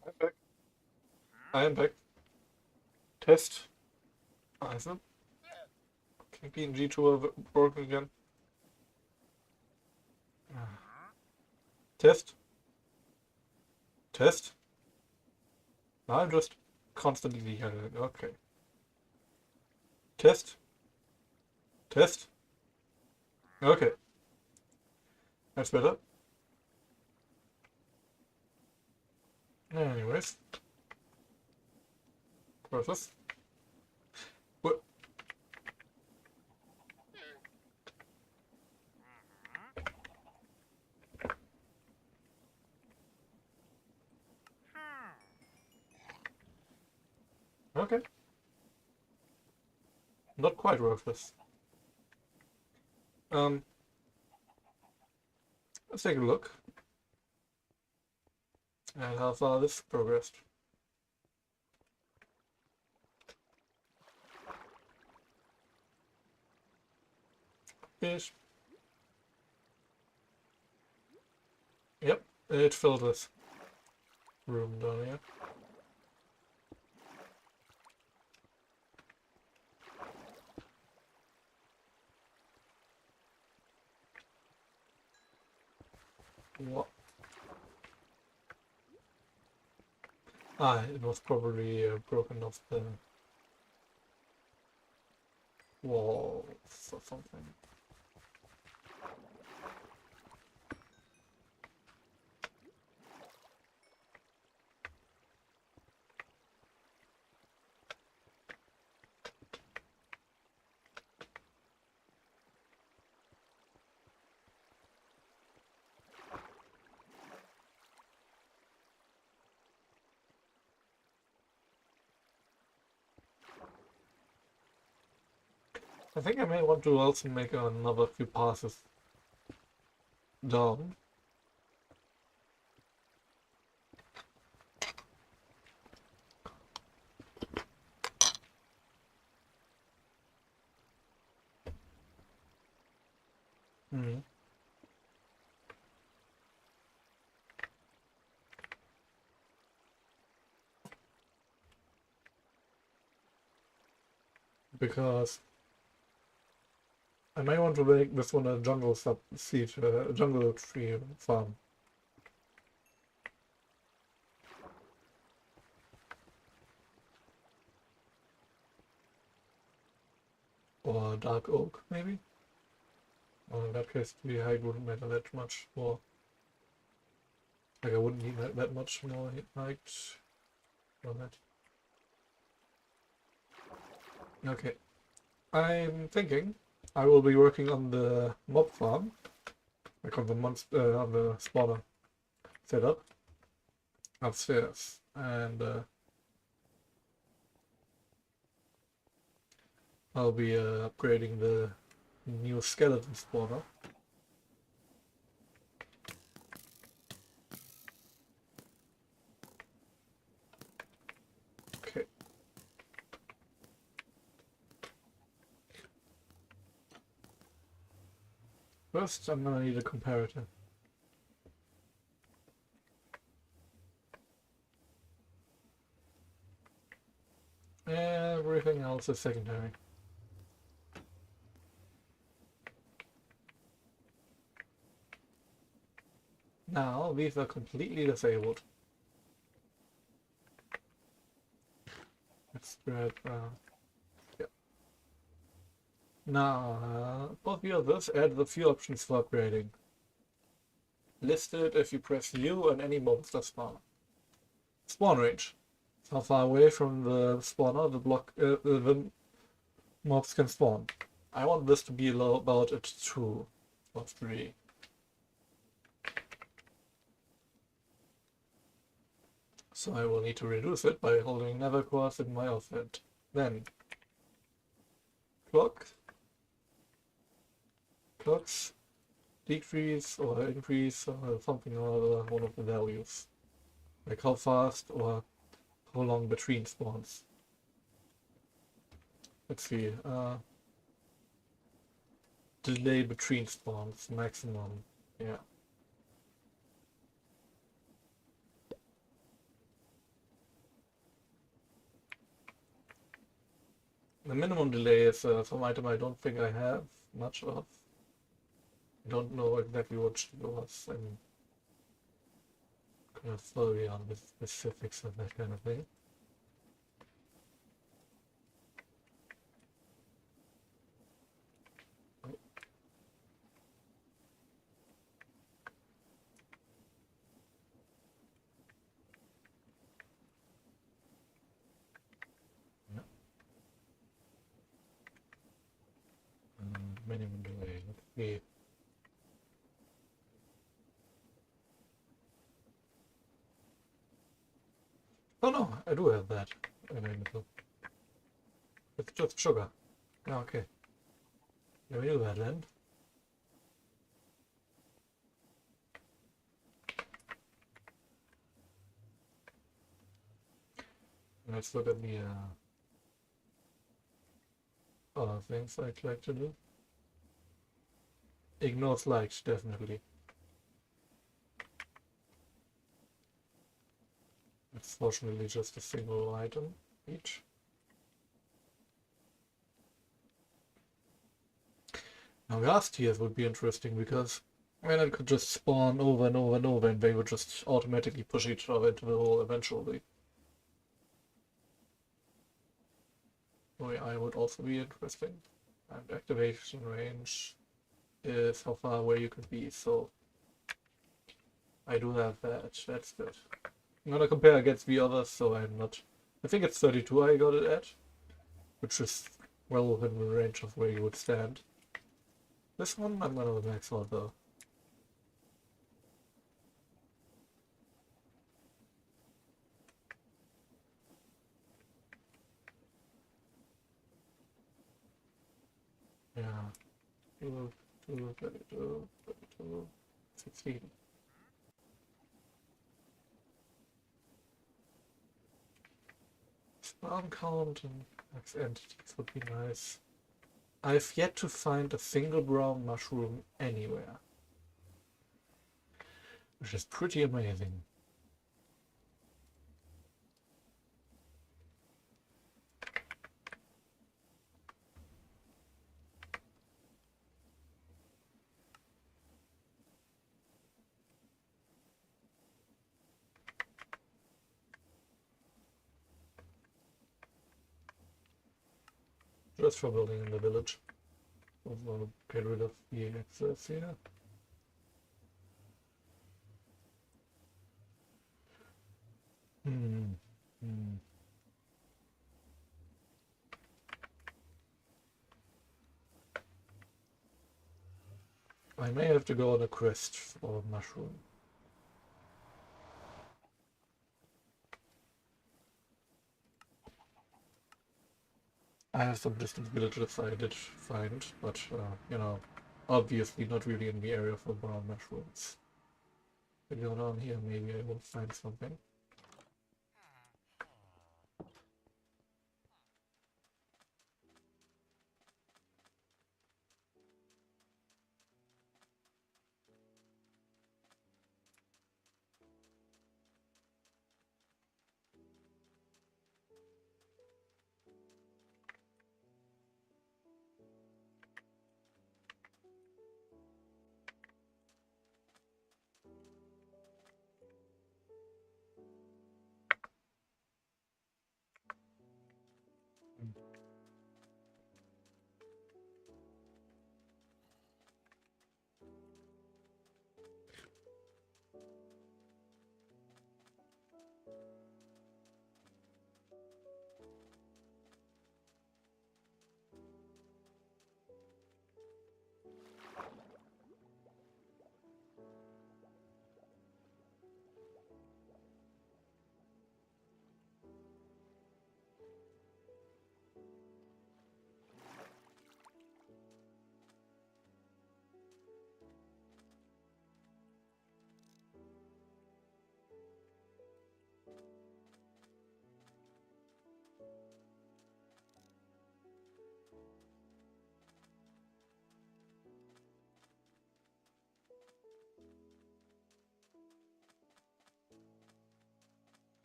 I'm back. I am back. Test. Also. Okay, PNG2 are broken again. Test. Test. No, I'm just constantly yelling. Okay. Test. Test. Okay. That's better. Anyways. Process. What? Okay. Not quite worthless. Let's take a look at how far this progressed. Finish. Yep, it filled this room down here. What? Ah, it was probably broken off the walls or something. I think I may want to also make another few passes down. Hmm. Because I may want to make this one a jungle jungle tree farm. Or dark oak, maybe? Or in that case, the height wouldn't matter that much more. Like, I wouldn't need that much more height on that. Okay. I'm thinking I will be working on the mob farm, like on the spawner setup upstairs, and I'll be upgrading the new skeleton spawner. Okay. First, I'm gonna need a comparator. Everything else is secondary. Now, these are completely disabled. Let's spread around. Yeah. Now, both the others add the few options for upgrading. Listed if you press U and any monster spawn. Spawn range. How far away from the spawner the mobs can spawn. I want this to be about at 2 or 3. So I will need to reduce it by holding Neverquartz in my outfit. Then clocks decrease or increase or something or other, one of the values. Like how fast or how long between spawns. Let's see. Delay between spawns, maximum. Yeah. The minimum delay is some item I don't think I have much of. I don't know exactly what she was. I'm kind of slowly on the specifics of that kind of thing. Minimum delay. Let's see. Oh no, I do have that available. It's just sugar. Oh, okay. Let me do that then. Let's look at the other things I'd like to do. Ignore slides, definitely. It's fortunately just a single item each. Now gas tiers would be interesting because then it could just spawn over and over and over and they would just automatically push each other into the hole eventually. OAI would also be interesting. And activation range is how far away you can be, so I do have that. That's good. I'm gonna compare against the others, so I'm not. I think it's 32 I got it at, which is well within the range of where you would stand. This one I'm gonna max out though. Yeah. 2, 2, 32, 32, 16. Spawn count and max entities would be nice. I've yet to find a single brown mushroom anywhere, which is pretty amazing. Just for building in the village. I want to get rid of the excess here. I may have to go on a quest for a mushroom. I have some distant villages I did find, but, you know, obviously not really in the area for brown mushrooms. If I go down here, maybe I will find something.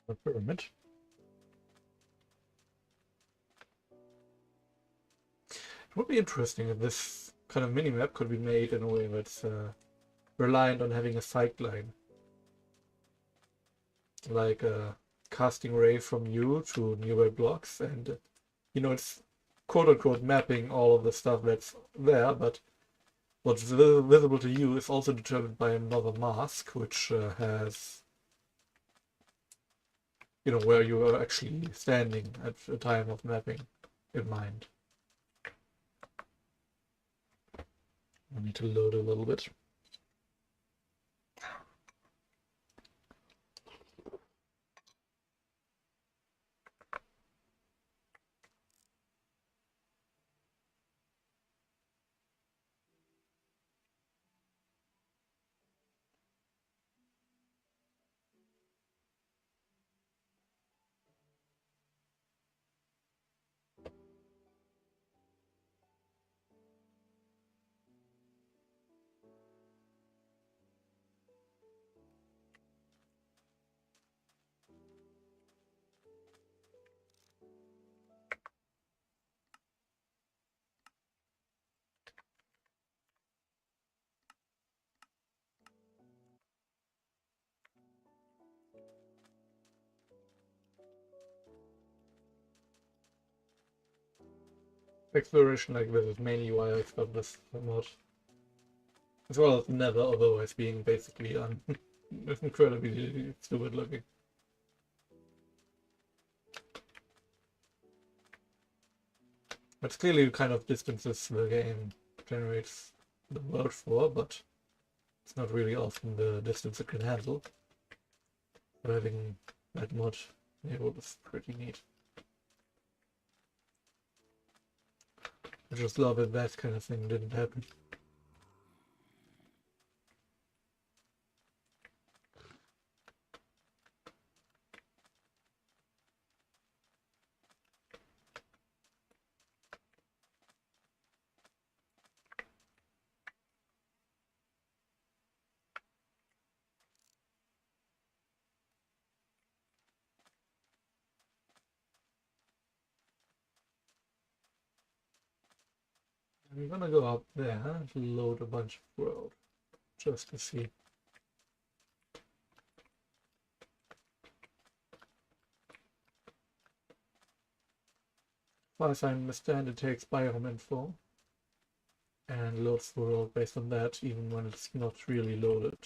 A pyramid. It would be interesting if this kind of minimap could be made in a way that's reliant on having a sideline. Like a casting ray from you to nearby blocks, and it's quote-unquote mapping all of the stuff that's there, but what's visible to you is also determined by another mask, which has, where you are actually standing at the time of mapping in mind. I need to load a little bit. Exploration like this is mainly why I've got this mod. As well as Nether, otherwise being basically incredibly stupid looking. It's clearly the kind of distances the game generates the world for, but it's not really often the distance it can handle. So having that mod enabled is pretty neat. I just love it that kind of thing didn't happen. I'm gonna go up there and load a bunch of world just to see. As far as I understand, it takes biome info and loads the world based on that, even when it's not really loaded.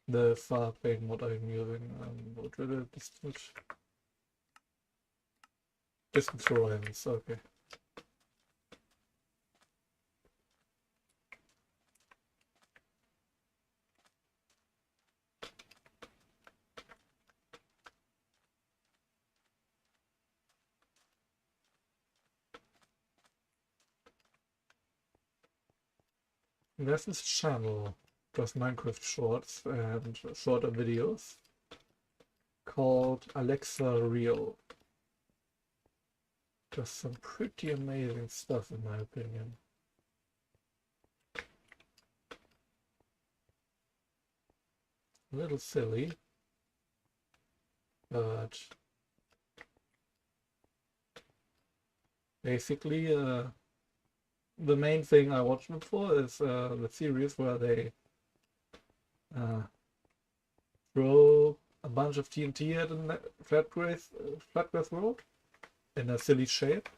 The Farplane mod I'm using, what was it? Distance horizons, okay. There's this channel, does Minecraft shorts and shorter videos, called Alexa Real. Does some pretty amazing stuff in my opinion. A little silly, but basically the main thing I watch them for is the series where they throw a bunch of TNT at a flat world in a silly shape,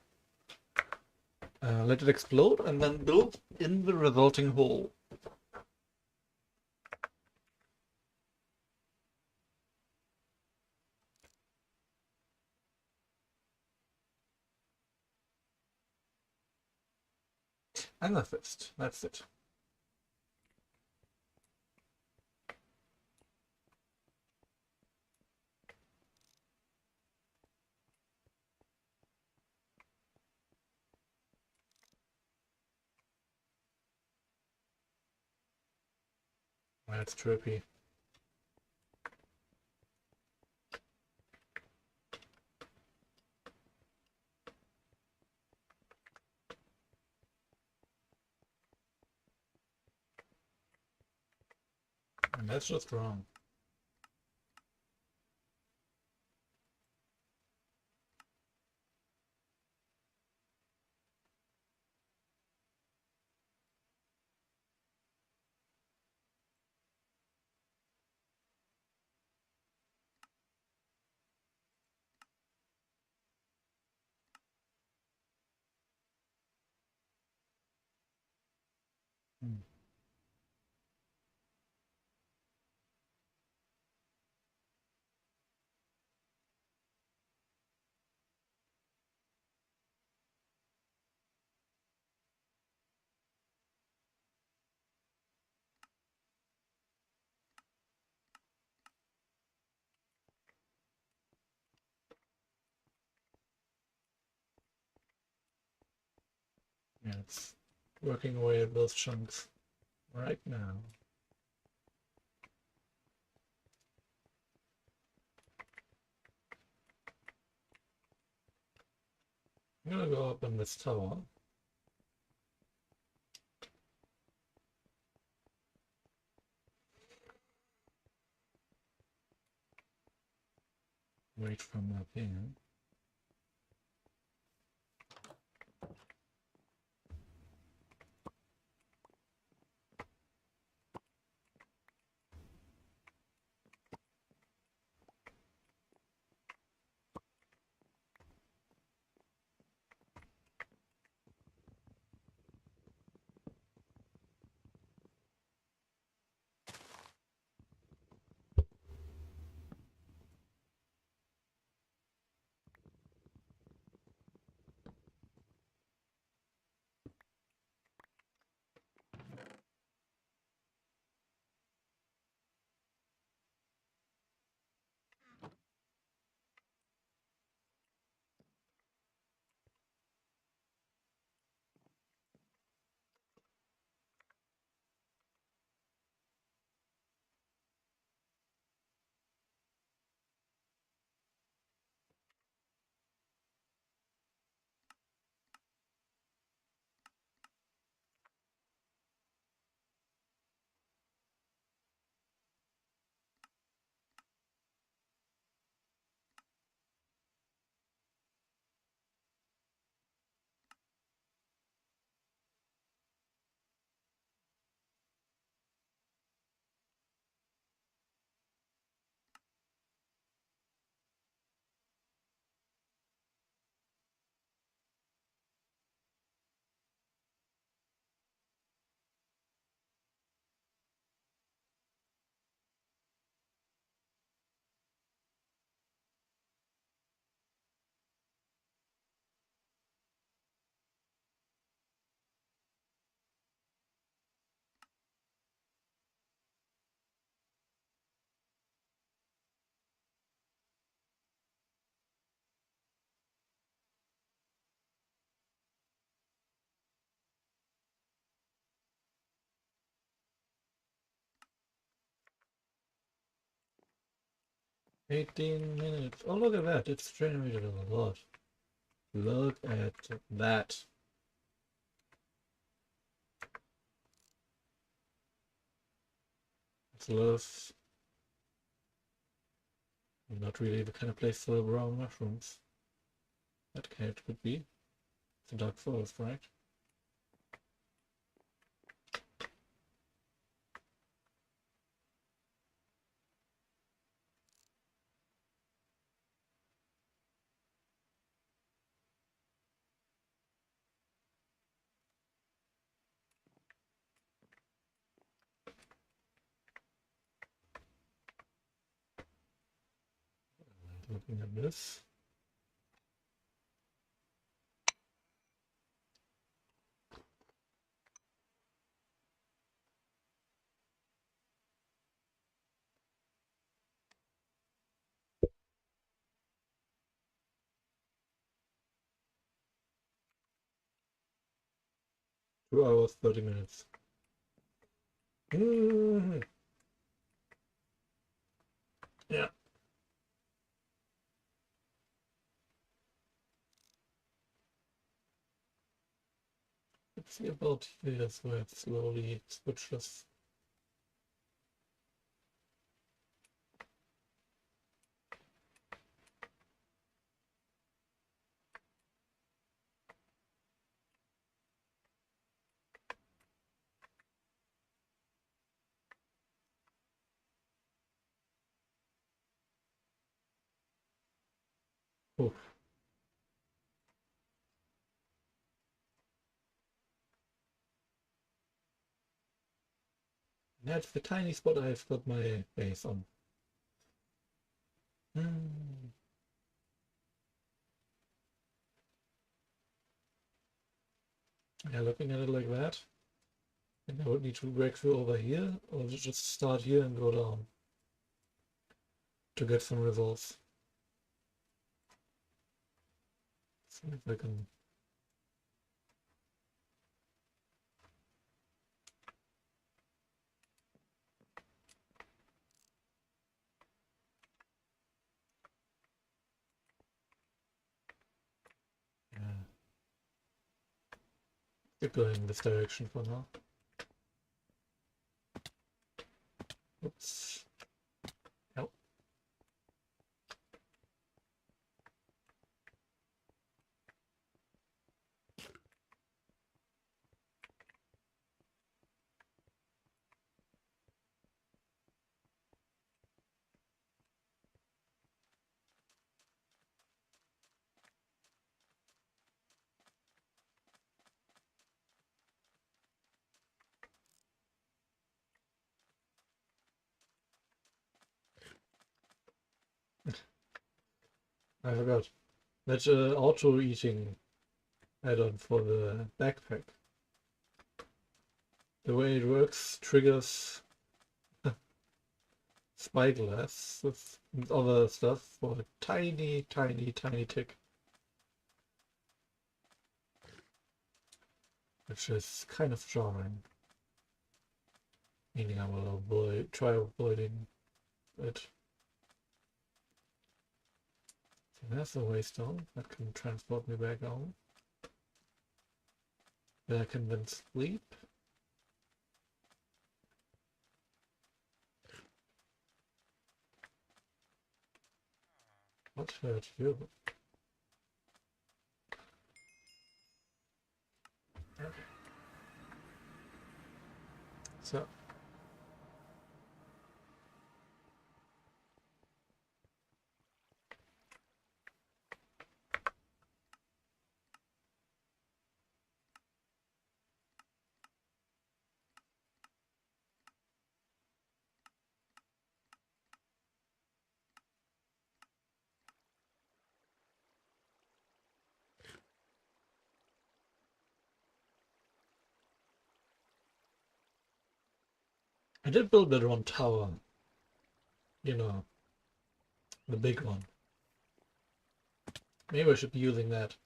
let it explode, and then build in the resulting hole. Amethyst, that's it. That's trippy. And that's just wrong. Hmm. Yeah, it's working away at those chunks right now. I'm gonna go up in this tower. Wait from up here. $18. Oh, look at that. It's generated a lot. Look at that. It's love. Not really the kind of place for brown mushrooms. That cave could be. It's a dark forest, right? Looking at this. $2 30 minutes. Yeah. Let's see about here, so it slowly switches. Oh, That's the tiny spot I've got my base on. Hmm. Yeah, looking at it like that, and I would need to break through over here, or just start here and go down to get some results. See if I can. Yeah. Keep going in this direction for now. Oops. Nope. I forgot. That's auto eating add-on for the backpack. The way it works triggers spyglass with other stuff for a tiny, tiny, tiny tick. Which is kind of jarring. Meaning I will try avoiding it. So there's a waystone that can transport me back home. Then I can then sleep. What hurt you? Okay. So I did build that one tower. You know, the big one. Maybe I should be using that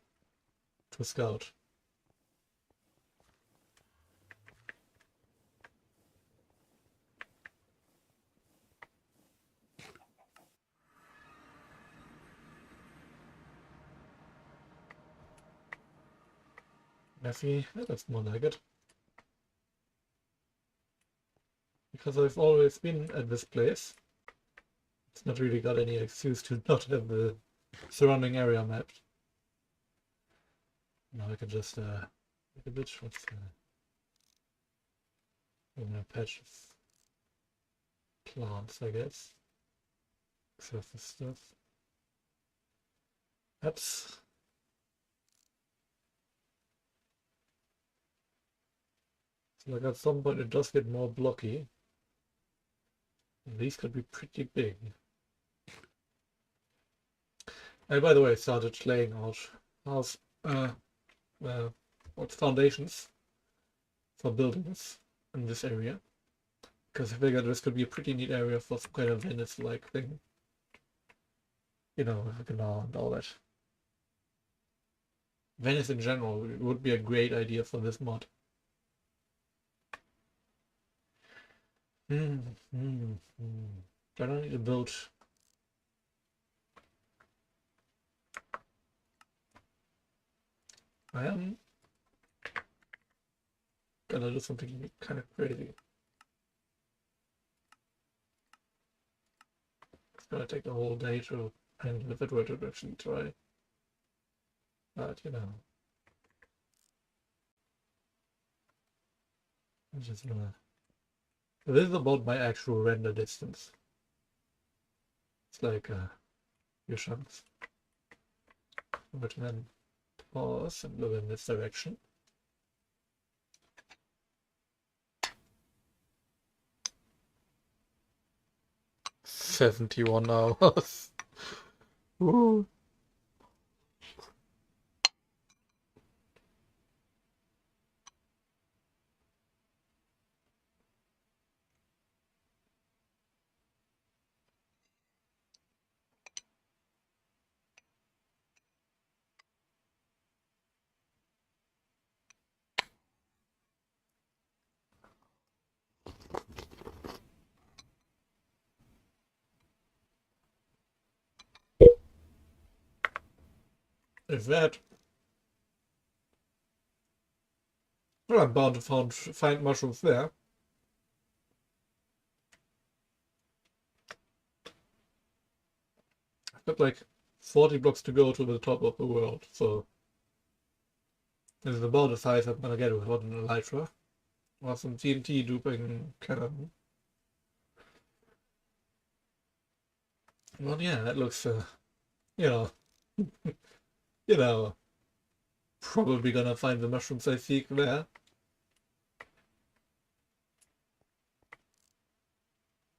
to scout. Nephi, that's more like it. Because I've always been at this place. It's not really got any excuse to not have the surrounding area mapped. Now I can just make a bit what's a patch of plants, I guess. Surface stuff. That's so like at some point it does get more blocky. And these could be pretty big. And by the way, I started laying out house what foundations for buildings in this area. Because I figured this could be a pretty neat area for some kind of Venice-like thing. You know, with a canal and all that. Venice in general would be a great idea for this mod. I don't need to build. I am gonna do something kind of crazy. It's gonna take the whole day to handle if it were to actually try. But you know, I'm just gonna. This is about my actual render distance. It's like few chunks. But then pause and go in this direction. 71 hours. Ooh. If that, well, I'm bound to find mushrooms there. I've got like 40 blocks to go to the top of the world, so this is about the size I'm gonna get with one elytra. Or some TNT duping cannon. Well, yeah, that looks, you know, you know, probably gonna find the mushrooms I seek there.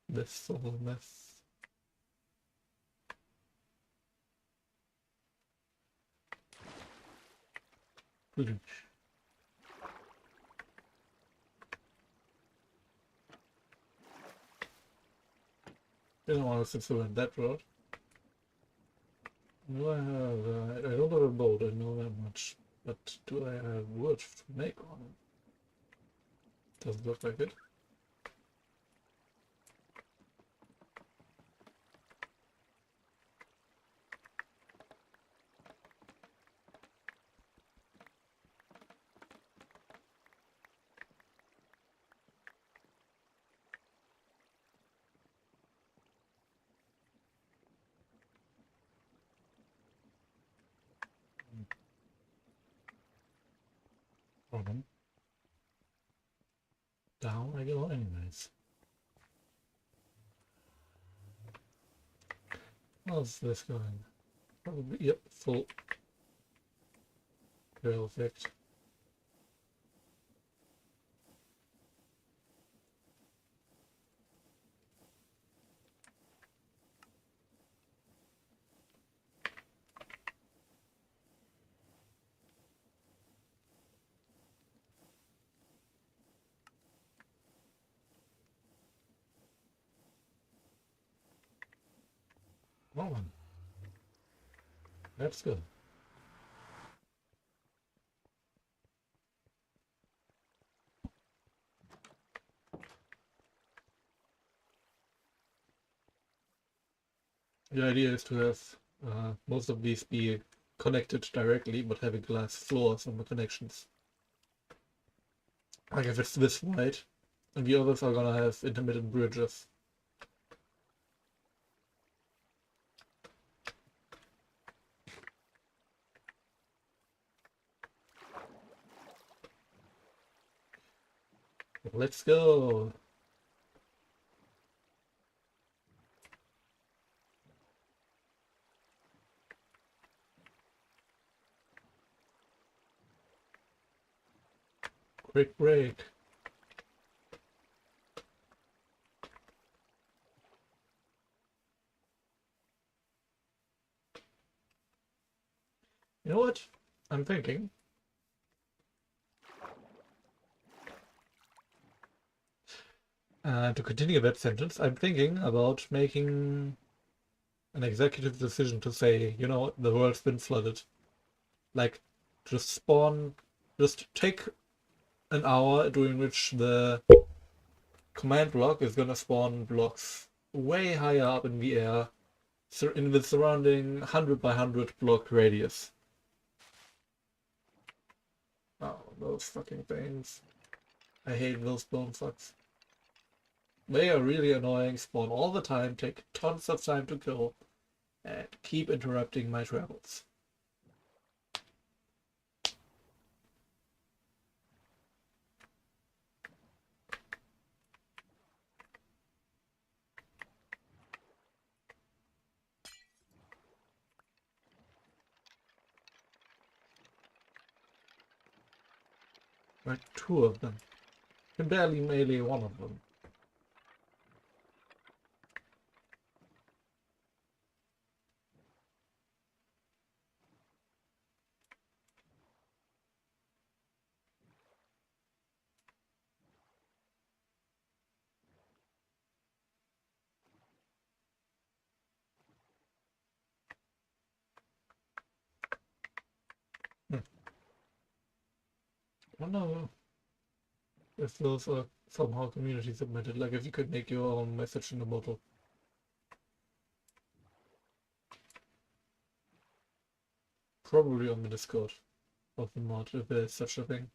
This whole mess. You don't want to sit in that road. Do I have, I don't have a boat, I know that much. But do I have wood to make one? Doesn't look like it. Problem. Down I go anyways. How's this going? Probably, yep, full. Perfect. Well then. That's good. The idea is to have most of these be connected directly, but having glass floors on the connections. Like if it's this wide, and the others are gonna have intermittent bridges. Let's go! Quick break. You know what? I'm thinking. To continue that sentence, I'm thinking about making an executive decision to say, you know, the world's been flooded. Like, just take an hour during which the command block is gonna spawn blocks way higher up in the air, in the surrounding 100 by 100 block radius. Oh, those fucking things. I hate those bone fucks. They are really annoying, spawn all the time, take tons of time to kill, and keep interrupting my travels. Like two of them. Can barely melee one of them. wonder if those are somehow community submitted, like if you could make your own message in a bottle. Probably on the Discord of the mod, if there's such a thing.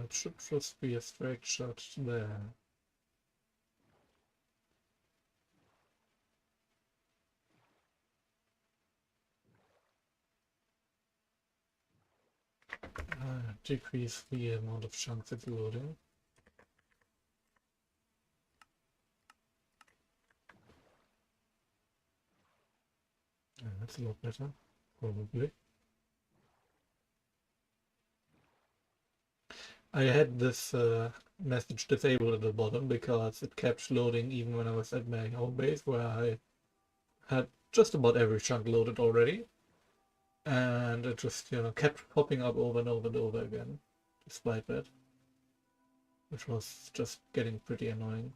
It should just be a straight shot there. Decrease the amount of chunks it's loading. That's a lot better, probably. I had this message disabled at the bottom because it kept loading even when I was at my home base, where I had just about every chunk loaded already. And it just, kept popping up over and over and over again, despite that. Which was just getting pretty annoying.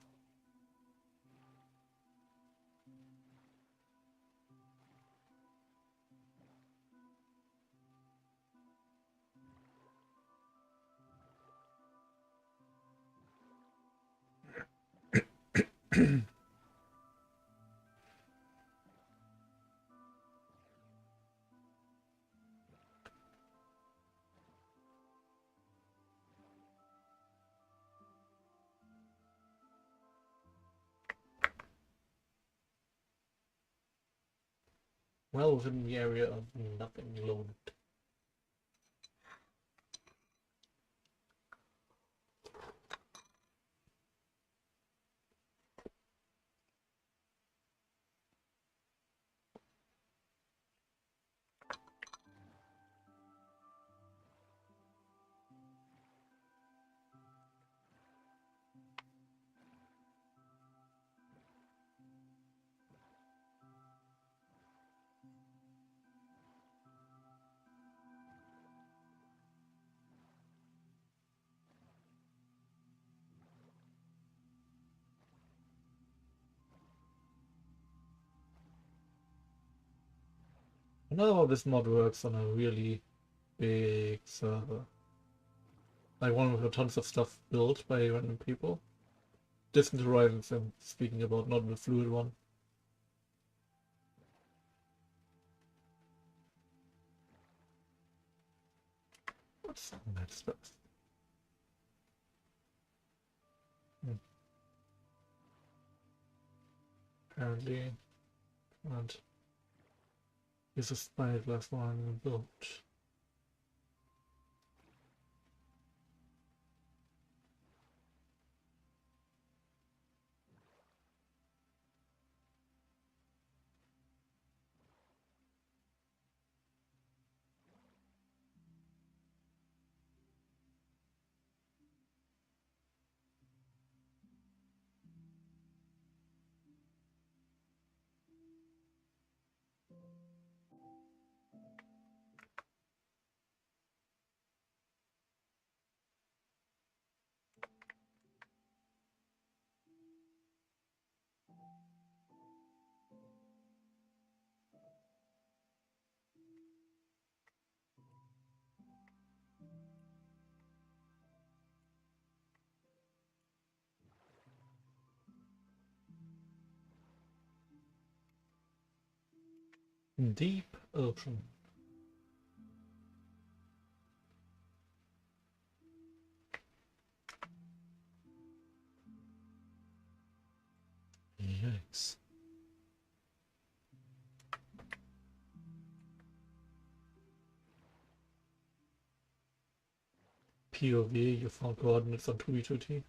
Well within the area of nothing loaded. I know how this mod works on a really big server. Like one with tons of stuff built by random people. Distant Horizons, I'm speaking about, not the fluid one. What's that stuff? Apparently can't use a spyglass one built. Deep ocean. Yikes. POV, you found coordinates on 2e2t.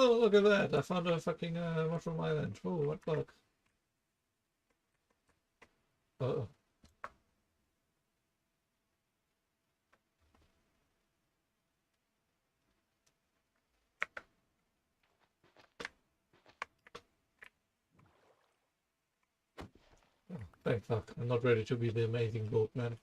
Oh, look at that! I found a fucking mushroom island. Oh, what fuck? Uh-oh. Oh, thank fuck. I'm not ready to be the amazing boatman.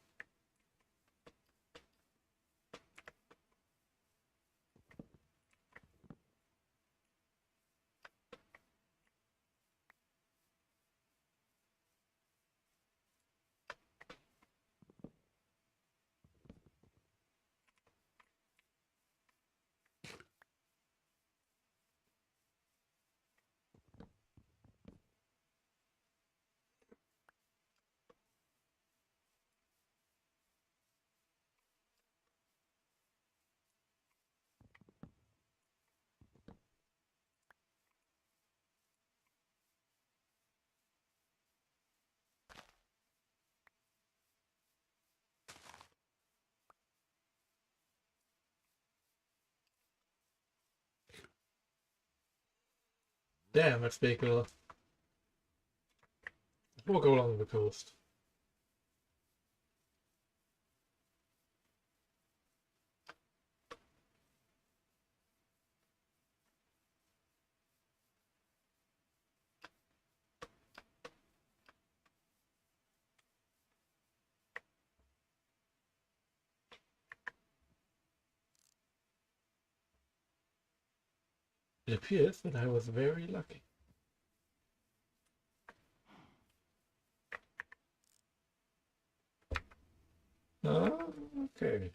Damn, that's big. We'll go along the coast. It appears that I was very lucky. Okay.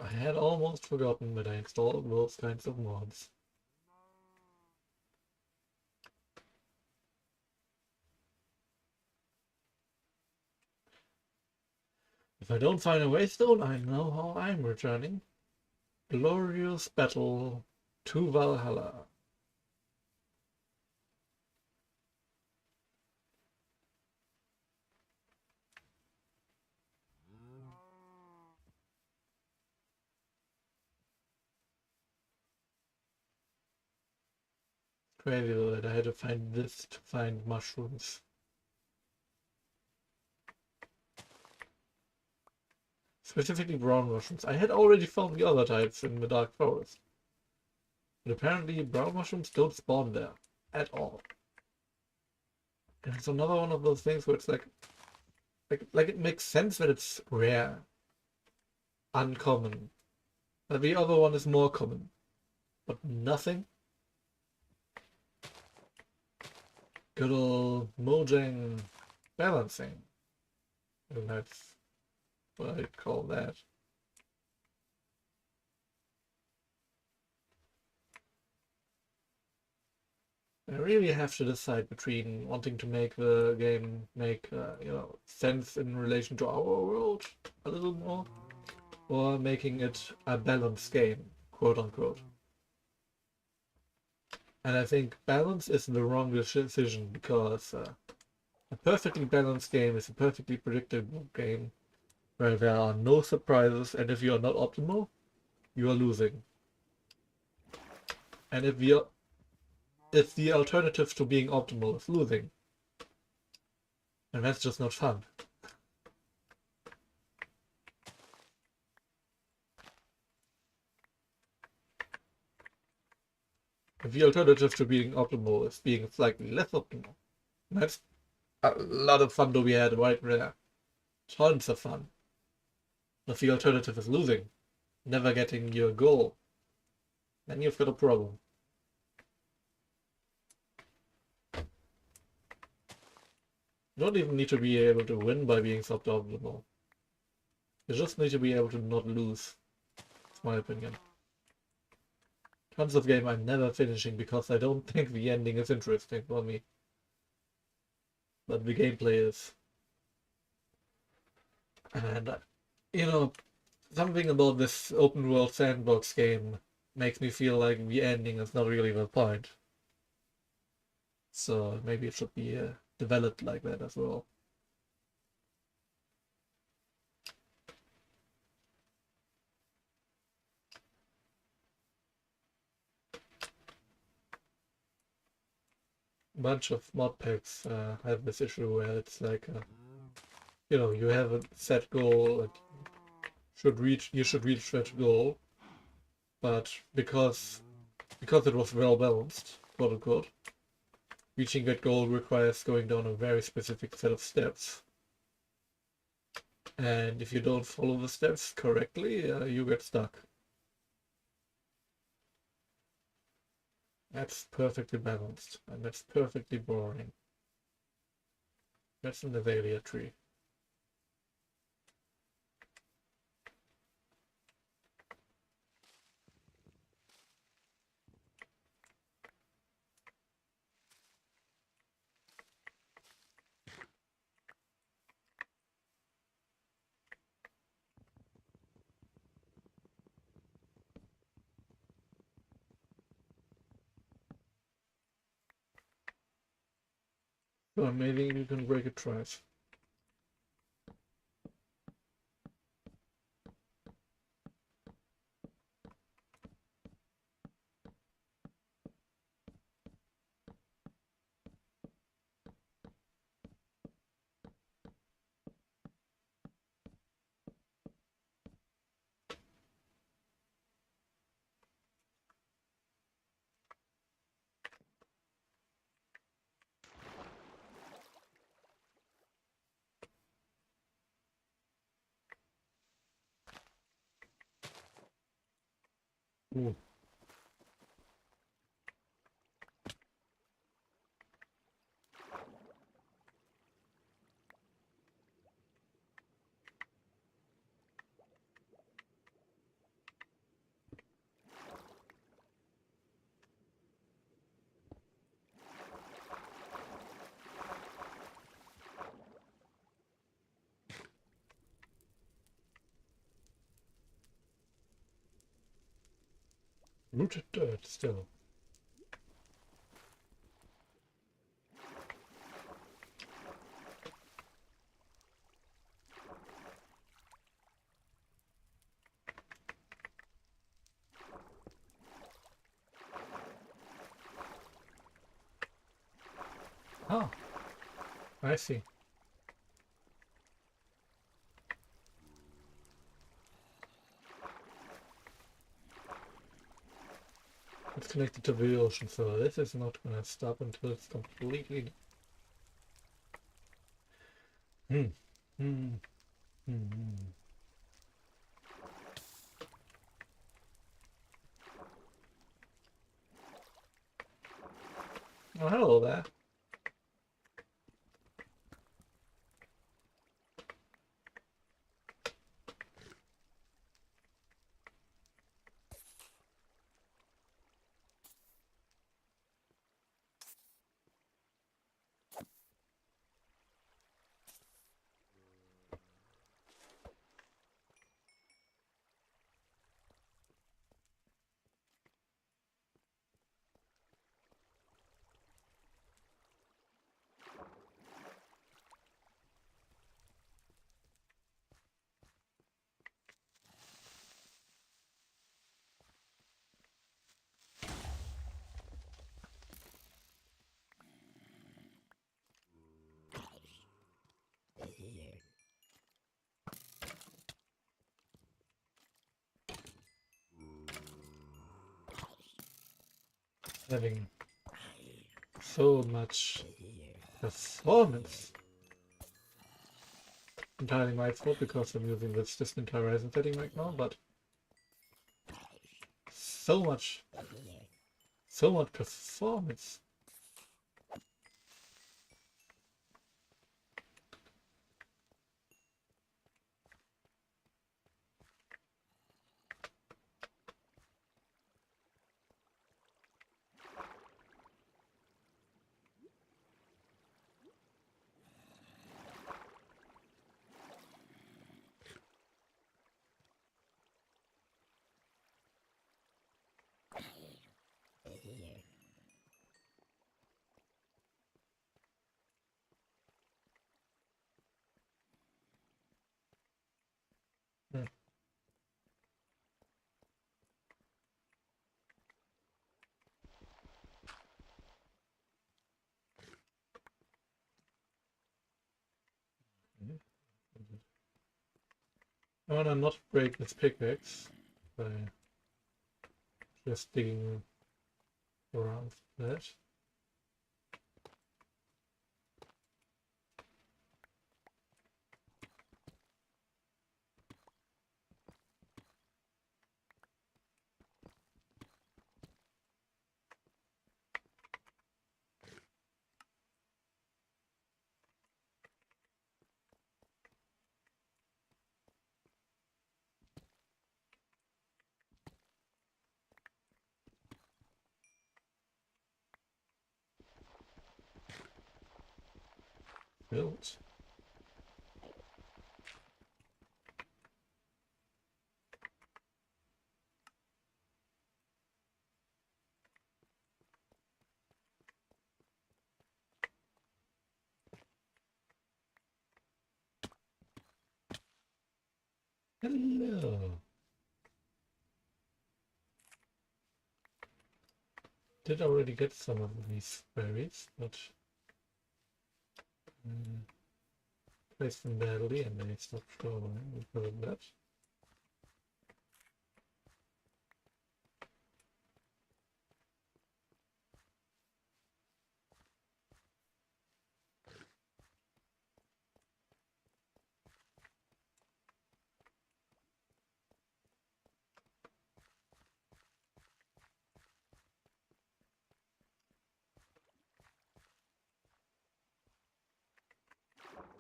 I had almost forgotten that I installed those kinds of mods. If I don't find a waystone, I know how I'm returning. Glorious battle to Valhalla. Crazy that I had to find this to find mushrooms. Specifically brown mushrooms. I had already found the other types in the Dark Forest. But apparently brown mushrooms don't spawn there. At all. And it's another one of those things where it's like it makes sense that it's rare. Uncommon. But the other one is more common. But nothing. Good old Mojang balancing. And that's what I'd call that. I really have to decide between wanting to make the game make sense in relation to our world a little more, or making it a balanced game, quote unquote. And I think balance is the wrong decision, because a perfectly balanced game is a perfectly predictable game where there are no surprises, and if you are not optimal, you are losing. And if the alternative to being optimal is losing, and that's just not fun. If the alternative to being optimal is being slightly less optimal, that's a lot of fun to be had right there. Tons of fun. If the alternative is losing, never getting your goal, then you've got a problem. You don't even need to be able to win by being suboptimal. You just need to be able to not lose. That's my opinion. Tons of game I'm never finishing because I don't think the ending is interesting for me. But the gameplay is. And, something about this open world sandbox game makes me feel like the ending is not really the point. So maybe it should be developed like that as well. bunch of mod packs have this issue where it's like, you have a set goal, and you should reach that goal, but because it was well balanced, quote unquote, reaching that goal requires going down a very specific set of steps. And if you don't follow the steps correctly, you get stuck. That's perfectly balanced, and that's perfectly boring. That's an azalea tree. So maybe you can break it twice. Ooh. Rooted dirt still. Ah, I see. It's connected to the ocean, so this is not gonna stop until it's completely. Hmm. Hmm. Hmm. Oh, hello there. Having so much performance. Entirely my fault because I'm using this distant horizon setting right now, but so much performance. I wanna not break this pickaxe by just digging around that. Built. Hello. Did already get some of these berries, but placed them badly and they stopped growing because of that.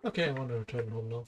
Okay, I want to return home now.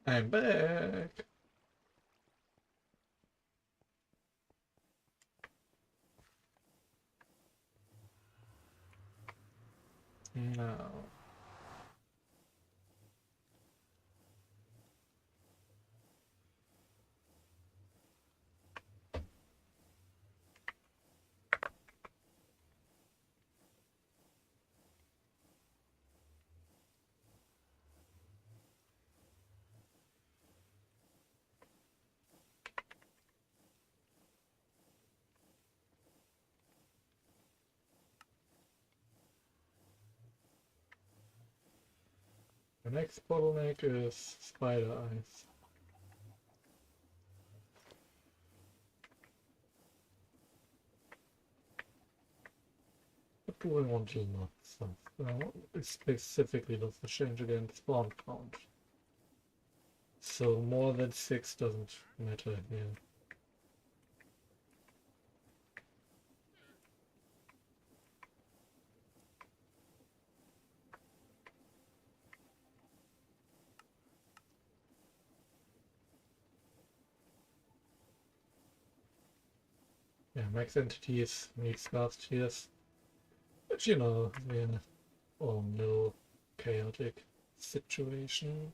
I'm back. Now. The next bottleneck is spider eyes. What do I want to not stuff? Specifically does the change again spawn count. So more than 6 doesn't matter here. Yeah, max entities needs last year's. But you know, we're in a no chaotic situation.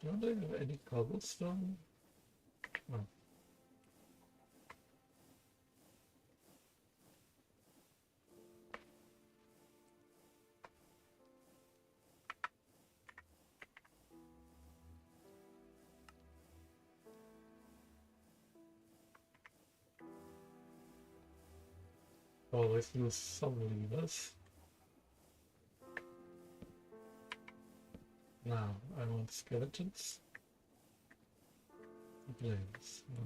Don't I have any cobblestone? No. Always lose some levers. Now, I want skeletons. Blaze. No.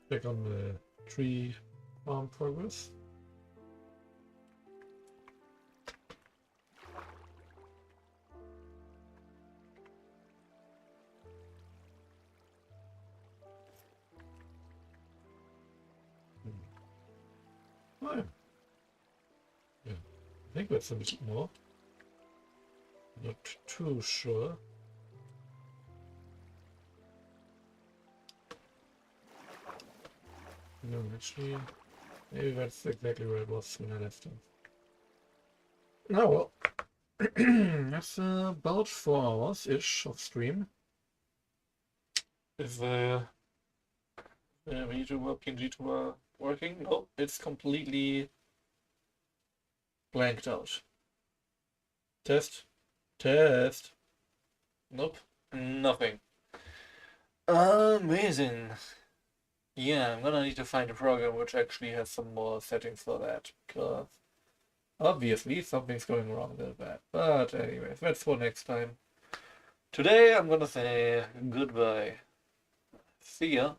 Check on the tree farm progress. Oh, yeah. I think that's a bit more. Not too sure. No, actually, maybe that's exactly where it was when I left him. Oh well. That's about 4 hours-ish of stream. Is the VTuber, PNGTuber working? No, it's completely blanked out. Test. Test. Nope. Nothing. Amazing. Yeah, I'm gonna need to find a program which actually has some more settings for that, because obviously something's going wrong with that. But anyways, that's for next time. Today I'm gonna say goodbye. See ya.